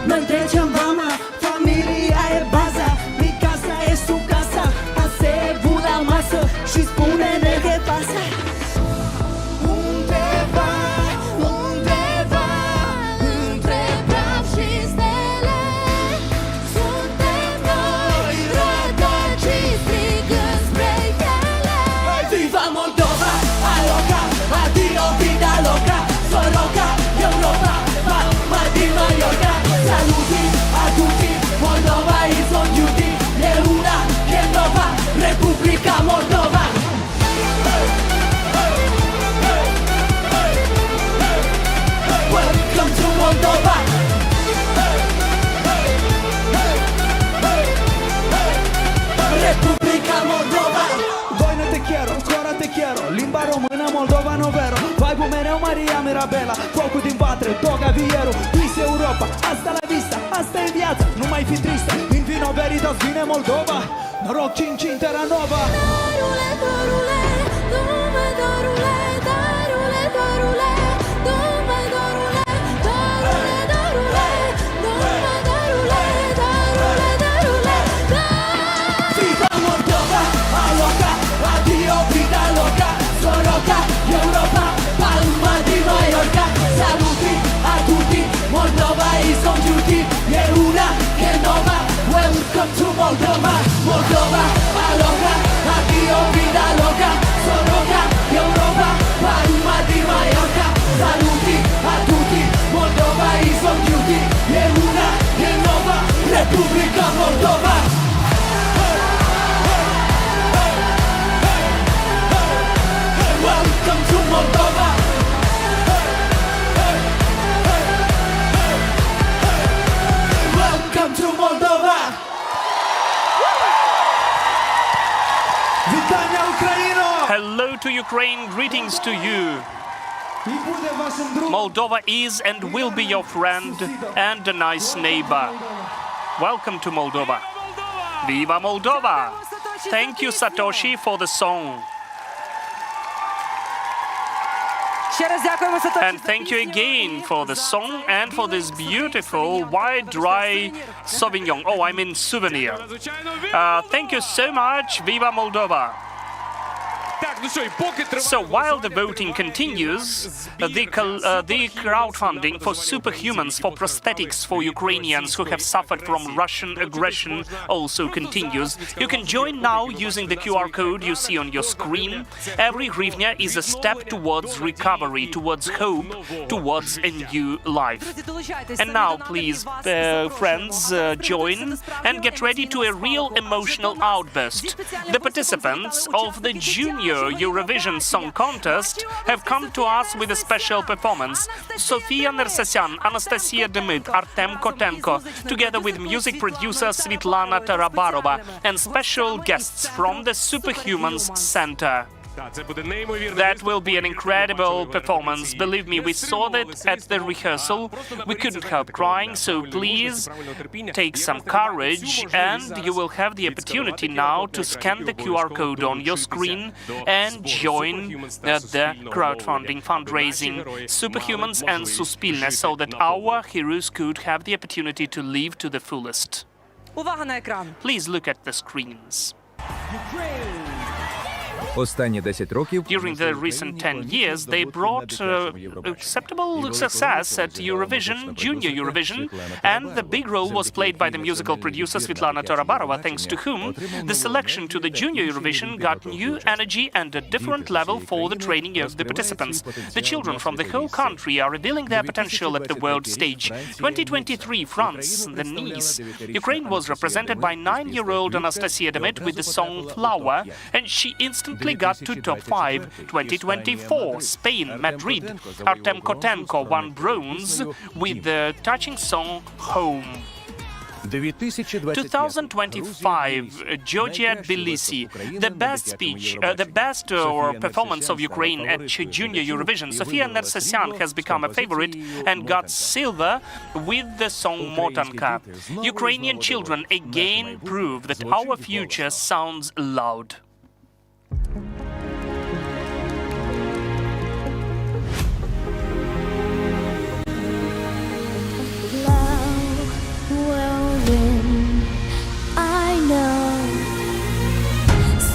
Speaker 6: noi trecem vama, familia e baza, mi casa e su casa, asevu la masă și spune-ne ce pasă. Undeva, undeva, între praf și stele, suntem noi, rătăciți, strigând spre ele. Viva Moldova, aloha, addio vida loca, Soroka, Europa, Palma di Mallorca, saluti a tutti, Moldova is on duty, e una che nova, Repubblica Moldova. Welcome to Moldova. Repubblica Moldova. Voi nu te quiero, ancora te quiero, limba română, Moldova novero, vibe mereu Maria Mirabela, focul din vatră, toga vierul, vis Europa, asta la vista, asta e viața, nu mai fi tristă, in vino veritas, vine Moldova, noroc Cincin Terra Nova.
Speaker 5: Darule, dorule, dume dorule, darule, dorule, dume dorule, darule, dorule, dume dorule, darule, dorule,
Speaker 6: Viva Moldova, aloha, addio vida loca, Soroka, Europa, Palma di Mallorca, saluti a tutti, Moldova is on duty, e una che nova, welcome to Moldova, Moldova, aloha, addio vida loca, Soroka, Republika Moldova. Welcome to Moldova. Welcome to Moldova. Вітання, Україно!
Speaker 2: Hello to Ukraine, greetings to you. Moldova is and will be your friend and a nice neighbor. Welcome to Moldova. Viva Moldova! Thank you, Satoshi, for the song.
Speaker 12: Ще раз дякуємо, Сатоші.
Speaker 2: And thank you again for the song and for this beautiful white dry Sauvignon. Oh, I mean souvenir. Thank you so much. Viva Moldova. So while the voting continues, the crowdfunding for superhumans for prosthetics for Ukrainians who have suffered from Russian aggression also continues. You can join now using the QR code you see on your screen. Every hryvnia is a step towards recovery, towards hope, towards a new life. And now, please, friends, join and get ready to a real emotional outburst. The participants of the Junior Eurovision Song Contest have come to us with a special performance. Sofia Nersesyan, Anastasia Demid, Artem Kotenko, together with music producer Svetlana Tarabarova and special guests from the Superhumans Center. That will be an incredible performance. Believe me, we saw that at the rehearsal. We couldn't help crying, so please take some courage and you will have the opportunity now to scan the QR code on your screen and join the crowdfunding fundraising Superhumans and Suspilne so that our heroes could have the opportunity to live to the fullest.
Speaker 12: Увага на екран.
Speaker 2: Please look at the screens.
Speaker 17: Останні 10 років
Speaker 2: During the recent 10 years, they brought acceptable success at Eurovision, Junior Eurovision, and the big role was played by the musical producer Svetlana Tarabarova, thanks to whom the selection to the Junior Eurovision got new energy and a different level for the training of the participants. The children from the whole country are revealing their potential at the world stage. 2023, France, the Nice. Ukraine was represented by 9-year-old Anastasia Demid with the song Flower, and she instantly got to top 5. 2024, Spain, Madrid. Artem Kotenko won bronze with the touching song Home. 2025, Georgia, Tbilisi. The best speech, the best performance of Ukraine at Junior Eurovision. Sofia Nersesyan has become a favorite and got silver with the song Motanka. Ukrainian children again prove that our future sounds loud.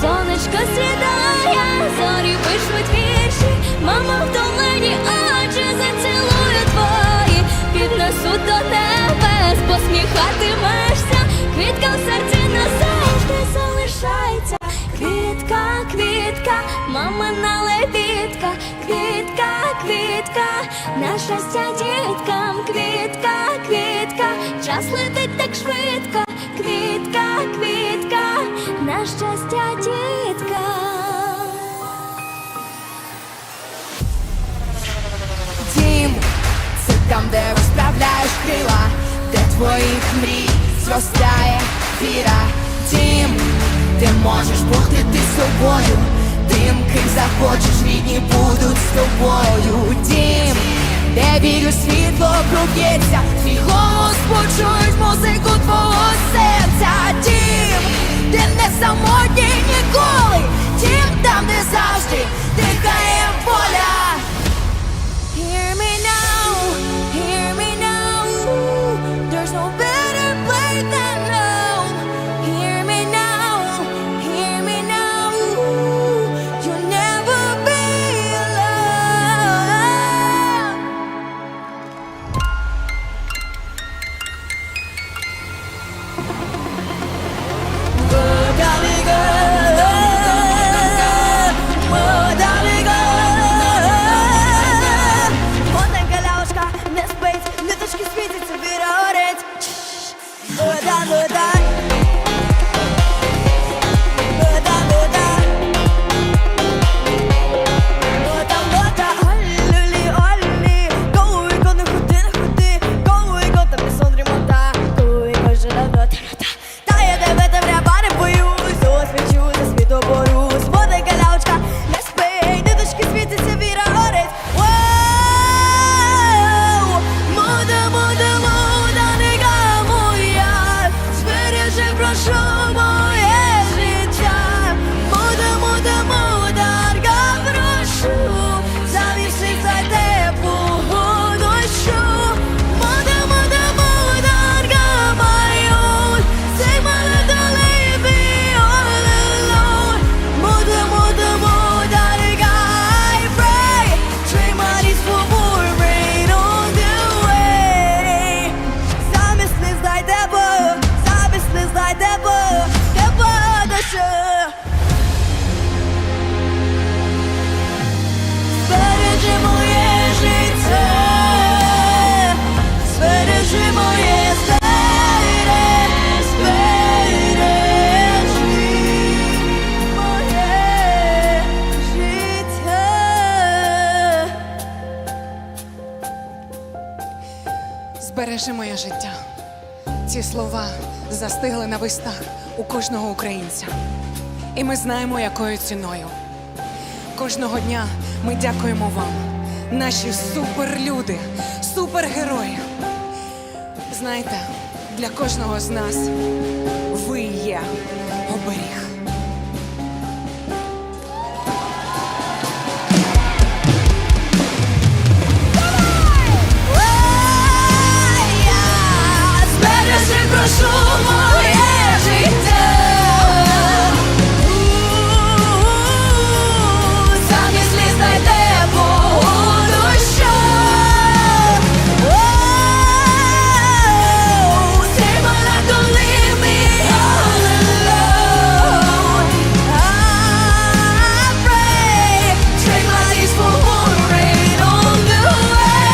Speaker 5: Сонечко сідає, зорі пишуть вірші, мама в долині, очі зацілую твої, піднесу до небес, посміхатимешся, квітка в серці назавжди залишається. Квітка, квітка, мамина лебідка, квітка, квітка, на щастя діткам, квітка, квітка, час летить так швидко, квітка, квітка, на щастя дітка. Дім, це там, де розправляєш крила, де твоїх мрій зростає віра. Дім, ти можеш бути ти собою, тим, ким захочеш, рідні будуть з тобою. Дім, де вірю, світло проб'ється, твій голос почують музику твого серця. Дім, де не самотній ніколи, дім, там, де завжди дихає воля. Hear me now, hear me now, there's no better place than home. Hear me now, hear me now, you'll never be alone. Good golly good.
Speaker 18: Збережи моє життя. Ці слова застигли на вустах у кожного українця. І ми знаємо, якою ціною. Кожного дня ми дякуємо вам, наші суперлюди, супергерої. Знаєте, для кожного з нас ви є оберіг.
Speaker 5: Прошу моє життя, замість сліз дай тепло у душу. Say my life, don't leave me all alone. I pray, trade my tears for more rain on the way.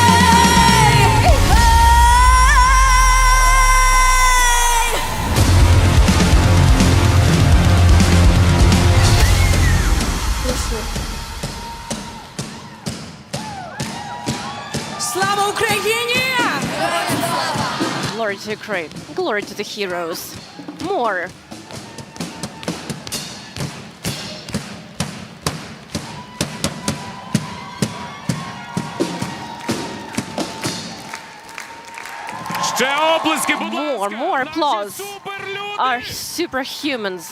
Speaker 18: Слава Україні!
Speaker 4: Glory to Ukraine. Glory to the heroes. More.
Speaker 16: Ще оплески, будь ласка!
Speaker 4: More applause. Our superhumans.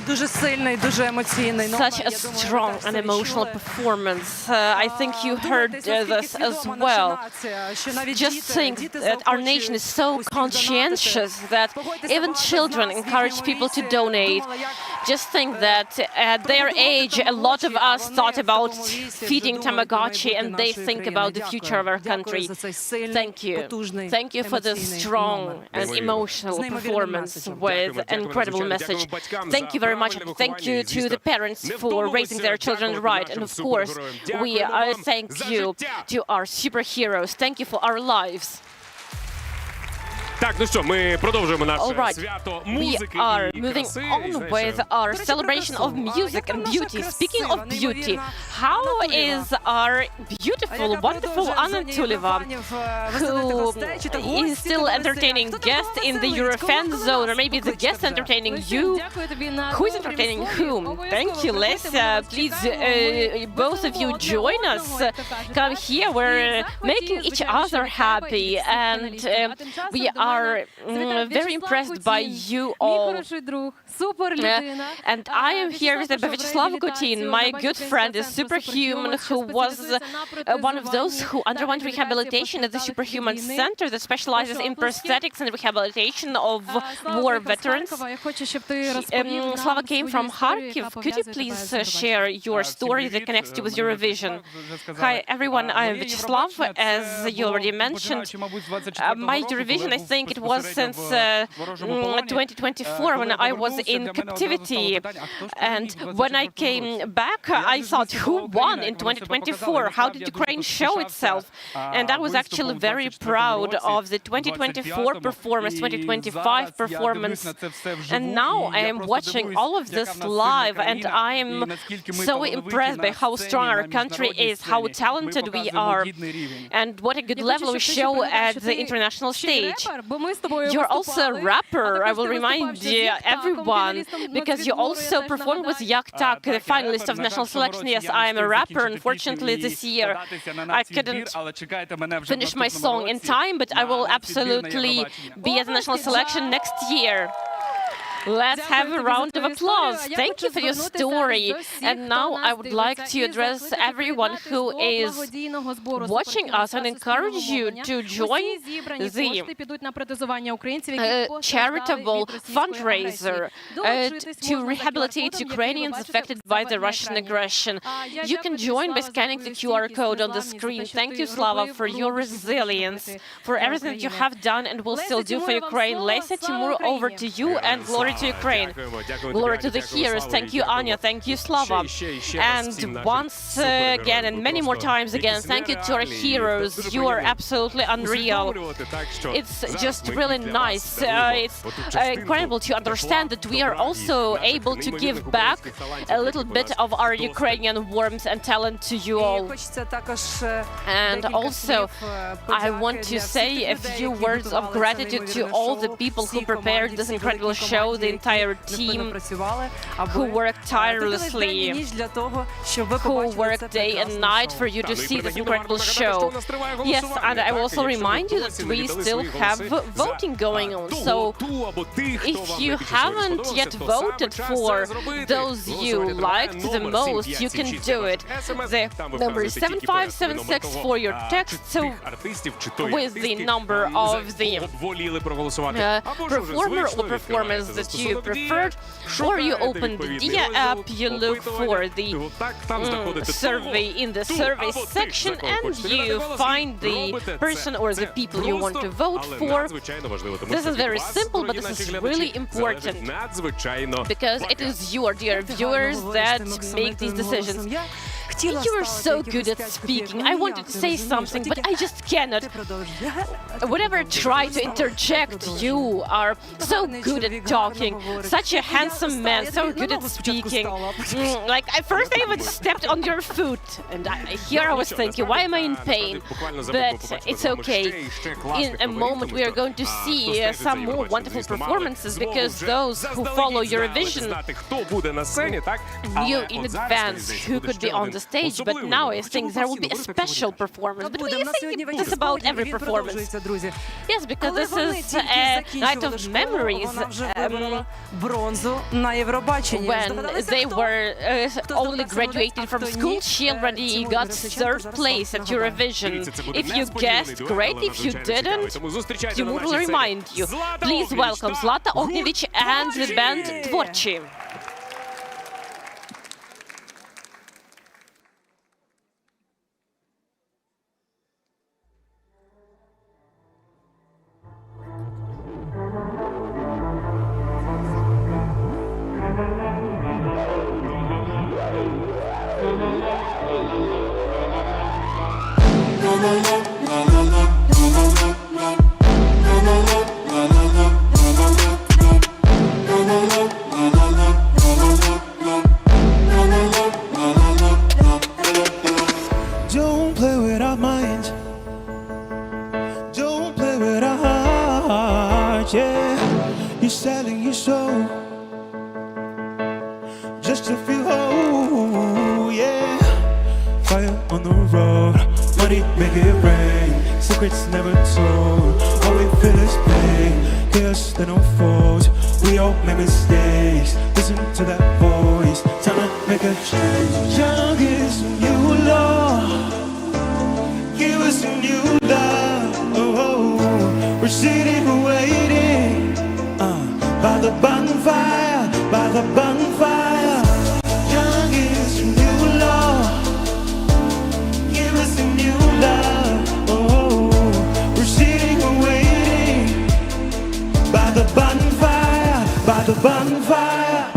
Speaker 12: Дуже сильний, дуже емоційний.
Speaker 4: Such a strong and emotional performance. I think you heard this as well. Just think that our nation is so conscientious that even children encourage people to donate. Just think that at their age, a lot of us thought about feeding Tamagotchi, and they think about the future of our country. Thank you. Thank you for this strong and emotional performance with an incredible message. Thank you very much. Thank you to the parents for raising their children right. And of course, we thank you to our superheroes. Thank you for our lives.
Speaker 16: Так, ну що, ми продовжуємо наше свято
Speaker 4: We
Speaker 16: музики
Speaker 4: are
Speaker 16: і
Speaker 4: moving
Speaker 16: краси.
Speaker 4: on with our celebration of music and beauty. Speaking of beauty, how is our beautiful, wonderful Anna Tuleva, who is still entertaining guests in the Eurofan zone, or maybe the guest entertaining you? Who is entertaining whom? Thank you, Lesia. Please, both of you join us. Come here. We're making each other happy, and we are very impressed by you all. And I am here with Vyacheslav Gutin, my good friend, a superhuman who was one of those who underwent rehabilitation at the Superhuman Center that specializes in prosthetics and rehabilitation of war veterans. Slava came from Kharkiv. Could you please share your story that connects you with Eurovision? Hi, everyone. I am Vyacheslav. As you already mentioned, my Eurovision, I think, think it was since 2024 when I was in captivity. And when I came back, I thought, who won in 2024? How did Ukraine show itself? And I was actually very proud of the 2024 performance, 2025 performance. And now I am watching all of this live, and I am so impressed by how strong our country is, how talented we are, and what a good level we show at the international stage. You're also a rapper, I will remind everyone, because you also performed with Yaktak, the finalist of national selection. Yes, I am a rapper. Unfortunately, this year I couldn't finish my song in time, but I will absolutely be at the national selection next year. Let's have a round of applause. Thank you for your story. And now I would like to address everyone who is watching us and encourage you to join the charitable fundraiser to rehabilitate Ukrainians affected by the Russian aggression. You can join by scanning the QR code on the screen. Thank you, Slava, for your resilience, for everything that you have done and will still do for Ukraine. Lesa, Timur, over to you, and glory to Ukraine. Glory to the heroes. Thank you, Anya. Thank you, Slava. And once again, and many more times again, thank you to our heroes. You are absolutely unreal. It's just really nice. It's incredible to understand that we are also able to give back a little bit of our Ukrainian warmth and talent to you all. And also, I want to say a few words of gratitude to all the people who prepared this incredible show, the entire team who worked tirelessly, who worked day and night for you to see this incredible show. Yes, and I will also remind you that we still have voting going on. So if you haven't yet voted for those you liked the most, you can do it. The number is 7576 for your text, so with the number of the performer or performance that you preferred, or you open the Dia app, you look for the survey in the survey section, and you find the person or the people you want to vote for. This is very simple, but this is really important, because it is you, dear viewers, that make these decisions. You are so good at speaking. I wanted to say something, but I just cannot. Whenever I try to interject, you are so good at talking. Such a handsome man, so good at speaking. Like, first I even stepped on your foot, and here I was thinking, why am I in pain? But it's okay. In a moment we are going to see some more wonderful performances, because those who follow Eurovision knew in advance who could be on the stage, but now I think there will be a special performance. But we think this about every performance. Yes, because this is a night of memories. When they were only graduated from school, she already got third place at Eurovision. If you guessed, great. If you didn't, Timur will remind you. Please welcome Zlata Ognjevich and the band Dvorchi.
Speaker 6: Don't play with our minds. Don't play with our hearts, yeah. You're selling your soul just to feel whole, yeah. Fire on the road, money make it rain. Secrets never told, all we feel is pain. Chaos that unfolds, we all make mistakes. Listen to that voice, time to make a change. Young is new law, give us a new love. Oh, we're sitting waiting by the bonfire, by the bonfire. Young is new law, give us a new love. Oh, we're sitting waiting
Speaker 14: by the bonfire, by the bonfire.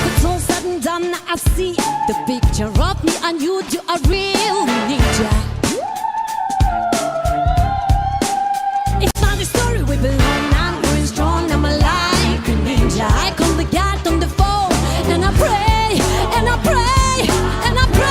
Speaker 5: It's all said and done, I see the picture of me and you a real ninja. It's not the story we belong, I'm going strong, I'm like a ninja. I call the God on the phone, and I pray, and I pray, and I pray.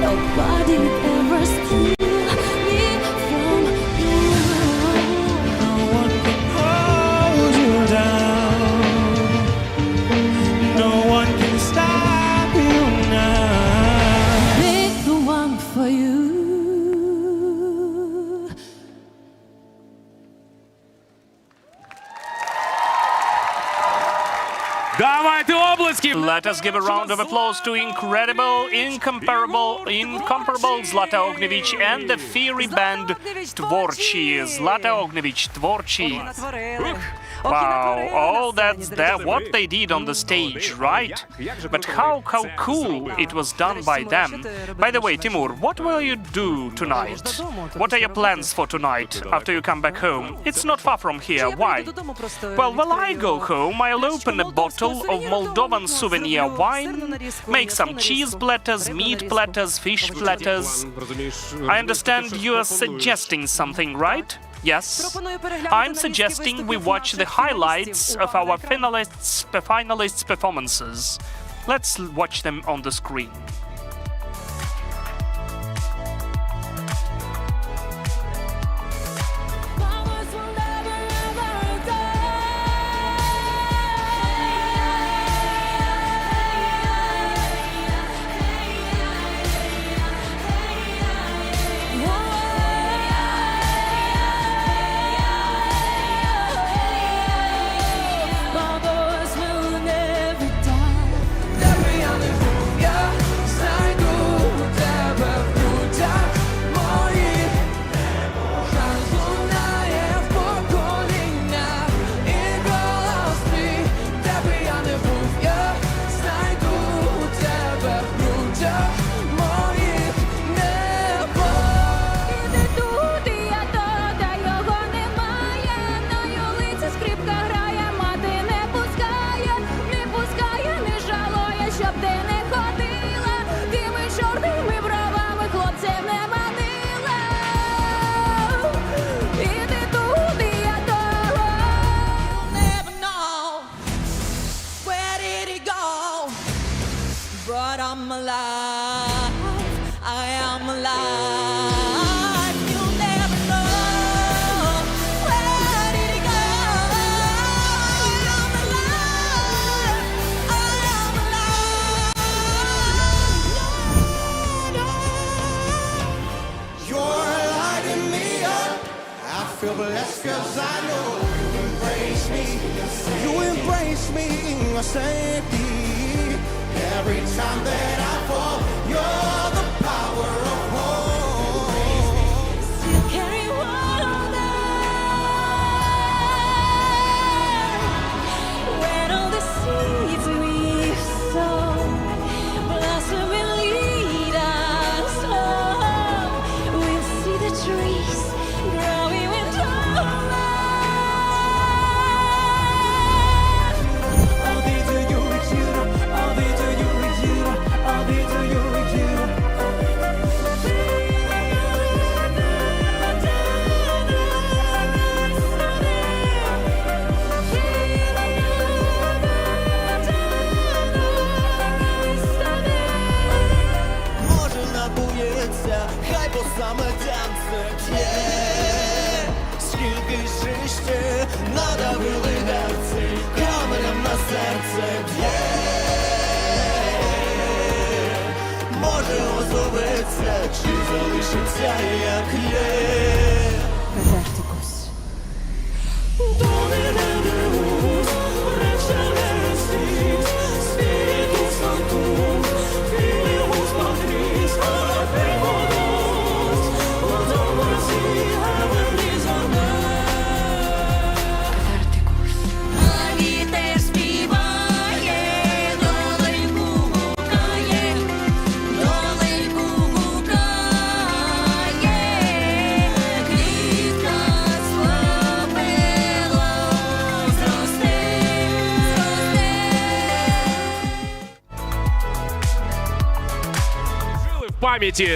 Speaker 5: Nobody ever steal me from you.
Speaker 14: No one can hold you down. No one can stop you now.
Speaker 5: Pick the one for you.
Speaker 16: Давайте обласки!
Speaker 2: Let us give a round of applause to incredible, incomparable Zlata Ognjević and the fiery band Tvorchi. Zlata Ognjević, Tvorchi. Wow, oh, that's what they did on the stage, right? But how cool it was done by them. By the way, Timur, what will you do tonight? What are your plans for tonight after you come back home? It's not far from here. Why? Well, while I go home, I'll open a bottle of Moldovan souvenir wine, make some cheese platters, meat platters, fish platters. I understand you are suggesting something, right? Yes. I'm suggesting we watch the highlights of our finalists' performances. Let's watch them on the screen.
Speaker 5: But I'm alive, I am alive. You'll never know where did it go. I'm alive, I am alive.
Speaker 6: You're lighting me up. I feel blessed 'cause I know you embrace me. You embrace me in your safety. Every time that I fall, you're the power of hope.
Speaker 5: You carry water when all the seeds we've sown.
Speaker 6: залишиться як лє.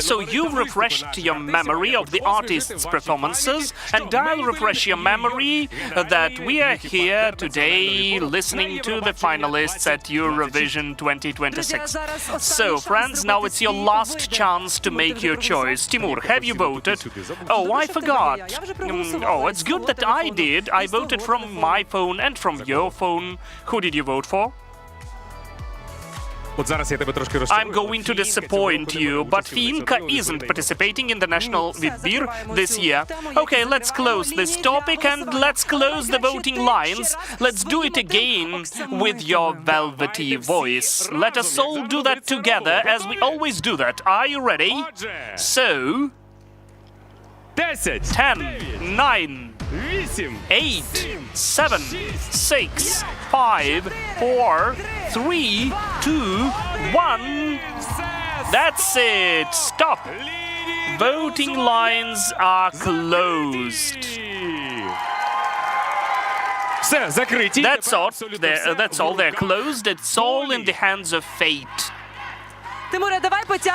Speaker 2: So you've refreshed your memory of the artists' performances, and I'll refresh your memory that we are here today listening to the finalists at Eurovision 2026. So, friends, now it's your last chance to make your choice. Timur, have you voted? Oh, I forgot. Oh, it's good that I did. I voted from my phone and from your phone. Who did you vote for? I'm going to disappoint you, but Finka isn't participating in the national Vidbir this year. Okay, let's close this topic and let's close the voting lines. Let's do it again with your velvety voice. Let us all do that together as we always do that. Are you ready? So... 10, 9, 8, 7, 6, 5, 4, 3, 2, 1. That's it. Stop. Voting lines are closed. That's all. They're closed. It's all in the hands of fate.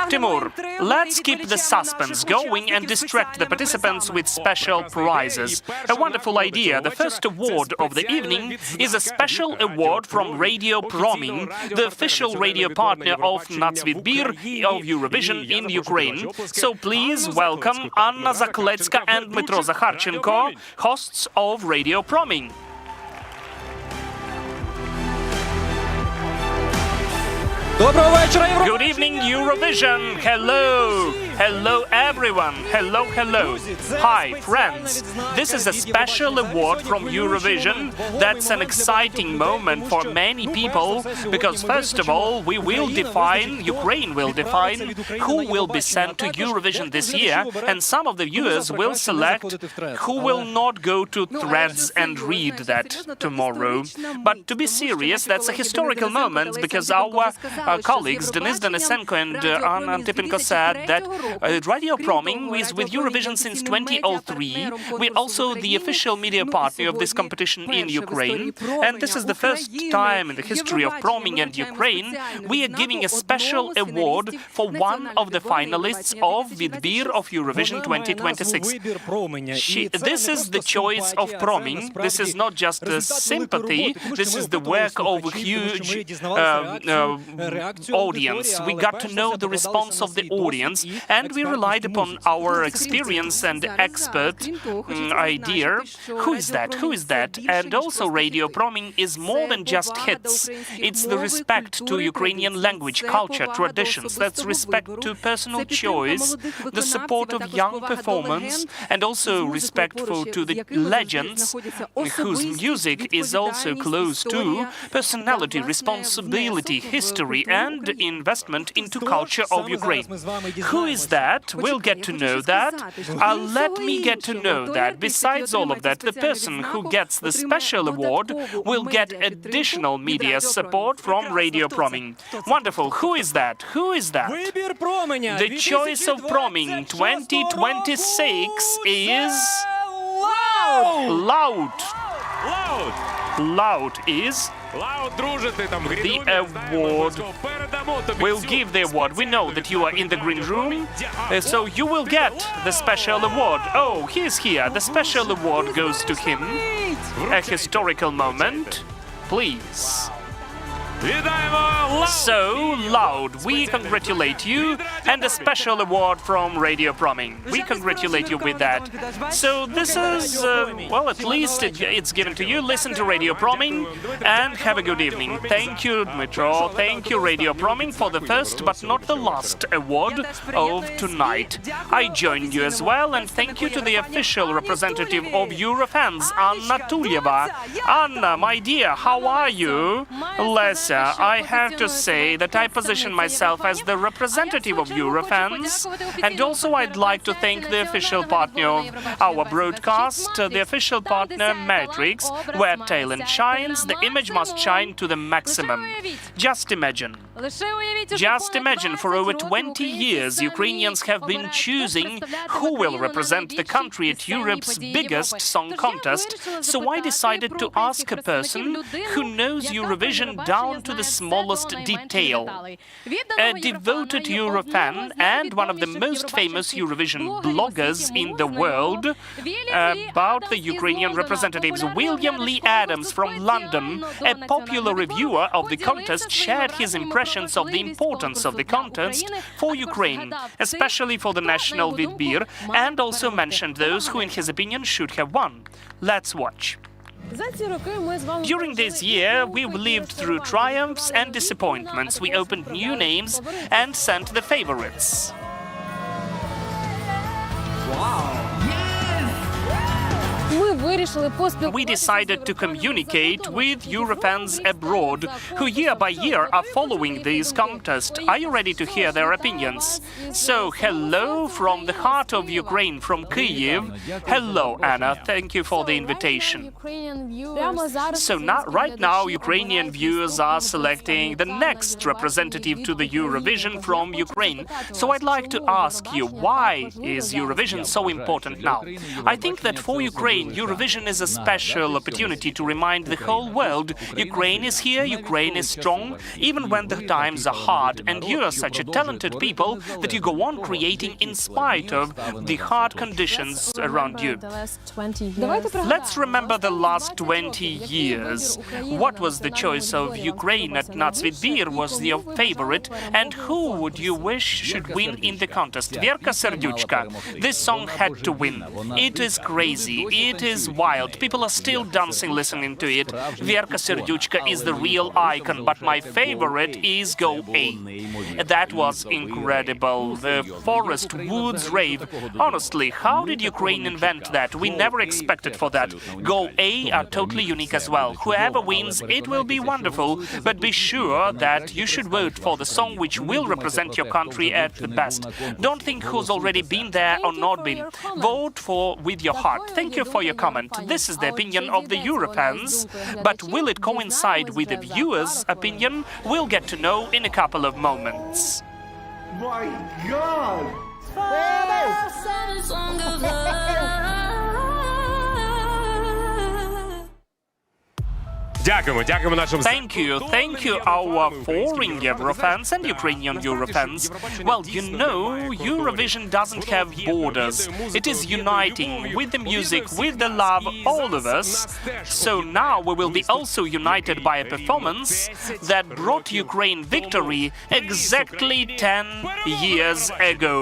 Speaker 2: Timur, let's keep the suspense going and distract the participants with special prizes. A wonderful idea. The first award of the evening is a special award from Radio Proming, the official radio partner of Vidbir of Eurovision in Ukraine. So please welcome Anna Zakletska and Dmytro Zakharchenko, hosts of Radio Proming. Good evening, Eurovision! Hello! Hello, everyone! Hello, hello! Hi, friends! This is a special award from Eurovision. That's an exciting moment for many people, because first of all, Ukraine will define who will be sent to Eurovision this year, and some of the viewers will select who will not go to Threads and read that tomorrow. But to be serious, that's a historical moment, because our colleagues Denis Denisenko and Anna Antipenko said that Radio Proming is with Eurovision since 2003. We're also the official media partner of this competition in Ukraine. And this is the first time in the history of Proming and Ukraine we are giving a special award for one of the finalists of Vidbir of Eurovision 2026. This is the choice of Proming. This is not just a sympathy. This is the work of a huge audience. We got to know the response of the audience, and we relied upon our experience and expert idea. Who is that? Who is that? And also Radio Proming is more than just hits. It's the respect to Ukrainian language, culture, traditions. That's respect to personal choice, the support of young performance, and also respect to the legends whose music is also close to personality, responsibility, history, and investment into culture of Ukraine. Who is that? We'll get to know that. Let me get to know that. Besides all of that, the person who gets the special award will get additional media support from Radio Proming. Wonderful. Who is that? Who is that? The choice of Proming 2026 is... Loud! Loud is... The award. We'll give the award. We know that you are in the green room, so you will get the special award. Oh, he is here. The special award goes to him. A historical moment. Please.
Speaker 16: Вітаємо Loud!
Speaker 2: So, Loud, we congratulate you, and a special award from Radio Proming. We congratulate you with that. So this is, well, at least it's given to you. Listen to Radio Proming and have a good evening. Thank you, Dmitro. Thank you, Radio Proming, for the first but not the last award of tonight. I join you as well, and thank you to the official representative of Eurofans, Anna Tulyeva. Anna, my dear, how are you? Lesya, I have to say that I position myself as the representative of Eurofans, and also I'd like to thank the official partner of our broadcast, the official partner Matrix, where talent shines, the image must shine to the maximum. Just imagine. Just imagine, for over 20 years, Ukrainians have been choosing who will represent the country at Europe's biggest song contest, so I decided to ask a person who knows Eurovision down to the smallest detail. A devoted Eurofan and one of the most famous Eurovision bloggers in the world about the Ukrainian representatives. William Lee Adams from London, a popular reviewer of the contest, shared his impressions of the importance of the contest for Ukraine, especially for the national Vidbir, and also mentioned those who, in his opinion, should have won. Let's watch. During this year, we've lived through triumphs and disappointments. We opened new names and sent the favorites. We decided to communicate with Eurofans abroad, who year by year are following this contest. Are you ready to hear their opinions? So, hello from the heart of Ukraine, from Kyiv. Hello, Anna. Thank you for the invitation. So right now, Ukrainian viewers are selecting the next representative to the Eurovision from Ukraine. So I'd like to ask you, why is Eurovision so important now? I think that for Ukraine, Eurovision is a special opportunity to remind the whole world Ukraine is here, Ukraine is strong, even when the times are hard, and you are such a talented people that you go on creating in spite of the hard conditions around you. Let's remember the last 20 years. What was the choice of Ukraine at Vidbir was your favorite, and who would you wish should win in the contest? Verka Serdyuchka. This song had to win. It is crazy. It is wild. People are still dancing listening to it. Verka Serdyuchka is the real icon, but my favorite is Go A. That was incredible. The forest woods rave. Honestly, how did Ukraine invent that? We never expected for that. Go A are totally unique as well. Whoever wins, it will be wonderful, but be sure that you should vote for the song which will represent your country at the best. Don't think who's already been there or not been. Vote for with your heart. Thank you for your comment. This is the opinion of the Eurofans, but will it coincide with the viewers' opinion? We'll get to know in a couple of moments.
Speaker 6: My God!
Speaker 16: Дякуємо нашим...
Speaker 2: Thank you, our foreign Eurofans and Ukrainian Eurofans. Well, you know, Eurovision doesn't have borders. It is uniting with the music, with the love, all of us. So now we will be also united by a performance that brought Ukraine victory exactly 10 years ago.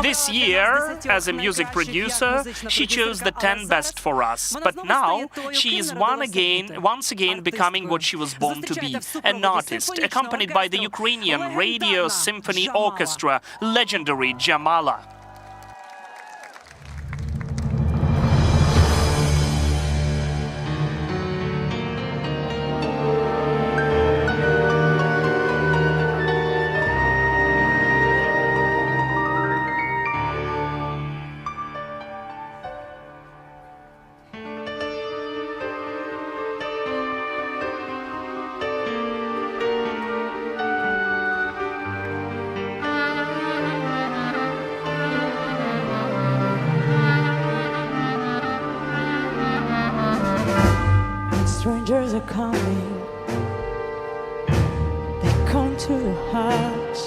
Speaker 2: This year, as a music producer, she chose the 10 best for us. But now, she is once again becoming what she was born to be, an artist, accompanied by the Ukrainian Radio Symphony Orchestra, legendary Jamala.
Speaker 5: Strangers are coming, they come to your house,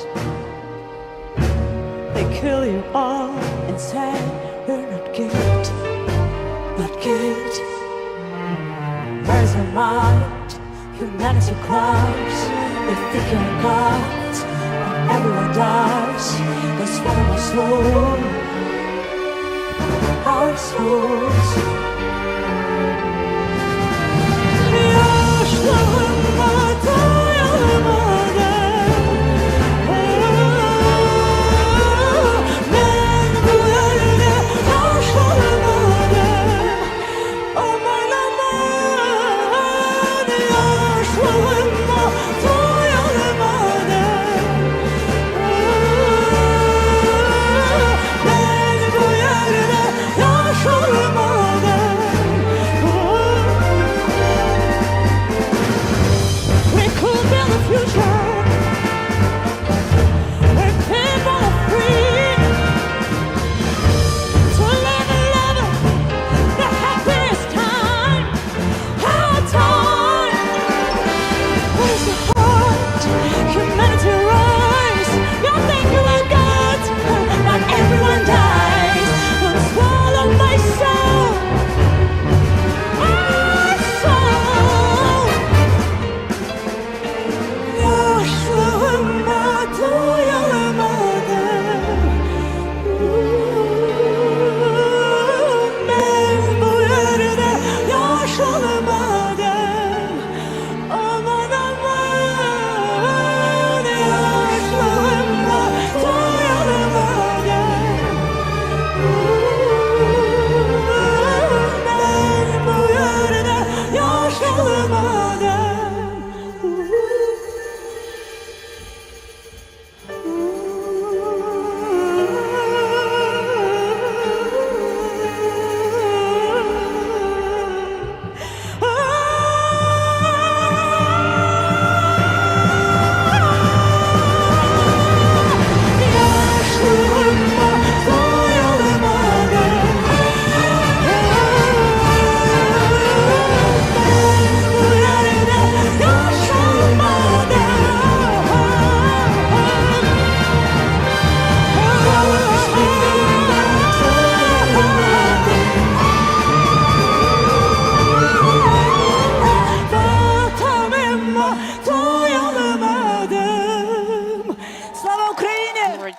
Speaker 5: they kill you all and say you're not good, not good. Where's your mind? The night is so close, they think you're a god, and everyone dies. That's why my soul, our souls.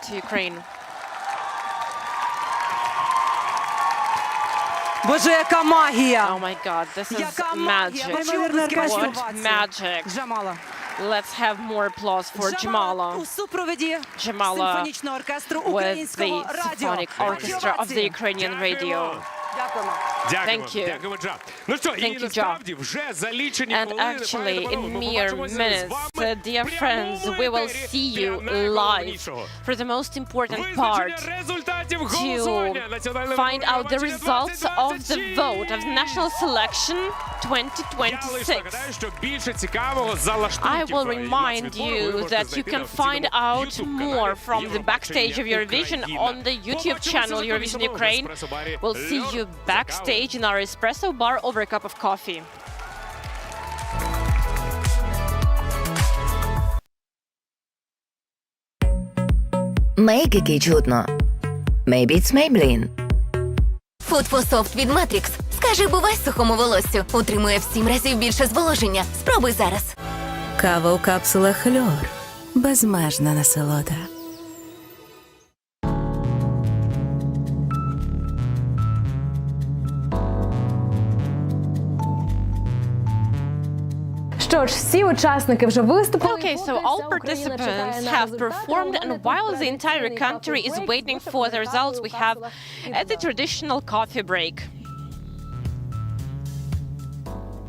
Speaker 4: To Ukraine.
Speaker 12: Боже, яка магія!
Speaker 4: Oh my God, this is
Speaker 12: Яка магія!
Speaker 4: magic.
Speaker 12: Ви чули скрізь
Speaker 4: What
Speaker 12: овації?
Speaker 4: magic.
Speaker 12: Джамала.
Speaker 4: Let's have more applause for Jamala.
Speaker 12: У супроводі
Speaker 4: Jamala
Speaker 12: симфонічного оркестру
Speaker 4: with
Speaker 12: українського
Speaker 4: the
Speaker 12: радіо.
Speaker 4: symphonic orchestra of the Ukrainian radio.
Speaker 12: Дякуємо.
Speaker 16: Дякуємо,
Speaker 4: Thank you.
Speaker 16: дякуємо, Джа. Ну що, і
Speaker 4: Thank you,
Speaker 16: насправді вже за лічені
Speaker 4: And
Speaker 16: хвилини,
Speaker 4: actually,
Speaker 16: пане
Speaker 4: in
Speaker 16: Миронове, ми
Speaker 4: mere
Speaker 16: побачимося з
Speaker 4: minutes,
Speaker 16: вами
Speaker 4: dear
Speaker 16: в
Speaker 4: friends, we will
Speaker 16: ефірі
Speaker 4: see
Speaker 16: для
Speaker 4: you live
Speaker 16: найголовнішого.
Speaker 4: for the most important
Speaker 16: Визначення
Speaker 4: part
Speaker 16: результатів
Speaker 4: to
Speaker 16: голосування національного
Speaker 4: find out the
Speaker 16: Євробачення
Speaker 4: results of the
Speaker 16: 2026.
Speaker 4: vote of the national selection
Speaker 16: Я лише
Speaker 4: 2026.
Speaker 16: нагадаю, що більше цікавого за лаштунків,
Speaker 4: I will
Speaker 16: які
Speaker 4: remind
Speaker 16: відбору ви
Speaker 4: you
Speaker 16: можете
Speaker 4: that you
Speaker 16: знайти
Speaker 4: can
Speaker 16: на
Speaker 4: find
Speaker 16: офіційному
Speaker 4: out
Speaker 16: YouTube-каналі
Speaker 4: more from the
Speaker 16: Євробачення
Speaker 4: backstage of Eurovision
Speaker 16: Україна.
Speaker 4: on the YouTube
Speaker 16: Побачимося
Speaker 4: channel
Speaker 16: за
Speaker 4: Eurovision
Speaker 16: кулісами в
Speaker 4: Ukraine.
Speaker 16: еспресо-барі
Speaker 4: We'll see
Speaker 16: «Льор».
Speaker 4: you backstage in our espresso bar over a cup of coffee.
Speaker 8: Мейк, який чутно. Maybe it's Maybelline.
Speaker 9: Food for Soft від Matrix. Скажи бувай сухому волоссю. Утримує в 7 разів більше зволоження. Спробуй зараз.
Speaker 10: Кава у капсулах Льор. Безмежна насолода.
Speaker 11: Що ж, всі учасники вже виступили.
Speaker 4: Okay, so all participants have performed, and while the entire country is waiting for the results, we have the traditional coffee break.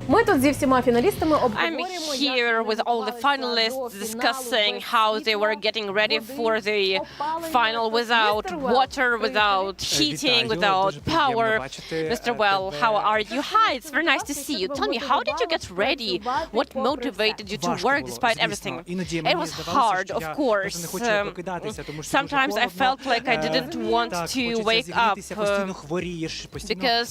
Speaker 11: Ми тут зі всіма фіналістами
Speaker 4: I'm
Speaker 11: обговорюємо,
Speaker 4: here with all the finalists discussing how they were getting ready for the final without water, without heating, without power. Mr. Well, how are you? Hi, it's very nice to see you. Tell me, how did you get ready? What motivated you to work despite everything? It was hard, of course. Sometimes I felt like I didn't want to wake up because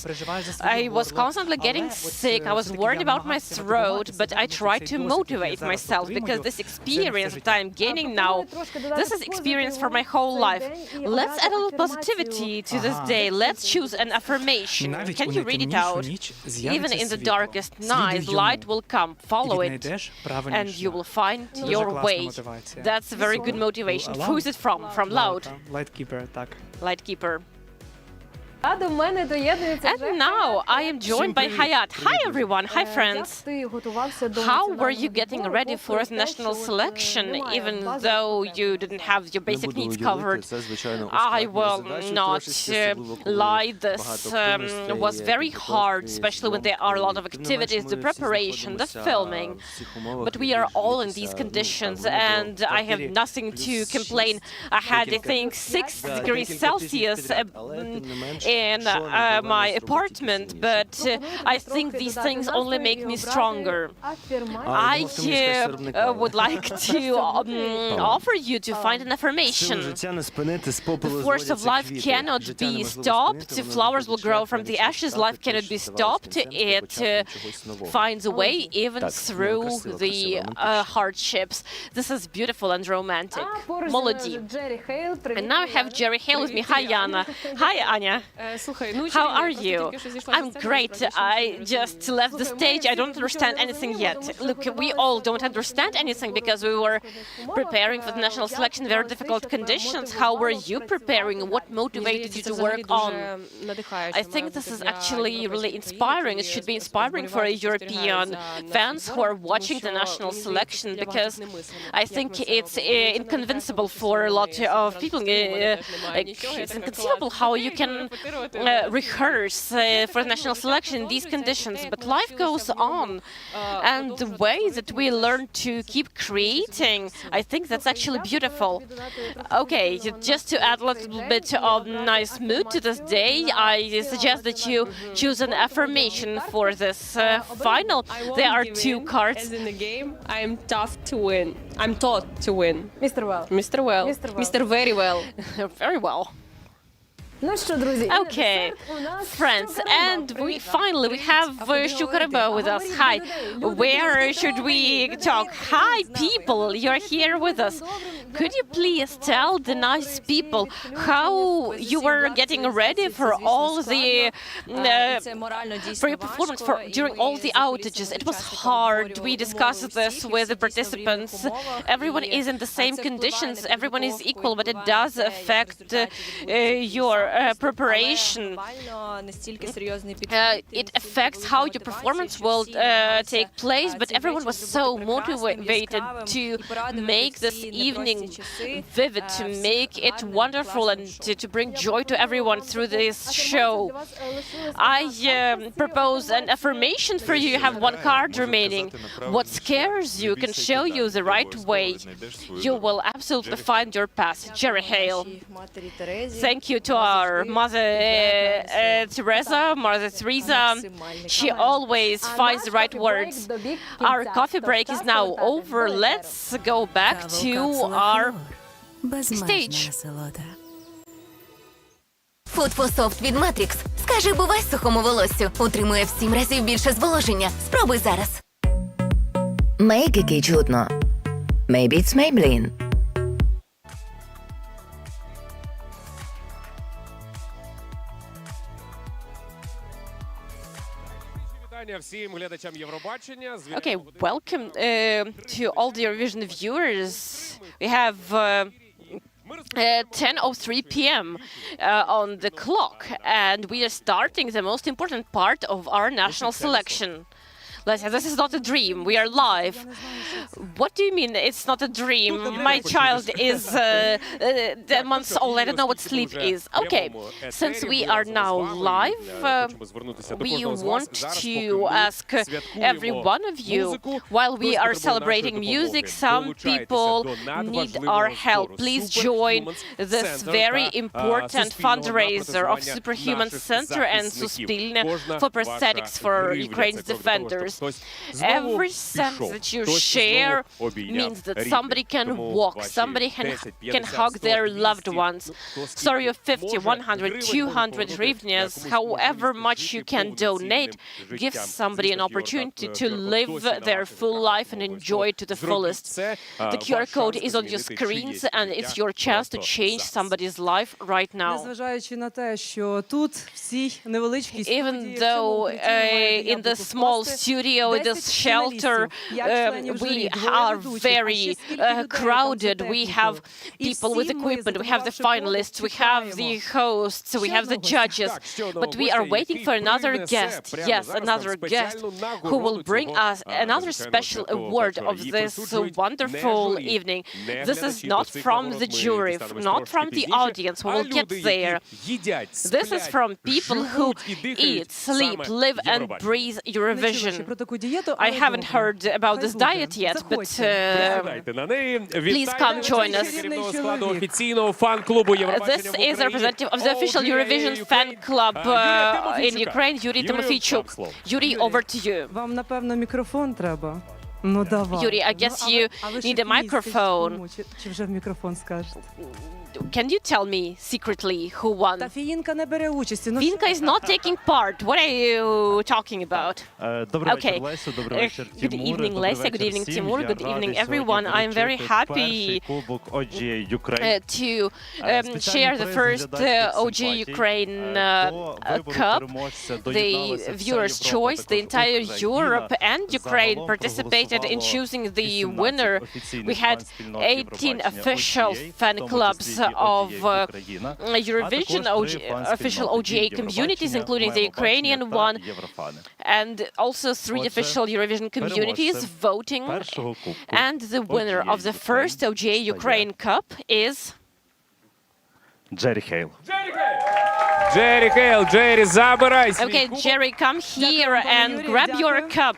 Speaker 4: I was constantly getting sick. I was worried worried about my throat, but I try to motivate myself because this experience that I'm gaining now, this is experience for my whole life. Let's add a little positivity to this day. Let's choose an affirmation. Can you read it out? Even in the darkest night, light will come. Follow it, and you will find your way. That's a very good motivation. Who is it from? From Loud.
Speaker 7: Lightkeeper, так.
Speaker 4: Lightkeeper.
Speaker 11: А до мене доєднується вже
Speaker 4: And now I am joined by Hayat. Hi everyone. Hi
Speaker 11: Як
Speaker 4: friends.
Speaker 11: ти готувався до
Speaker 4: How were you
Speaker 11: національного
Speaker 4: getting
Speaker 11: відбору,
Speaker 4: ready for
Speaker 11: попри
Speaker 4: the
Speaker 11: те,
Speaker 4: national
Speaker 11: що от,
Speaker 4: selection,
Speaker 11: немає
Speaker 4: even
Speaker 11: базових
Speaker 4: though
Speaker 11: проблем?
Speaker 4: you didn't have your basic needs covered? I will not lie. This was very hard, especially when there are a lot of activities, the preparation, the filming. But we are all in these conditions, and I have nothing to complain. I had, I think, 6 degrees Celsius in my apartment, but I think these things only make me stronger. I would like to offer you to find an affirmation. The force of life cannot be stopped. The flowers will grow from the ashes. Life cannot be stopped. It finds a way even through the hardships. This is beautiful and romantic. Молоді. And now I have Jerry Hale with me. Hi, Yana. Hi, Anya. How are you? I'm great. I just left the stage. I don't understand anything yet. Look, we all don't understand anything because we were preparing for the national selection, very difficult conditions. How were you preparing? What motivated you to work on? I think this is actually really inspiring. It should be inspiring for European fans who are watching the national selection because I think it's inconceivable for a lot of people. It's inconceivable how you can rehearse for the national selection in these conditions, but life goes on, and the way that we learn to keep creating, I think that's actually beautiful. Okay, just to add a little bit of nice mood to this day, I suggest that you choose an affirmation for this final. There are 2 cards.
Speaker 15: As in the game, I'm tough to win. I'm taught to win.
Speaker 11: Mr. Well.
Speaker 15: Mr. Well. Mr. Very well.
Speaker 4: Very well.
Speaker 11: Ну що, друзі,
Speaker 4: Okay, friends, and we finally have Shukaraba with us. Hi, where should we talk? Hi, people, you're here with us. Could you please tell the nice people how you were getting ready for all the for your performance during all the outages? It was hard. We discussed this with the participants. Everyone is in the same conditions. Everyone is equal, but it does affect your preparation. It affects how your performance will take place, but everyone was so motivated to make this evening vivid, to make it wonderful, and to bring joy to everyone through this show. I propose an affirmation for you. You have 1 card remaining. What scares you can show you the right way. You will absolutely find your path. Jerry Hale. Thank you to our Mother Teresa. She always finds the right words. Our coffee break is now over. Let's go back to our stage.
Speaker 9: Food for Soft від Matrix. Скажи бувай сухому волоссю. Утримує в 7 разів більше зволоження. Спробуй зараз.
Speaker 8: Make який чудно. Maybe it's Maybelline.
Speaker 4: Okay, welcome to all the Eurovision viewers. We have 10:03 p.m. On the clock, and we are starting the most important part of our national selection. This is not a dream. We are live. What do you mean it's not a dream? My child is 10 months old. I don't know what sleep is. Okay, since we are now live, we want to ask every one of you, while we are celebrating music, some people need our help. Please join this very important fundraiser of Superhuman Center and Suspilne for prosthetics for Ukraine's defenders. yours. Every cent that you share means that somebody can walk, somebody can hug their loved ones. Story of 50, 100, 200 hryvnias, however much you can donate, gives somebody an opportunity to live their full life and enjoy it to the fullest. The QR code is on your screens, and it's your chance to change somebody's life right now.
Speaker 12: Незважаючи на те, що тут всі невеличкі
Speaker 4: Even though in the small studio, in this shelter, we are very crowded. We have people with equipment, we have the finalists, we have the hosts, we have the judges, but we are waiting for another guest, yes, another guest who will bring us another special award of this wonderful evening. This is not from the jury, not from the audience who will get there. This is from people who eat, sleep, live and breathe Eurovision. I haven't heard about this diet yet, but please come join us. This is a representative of the official Eurovision fan club in Ukraine, Yuri Timofeychuk. Yuri, over to you.
Speaker 12: Вам, напевно, мікрофон треба. Ну, давай.
Speaker 4: Yuri, I guess you need a microphone.
Speaker 12: Чи вже в мікрофон скажете?
Speaker 4: Can you tell me secretly who won?
Speaker 12: Та Фіїнка не бере участі.
Speaker 4: Finka is not taking part. What are you talking about? Okay. Good evening, Lesia. Good evening, Timur. Good evening, everyone. I'm very happy to share the first OG Ukraine Cup. The viewers' choice, the entire Europe and Ukraine participated in choosing the winner. We had 18 official fan clubs of Eurovision official OGA communities, including the Ukrainian one, and also 3 official Eurovision communities voting. And the winner of the first OGA Ukraine Cup is
Speaker 19: Jerry Hale.
Speaker 16: Jerry Hale, Jerry, забирайся.
Speaker 4: Okay, Jerry, come here and grab your cup.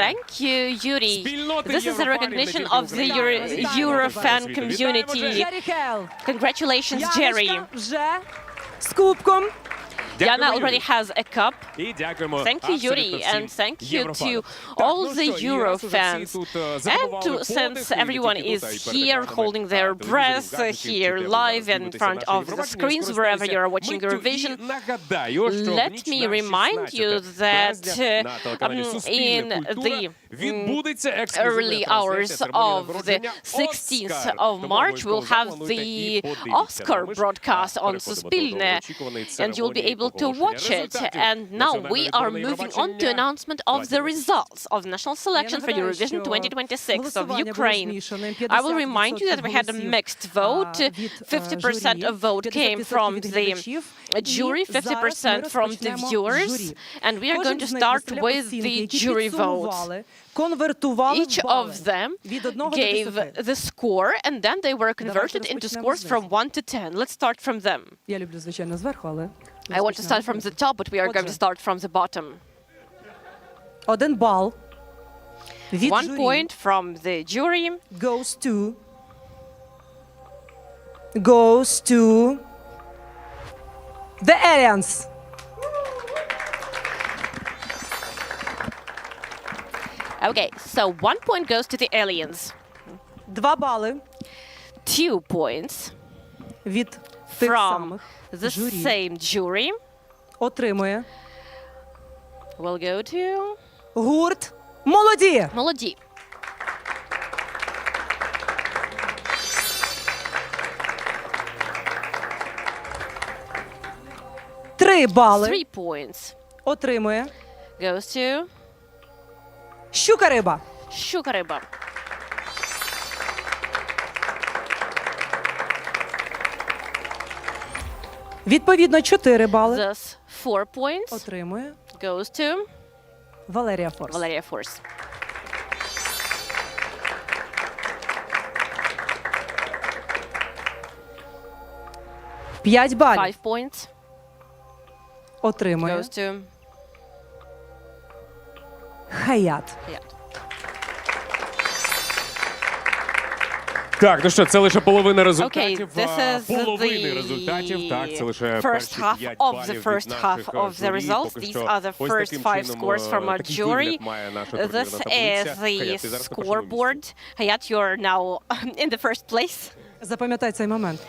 Speaker 4: Thank you, Yuri. This is a recognition of the Eurofan community. Congratulations, Jerry.
Speaker 12: З кубком.
Speaker 4: Diana already has a cup. Thank you, Yuri, and thank you to all the Euro fans. And since everyone is here holding their breath, here live in front of the screens, wherever you're watching Eurovision, let me remind you that in the early hours of the 16th of March, we'll have the Oscar broadcast on Suspilne, and you'll be able to watch it. And now we are moving on to announcement of the results of the national selection for Eurovision 2026 of Ukraine. I will remind you that we had a mixed vote. 50% of vote came from the jury, 50% from the viewers, and we are going to start with the jury votes. Each of them gave the score, and then they were converted into scores from 1 to 10. Let's start from them.
Speaker 12: Я люблю, звичайно, зверху, але...
Speaker 4: I want to start from the top, but we are going to start from the bottom.
Speaker 12: 1 бал.
Speaker 4: 1 point from the jury
Speaker 12: goes to the aliens.
Speaker 4: Okay, so 1 point goes to the aliens.
Speaker 12: 2 бали.
Speaker 4: 2 points
Speaker 12: від
Speaker 4: from the same jury
Speaker 12: отримує
Speaker 4: will go to
Speaker 12: гурт «Молоді».
Speaker 4: Молоді.
Speaker 12: Три бали
Speaker 4: 3 points
Speaker 12: отримує
Speaker 4: goes to
Speaker 12: «Щука риба».
Speaker 4: Щука риба.
Speaker 12: Відповідно, 4 бали
Speaker 4: Thus 4 points
Speaker 12: отримує
Speaker 4: goes to
Speaker 12: Валерія Форс.
Speaker 4: Valeria Force.
Speaker 12: П'ять балів
Speaker 4: 5 points
Speaker 12: отримує
Speaker 4: goes to
Speaker 12: Хаят.
Speaker 4: Hayat.
Speaker 16: Так, ну що, це лише половина результатів.
Speaker 4: this is
Speaker 16: Половини результатів. Так, це лише
Speaker 4: first
Speaker 16: перші
Speaker 4: half
Speaker 16: 5
Speaker 4: of
Speaker 16: балів
Speaker 4: the
Speaker 16: від
Speaker 4: first half
Speaker 16: наших
Speaker 4: of the
Speaker 16: журі.
Speaker 4: results.
Speaker 16: Поки
Speaker 4: These
Speaker 16: що
Speaker 4: are the
Speaker 16: ось
Speaker 4: first
Speaker 16: таким
Speaker 4: 5
Speaker 16: чином,
Speaker 4: scores from our
Speaker 16: такий
Speaker 4: jury.
Speaker 16: вигляд має наша турнірна
Speaker 4: This
Speaker 16: таблиця.
Speaker 4: is
Speaker 16: Хаят, ти
Speaker 4: the
Speaker 16: зараз на першому місці.
Speaker 4: scoreboard. Hayat, you're now in the first place.
Speaker 12: Запам'ятай цей момент.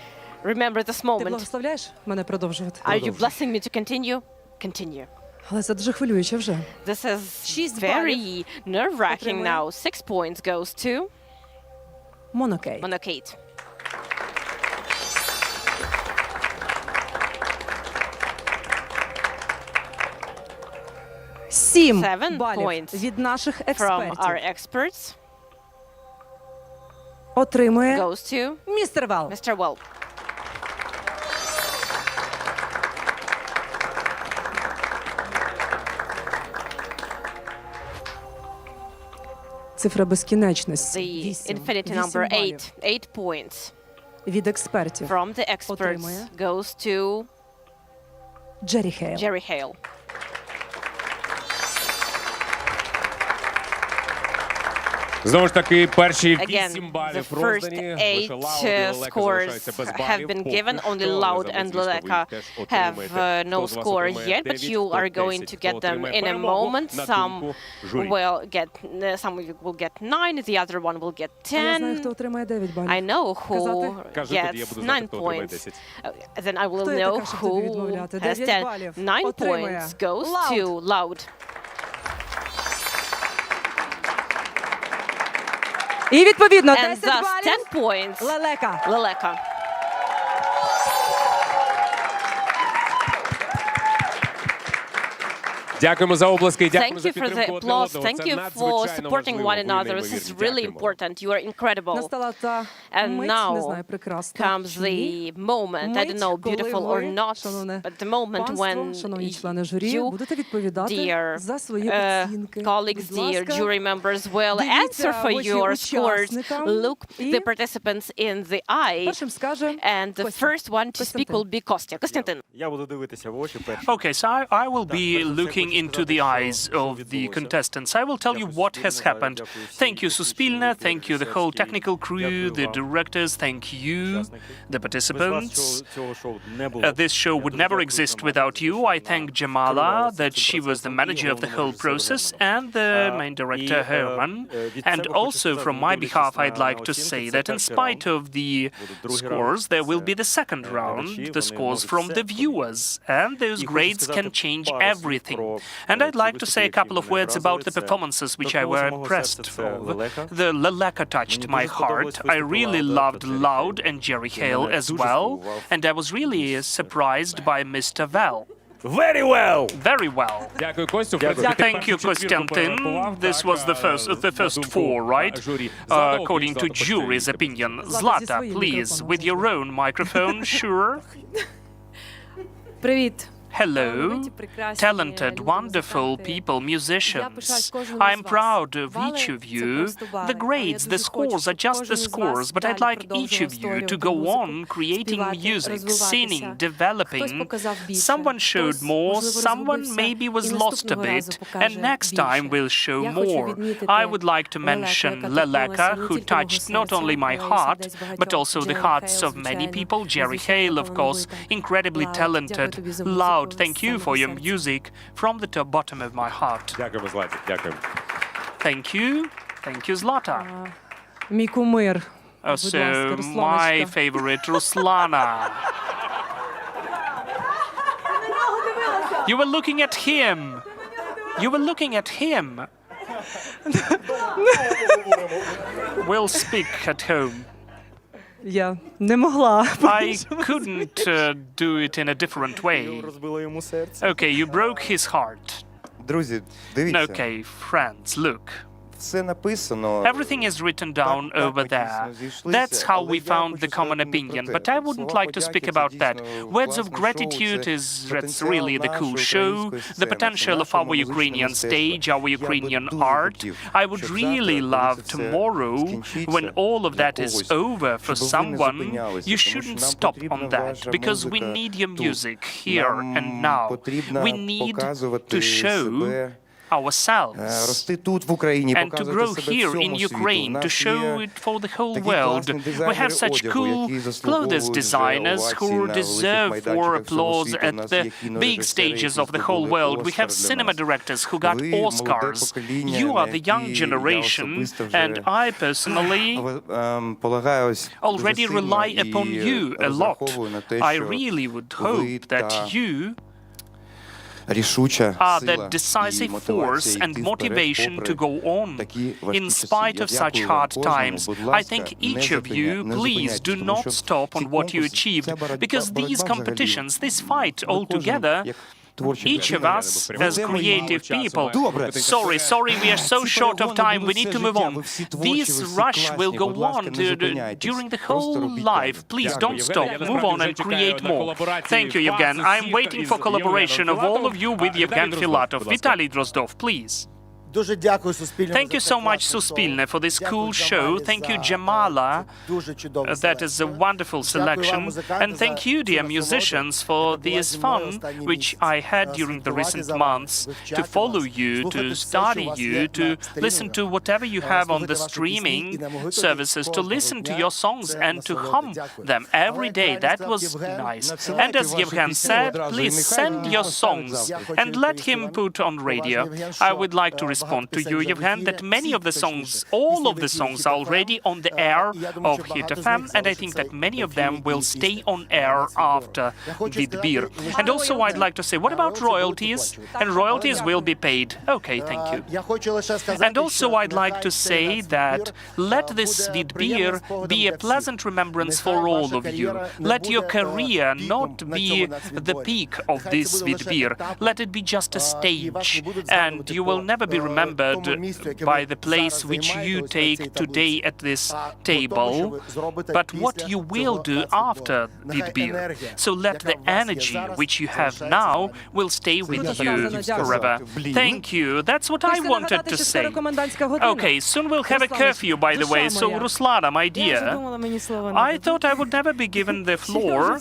Speaker 4: Remember this
Speaker 12: Ти
Speaker 4: moment.
Speaker 12: благословляєш мене продовжувати?
Speaker 4: Are you blessing me to continue? Continue.
Speaker 12: Але це дуже хвилююче вже.
Speaker 4: This is very nerve-wracking now. 6 points goes to
Speaker 12: Монокей.
Speaker 4: Monokate.
Speaker 12: Сім
Speaker 4: 7
Speaker 12: балів
Speaker 4: points
Speaker 12: від наших
Speaker 4: from
Speaker 12: експертів
Speaker 4: our experts
Speaker 12: отримує
Speaker 4: goes to
Speaker 12: містер Вал.
Speaker 4: Mr. Well.
Speaker 12: Цифра безкінечності.
Speaker 4: The
Speaker 12: 8.
Speaker 4: infinity number 8. 8 points
Speaker 12: Від експертів.
Speaker 4: from the experts
Speaker 12: Отримує
Speaker 4: goes to
Speaker 12: Джері Хейл.
Speaker 4: Jerry Hale.
Speaker 16: Знову ж таки, перші
Speaker 4: Again,
Speaker 16: 8
Speaker 4: the
Speaker 16: балів
Speaker 4: first
Speaker 16: роздані.
Speaker 4: 8
Speaker 16: Лише Лауд і Лелека
Speaker 4: scores
Speaker 16: залишаються без
Speaker 4: have
Speaker 16: балів.
Speaker 4: been
Speaker 16: Поки
Speaker 4: given. Only
Speaker 16: що,
Speaker 4: Loud
Speaker 16: але
Speaker 4: and
Speaker 16: звісно, ви
Speaker 4: Leleka
Speaker 16: теж
Speaker 4: have
Speaker 16: отримаєте.
Speaker 4: no
Speaker 16: Хто з вас
Speaker 4: score
Speaker 16: отримає
Speaker 4: yet, but
Speaker 16: 9,
Speaker 4: you
Speaker 16: хто
Speaker 4: are going
Speaker 16: 10,
Speaker 4: to get
Speaker 16: хто
Speaker 4: them
Speaker 16: отримає
Speaker 4: in a
Speaker 16: перемогу
Speaker 4: moment.
Speaker 16: на
Speaker 4: Some
Speaker 16: думку журі.
Speaker 4: will get, some of you will get 9, the other one will get
Speaker 12: Я знаю, хто
Speaker 4: 10.
Speaker 12: отримає 9 балів.
Speaker 4: I know who
Speaker 16: Кажи тоді, я
Speaker 4: gets
Speaker 16: буду знати,
Speaker 4: 9
Speaker 16: хто отримає
Speaker 4: points.
Speaker 16: 10.
Speaker 4: Then I will
Speaker 12: Хто є
Speaker 4: know
Speaker 12: така, щоб тобі
Speaker 4: who
Speaker 12: відмовляти?
Speaker 4: has
Speaker 12: 9
Speaker 4: 10.
Speaker 12: балів
Speaker 4: 9
Speaker 12: отримує
Speaker 4: points goes
Speaker 12: Loud.
Speaker 4: to Loud.
Speaker 12: І відповідно
Speaker 4: And
Speaker 12: 10
Speaker 4: thus
Speaker 12: балів
Speaker 4: 10 points
Speaker 12: Лелека.
Speaker 4: Leleka.
Speaker 16: Дякуємо за обласки, дякуємо
Speaker 4: Thank
Speaker 16: за
Speaker 4: you for the
Speaker 16: підтримку одне
Speaker 4: applause.
Speaker 16: одного.
Speaker 4: Thank
Speaker 16: Це
Speaker 4: you for
Speaker 16: надзвичайно
Speaker 4: supporting
Speaker 16: важливо.
Speaker 4: one
Speaker 16: Ви
Speaker 4: another. This is
Speaker 16: неймовірні.
Speaker 4: really
Speaker 16: Дякуємо.
Speaker 4: important. You are incredible.
Speaker 12: Настала та
Speaker 4: And
Speaker 12: мить, не
Speaker 4: now
Speaker 12: знаю, прекрасна
Speaker 4: comes
Speaker 12: чи ні.
Speaker 4: the moment, I don't know,
Speaker 12: Мить,
Speaker 4: beautiful
Speaker 12: коли
Speaker 4: or
Speaker 12: ви,
Speaker 4: not,
Speaker 12: шановне
Speaker 4: but the moment
Speaker 12: панство,
Speaker 4: when
Speaker 12: шановні члени журі,
Speaker 4: you,
Speaker 12: будете відповідати
Speaker 4: dear
Speaker 12: за свої оцінки.
Speaker 4: colleagues,
Speaker 12: Будь
Speaker 4: dear
Speaker 12: ласка,
Speaker 4: jury members, will
Speaker 12: дивіться
Speaker 4: answer for
Speaker 12: в очі
Speaker 4: your scores.
Speaker 12: учасникам
Speaker 4: Look
Speaker 12: і
Speaker 4: the participants in the eye,
Speaker 12: першим скаже
Speaker 4: and the
Speaker 12: Костя.
Speaker 4: first one to speak will be Kostya. Kostyantin.
Speaker 7: Я буду дивитися в очі перший.
Speaker 2: Okay, so I will be looking into the eyes of the contestants. I will tell you what has happened. Thank you, Suspilna. Thank you, the whole technical crew, the directors. Thank you, the participants. This show would never exist without you. I thank Jamala that she was the manager of the whole process and the main director Herman. And also from my behalf, I'd like to say that in spite of the scores, there will be the second round, the scores from the viewers. And those grades can change everything. And I'd like to say a couple of words about the performances which I were impressed of. The Leleka touched my heart. I really loved Loud and Jerry Hale as well. And I was really surprised by Mr. Val.
Speaker 7: Very well!
Speaker 2: Very well.
Speaker 16: Дякую, Костю.
Speaker 2: Thank you, Kostyantin. This was the first four, right? According to jury's opinion. Zlata, please, with your own microphone, sure.
Speaker 12: Привіт.
Speaker 2: Hello, talented, wonderful people, musicians. I'm proud of each of you. The grades, the scores are just the scores, but I'd like each of you to go on creating music, singing, developing. Someone showed more, someone maybe was lost a bit, and next time we'll show more. I would like to mention Leleka, who touched not only my heart, but also the hearts of many people. Jerry Hale, of course, incredibly talented, loud. Thank you for your music from the bottom of my heart.
Speaker 16: Дякуємо, Златі. Дякуємо.
Speaker 2: Thank you. Thank you, Zlata.
Speaker 12: Мій кумир.
Speaker 2: So, my favorite, Ruslana. You were looking at him. You were looking at him. We'll speak at home.
Speaker 12: Я не могла.
Speaker 2: I couldn't do it in a different way. Okay, you broke his heart.
Speaker 19: Друзі, дивіться.
Speaker 2: Okay, friends, look.
Speaker 19: Все написано.
Speaker 2: Everything is written down over there. That's how we found the common opinion, but I wouldn't like to speak about that. Words of gratitude is that's really the cool show, the potential of our Ukrainian stage, our Ukrainian art. I would really love tomorrow, when all of that is over for someone, you shouldn't stop on that, because we need your music here and now. We need to show ourselves
Speaker 19: рости тут в Україні,
Speaker 2: and to grow
Speaker 19: показувати себе
Speaker 2: here in
Speaker 19: всьому світу. У
Speaker 2: Ukraine, to
Speaker 19: нас
Speaker 2: show
Speaker 19: є
Speaker 2: it for the whole
Speaker 19: такі
Speaker 2: world.
Speaker 19: класні
Speaker 2: We
Speaker 19: дизайнери
Speaker 2: have such
Speaker 19: одягу,
Speaker 2: cool
Speaker 19: які
Speaker 2: clothes
Speaker 19: заслуговують вже
Speaker 2: designers
Speaker 19: овацій
Speaker 2: who
Speaker 19: на великих
Speaker 2: deserve for
Speaker 19: майданчиках всього
Speaker 2: applause
Speaker 19: світу. У
Speaker 2: at
Speaker 19: нас
Speaker 2: the
Speaker 19: є
Speaker 2: big
Speaker 19: кінорежисери,
Speaker 2: stages
Speaker 19: які
Speaker 2: of the whole
Speaker 19: здобули
Speaker 2: world. We have
Speaker 19: Оскар для
Speaker 2: cinema
Speaker 19: нас.
Speaker 2: directors who got
Speaker 19: Ви молоде
Speaker 2: Oscars.
Speaker 19: покоління,
Speaker 2: You are
Speaker 19: на
Speaker 2: the young
Speaker 19: які я
Speaker 2: generation,
Speaker 19: особисто вже,
Speaker 2: and I personally
Speaker 19: полагаюсь дуже
Speaker 2: already
Speaker 19: сильно
Speaker 2: rely upon
Speaker 19: і
Speaker 2: you a lot.
Speaker 19: розраховую на те,
Speaker 2: I
Speaker 19: що
Speaker 2: really would
Speaker 19: ви
Speaker 2: hope that
Speaker 19: та
Speaker 2: you
Speaker 19: рішуча
Speaker 2: are
Speaker 19: сила
Speaker 2: the
Speaker 19: і
Speaker 2: decisive
Speaker 19: мотивація
Speaker 2: force and
Speaker 19: йти вперед
Speaker 2: motivation
Speaker 19: попри
Speaker 2: to go on
Speaker 19: такі важкі
Speaker 2: in
Speaker 19: часи.
Speaker 2: spite
Speaker 19: Я
Speaker 2: of such
Speaker 19: дякую вам
Speaker 2: hard
Speaker 19: кожному.
Speaker 2: times.
Speaker 19: Будь
Speaker 2: I
Speaker 19: ласка,
Speaker 2: think
Speaker 19: не
Speaker 2: each of you,
Speaker 19: не
Speaker 2: please
Speaker 19: зупиняйтесь,
Speaker 2: do
Speaker 19: тому
Speaker 2: not
Speaker 19: що
Speaker 2: stop on
Speaker 19: ці
Speaker 2: what you
Speaker 19: конкурси,
Speaker 2: achieved,
Speaker 19: ця
Speaker 2: because these
Speaker 19: боротьба взагалі,
Speaker 2: competitions, this fight
Speaker 19: ви
Speaker 2: all
Speaker 19: кожен,
Speaker 2: together,
Speaker 19: як творча
Speaker 2: each of
Speaker 19: людина,
Speaker 2: us
Speaker 19: ви
Speaker 2: as creative people.
Speaker 19: Добре.
Speaker 2: Sorry, we are so short of time. We need to move on.
Speaker 19: Ви всі творчі, ви
Speaker 2: This
Speaker 19: всі
Speaker 2: rush will
Speaker 19: класні.
Speaker 2: go
Speaker 19: Будь ласка,
Speaker 2: on
Speaker 19: не зупиняйтесь.
Speaker 2: during the
Speaker 19: Просто
Speaker 2: whole
Speaker 19: робіть
Speaker 2: life.
Speaker 19: далі.
Speaker 2: Please
Speaker 19: Дякую.
Speaker 2: don't stop. Move on and create more. Thank you, Yevgen. I'm waiting for collaboration of all of you with Yevgen Filatov. Vitaly Drozdov, please.
Speaker 20: Дуже дякую Суспільному.
Speaker 2: Thank you so much, Suspilne, for this cool show. Thank you, Jamala. That is a wonderful selection. And thank you, dear musicians, for this fun which I had during the recent months to follow you, to study you, to listen to whatever you have on the streaming services, to listen to your songs and to hum them every day. That was nice. And as Yevgen said, please send your songs and let him put on radio. I would like to respond to you, Yevgen, that many of the songs, all of the songs are already on the air of Hit FM, and I think that many of them will stay on air after Vidbir. And also I'd like to say, what about royalties? And royalties will be paid. Okay, thank you. And also I'd like to say that let this Vidbir be a pleasant remembrance for all of you. Let your career not be the peak of this Vidbir. Let it be just a stage, and you will never be remembered by the place which you take today at this table, but what you will do after Vidbir. So let the energy which you have now will stay with you forever. Thank you. That's what I wanted to say. Okay, soon we'll have a curfew, by the way. So, Ruslana, my dear, I thought I would never be given the floor,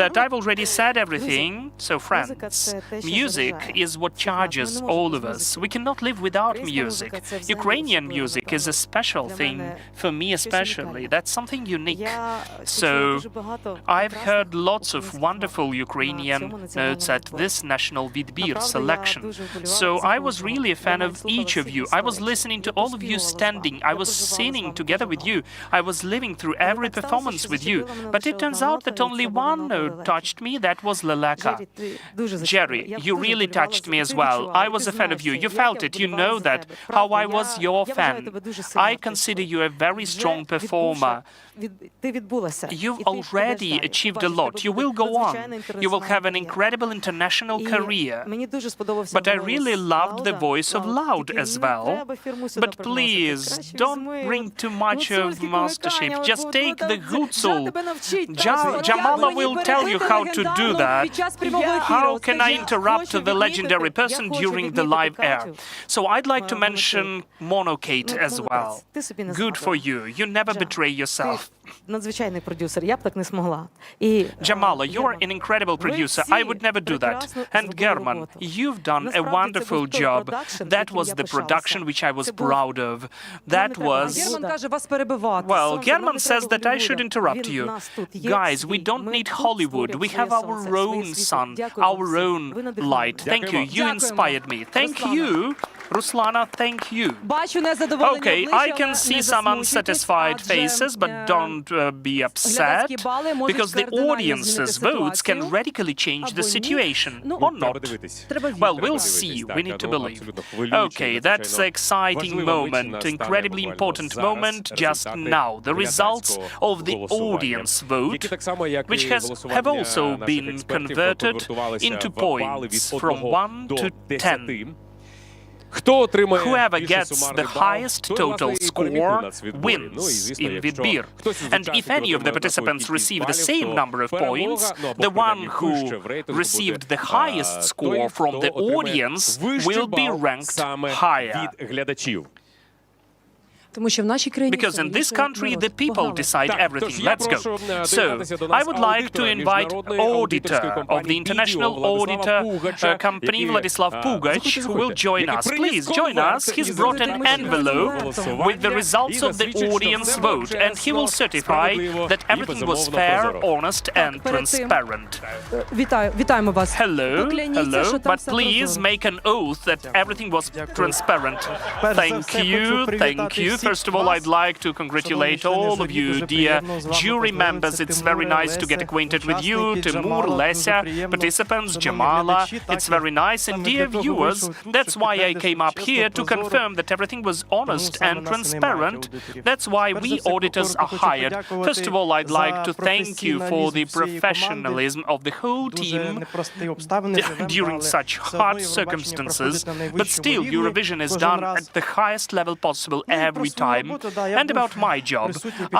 Speaker 2: that I've already said everything. So, friends, music is what charges all of us. We cannot live without music. Ukrainian music is a special thing, for me especially. That's something unique. So I've heard lots of wonderful Ukrainian notes at this national Vidbir selection. So I was really a fan of each of you. I was listening to all of you standing. I was singing together with you. I was living through every performance with you. But it turns out that only one note touched me. That was Leleka. Jerry, you really touched me as well. I was a fan of you. You felt it. You know that, how I was your fan. I consider you a very strong performer. You've already achieved a lot. You will go on. You will have an incredible international career. But I really loved the voice of Loud as well. But please, don't bring too much of MasterChef. Just take the Gutsul. Jamala will tell you how to do that. How can I interrupt the legendary person during the live air? So I'd like to mention Monokate as well. Good for you. You never betray yourself.
Speaker 21: Надзвичайний продюсер, я б так не змогла.
Speaker 2: Jamala, you're an incredible producer. I would never do that. And German, you've done a wonderful job. That was the production which I was proud of. That was... Well, German says that I should interrupt you. Guys, we don't need Hollywood. We have our own sun, our own light. Thank you. You inspired me. Thank you. Ruslana, thank you. Okay, I can see some unsatisfied faces, but don't be upset, because the audience's votes can radically change the situation, or not. Well, we'll see. We need to believe. Okay, that's an exciting moment, incredibly important moment just now. The results of the audience vote, which have also been converted into points from 1 to 10. Whoever gets the highest total score wins in Vidbir. And if any of the participants receive the same number of points, the one who received the highest score from the audience will be ranked higher.
Speaker 12: Тому що в нашій країні
Speaker 2: Because in this country, the people decide everything. Let's go. So, I would like to invite auditor of the international auditor company, Vladislav Pugach, who will join us. Please join us. He's brought an envelope with the results of the audience vote, and he will certify that everything was fair, honest, and transparent.
Speaker 12: Вітаємо вас.
Speaker 2: Hello, hello, but please make an oath that everything was transparent. Thank you. First of all, I'd like to congratulate all of you, dear jury members. It's very nice to get acquainted with you, Timur, Lesya, participants, Jamala. It's very nice. And dear viewers, that's why I came up here to confirm that everything was honest and transparent. That's why we auditors are hired. First of all, I'd like to thank you for the professionalism of the whole team during such hard circumstances. But still, Eurovision is done at the highest level possible every time. And about my job,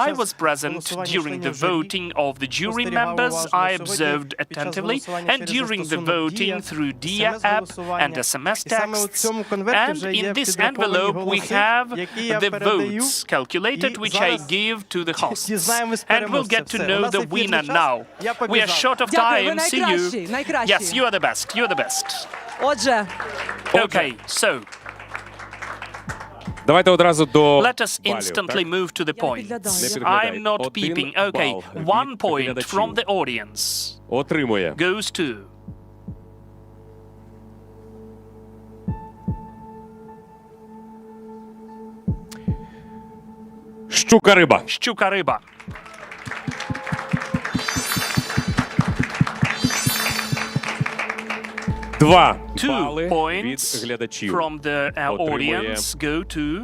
Speaker 2: I was present during the voting of the jury members. I observed attentively, and during the voting through DIA app and SMS texts. And in this envelope, we have the votes calculated, which I give to the hosts. And we'll get to know the winner now. We are short of time. See you. Yes, you are the best. You are the best.
Speaker 12: Отже,
Speaker 2: Okay, so
Speaker 16: Давайте одразу до
Speaker 2: let us instantly move to the points. I'm not peeping. Okay, 1 point from the audience
Speaker 16: отримує
Speaker 2: goes to
Speaker 16: Щука-риба.
Speaker 2: Щука-риба.
Speaker 16: Два
Speaker 2: 2
Speaker 16: бали від
Speaker 2: points
Speaker 16: глядачів.
Speaker 2: from the
Speaker 16: Отримує
Speaker 2: audience go to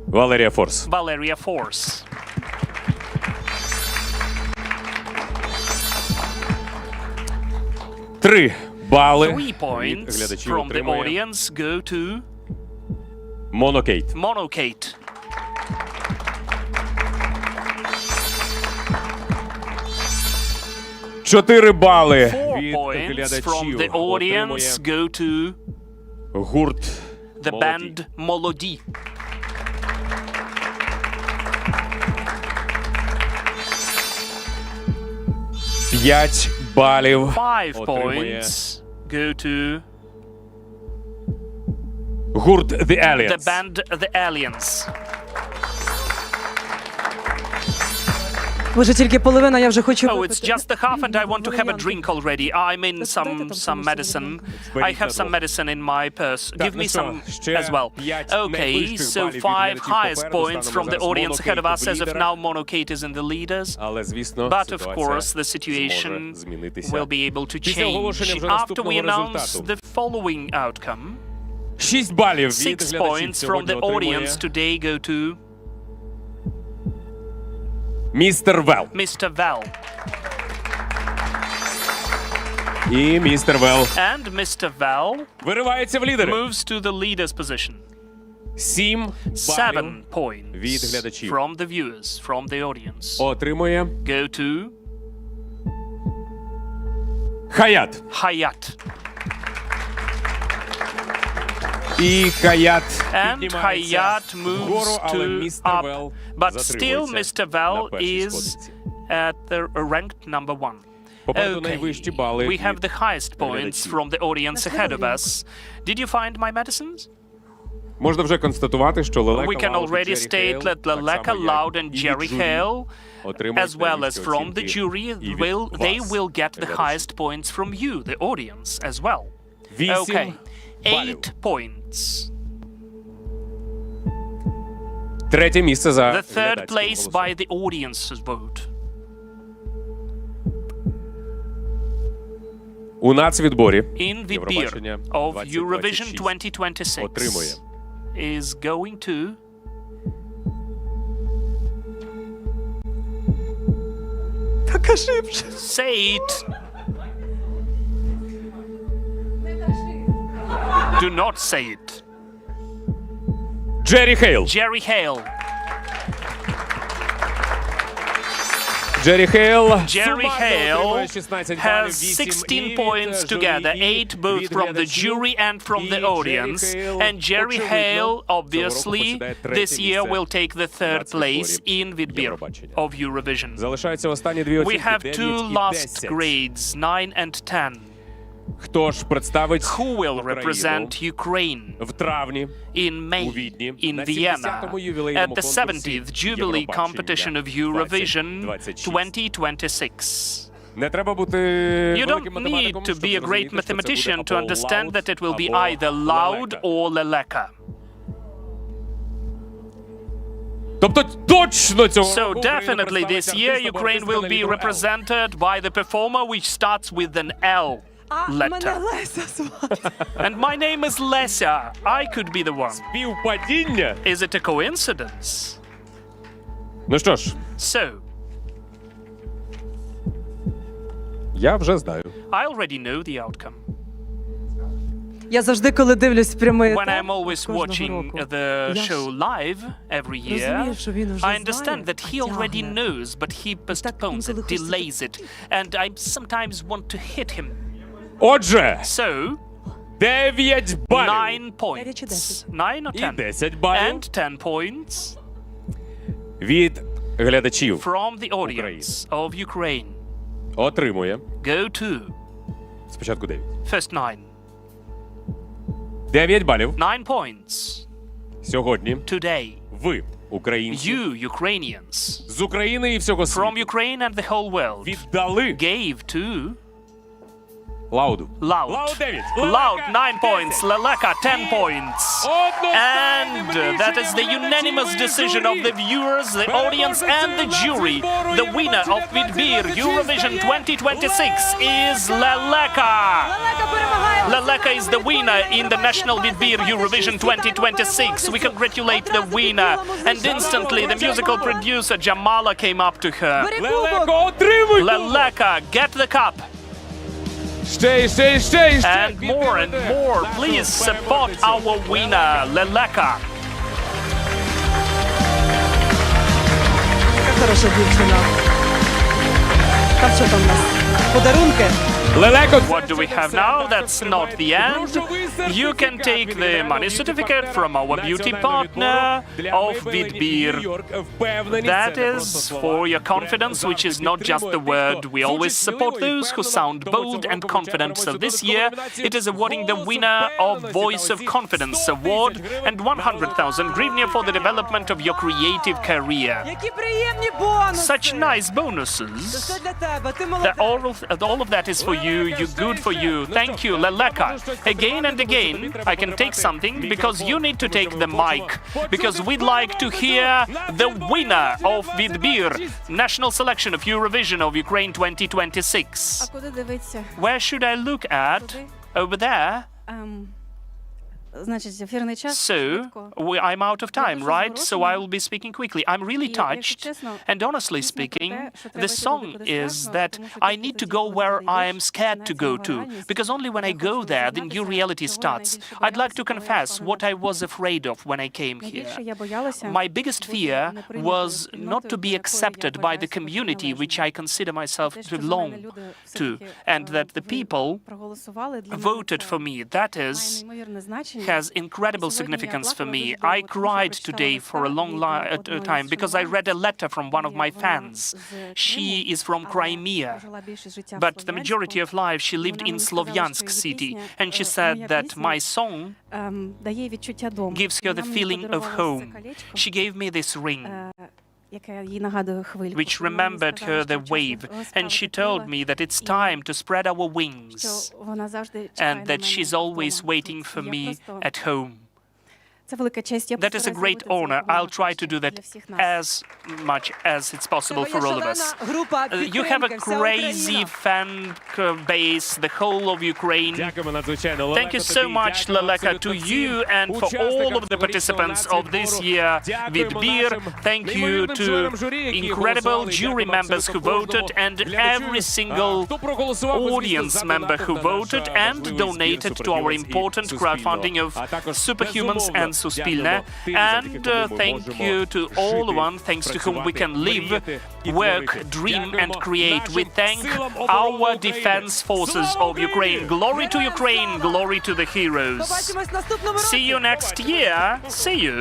Speaker 16: Валерія Форс.
Speaker 2: Valeria Force.
Speaker 16: Три бали
Speaker 2: 3
Speaker 16: від
Speaker 2: points
Speaker 16: глядачів
Speaker 2: from the
Speaker 16: отримує
Speaker 2: audience go to
Speaker 16: Монокейт.
Speaker 2: Monokate.
Speaker 16: Чотири бали
Speaker 2: 4
Speaker 16: від
Speaker 2: points from
Speaker 16: глядачів
Speaker 2: the
Speaker 16: отримує
Speaker 2: audience go to
Speaker 16: гурт
Speaker 2: the
Speaker 16: «Молоді».
Speaker 2: band Molody.
Speaker 16: П'ять балів
Speaker 2: 5
Speaker 16: отримує
Speaker 2: points go to
Speaker 16: гурт The
Speaker 2: the
Speaker 16: Aliens.
Speaker 2: band The Aliens.
Speaker 12: Вже тільки половина, я вже хочу
Speaker 2: Oh, it's just the half and I want to have a drink already. I'm in some medicine. I have some medicine in my purse. Give me some as well. Okay, so 5 highest points from the audience ahead of us. As of now, Monokate is in the leaders.
Speaker 16: Але, звісно,
Speaker 2: But of course, the
Speaker 16: ситуація
Speaker 2: situation
Speaker 16: зможе змінитися.
Speaker 2: will be able to
Speaker 16: Після оголошення
Speaker 2: change
Speaker 16: вже
Speaker 2: after we
Speaker 16: наступного
Speaker 2: announce
Speaker 16: результату.
Speaker 2: the following outcome.
Speaker 16: 6 балів від
Speaker 2: 6
Speaker 16: глядачів
Speaker 2: points from
Speaker 16: сьогодні
Speaker 2: the
Speaker 16: отримує
Speaker 2: audience today go to
Speaker 16: містер Вел.
Speaker 2: Mr. Val.
Speaker 16: І містер Вел
Speaker 2: And Mr. Val
Speaker 16: виривається в лідери.
Speaker 2: moves to the leader's position.
Speaker 16: 7
Speaker 2: 7
Speaker 16: балів від
Speaker 2: points
Speaker 16: глядачів
Speaker 2: from the viewers, from the audience.
Speaker 16: отримує
Speaker 2: Go to
Speaker 16: Хаят.
Speaker 2: Hayat.
Speaker 16: І Хаят
Speaker 2: And
Speaker 16: піднімається
Speaker 2: Hayat
Speaker 16: вгору,
Speaker 2: moves
Speaker 16: але
Speaker 2: to
Speaker 16: містер
Speaker 2: up.
Speaker 16: Вел
Speaker 2: But still,
Speaker 16: затримується
Speaker 2: Mr. Val
Speaker 16: на першій
Speaker 2: is
Speaker 16: сходинці.
Speaker 2: at the ranked number 1.
Speaker 16: Попереду найвищі бали
Speaker 2: We have
Speaker 16: від
Speaker 2: the highest points
Speaker 16: глядачів.
Speaker 2: from the audience ahead of us. Did you find my medicines?
Speaker 16: Можна вже констатувати, що Лелека,
Speaker 2: We can
Speaker 16: Лауд і
Speaker 2: already
Speaker 16: Джері
Speaker 2: state
Speaker 16: Хейл,
Speaker 2: that
Speaker 16: так
Speaker 2: Leleka,
Speaker 16: само, як
Speaker 2: Loud and
Speaker 16: і
Speaker 2: Jerry
Speaker 16: від журі,
Speaker 2: Hale,
Speaker 16: отримують
Speaker 2: as well as
Speaker 16: найвищі
Speaker 2: from the
Speaker 16: оцінки
Speaker 2: jury,
Speaker 16: і від
Speaker 2: they
Speaker 16: вас,
Speaker 2: will get the
Speaker 16: глядачів.
Speaker 2: highest points from you, the audience, as well.
Speaker 16: 8
Speaker 2: Okay,
Speaker 16: балів.
Speaker 2: 8 points.
Speaker 16: Третє місце за
Speaker 2: The third
Speaker 16: глядацьким
Speaker 2: place
Speaker 16: голосом.
Speaker 2: by the audience's vote.
Speaker 16: У нацвідборі
Speaker 2: In Vidbir
Speaker 16: Євробачення
Speaker 2: of
Speaker 16: 2026
Speaker 2: Eurovision 2026
Speaker 16: отримує
Speaker 2: is going to say it. Do not say it.
Speaker 16: Джері Хейл.
Speaker 2: Jerry Hale.
Speaker 16: Jerry Hale
Speaker 2: has 16 points together, 8 both from the jury and from the audience. And Jerry Hale, obviously, this year will take the 3rd place in Vidbir of Eurovision. We have 2 last grades, 9 and 10. Who will represent Ukraine in May in Vienna at the 70th Jubilee competition of Eurovision 2026? You don't need to be a great mathematician to understand that it will be either Loud or Leleka. So definitely this year Ukraine will be represented by the performer which starts with an L letter. And my name is Lesia. I could be the one. Is it a coincidence? So, I already know the outcome.
Speaker 12: Я завжди, коли дивлюсь прямий
Speaker 2: When I'm always watching the show live every year, I understand that he already knows, but he postpones it, delays it, and I sometimes want to hit him. So, 9 points. 9 or 10? And 10 points from the audience of Ukraine. Go to first 9. 9 points. Today. You, Ukrainians, from Ukraine and the whole world, gave to Loud. 9 points. Leleka 10 points. And that is the unanimous decision of the viewers, the audience, and the jury. The winner of Vidbir Eurovision 2026 is Leleka. Leleka is the winner in the National Vidbir Eurovision 2026. We congratulate the winner. And instantly the musical producer Jamala came up to her. Leleka, get the cup. And more, please support our winner, Leleka.
Speaker 12: Яка хороша дівчина. Там що там у нас? Подарунки?
Speaker 2: What do we have now? That's not the end. You can take the money certificate from our beauty partner of Vidbir. That is for your confidence, which is not just the word. We always support those who sound bold and confident. So this year, it is awarding the winner of Voice of Confidence Award and 100,000 hryvnia for the development of your creative career. Such nice bonuses. All of that is for you, good for you. Thank you, Leleka. Again and again, I can take something because you need to take the mic. Because we'd like to hear the winner of Vidbir, National Selection of Eurovision of Ukraine 2026. Where should I look at? Over there? So, I'm out of time, right? So I will be speaking quickly. I'm really touched, and honestly speaking, the song is that I need to go where I am scared to go to, because only when I go there, the new reality starts. I'd like to confess what I was afraid of when I came here. My biggest fear was not to be accepted by the community which I consider myself to belong to, and that the people voted for me. That has incredible significance for me. I cried today for a long time because I read a letter from one of my fans. She is from Crimea, but the majority of life she lived in Slovyansk city, and she said that my song gives her the feeling of home. She gave me this ring, which remembered her the wave, and she told me that it's time to spread our wings, and that she's always waiting for me at home. That is a great honor. I'll try to do that as much as it's possible for all of us. You have a crazy fan base, the whole of Ukraine. Thank you so much, Leleka, to you and for all of the participants of this year Vidbir. Thank you to incredible jury members who voted and every single audience member who voted and donated to our important crowdfunding of superhumans and Суспільне. And thank you to all one, thanks to whom we can live, work, dream and create. We thank our defense forces of Ukraine. Glory to Ukraine, glory to the heroes. See you next year. See you.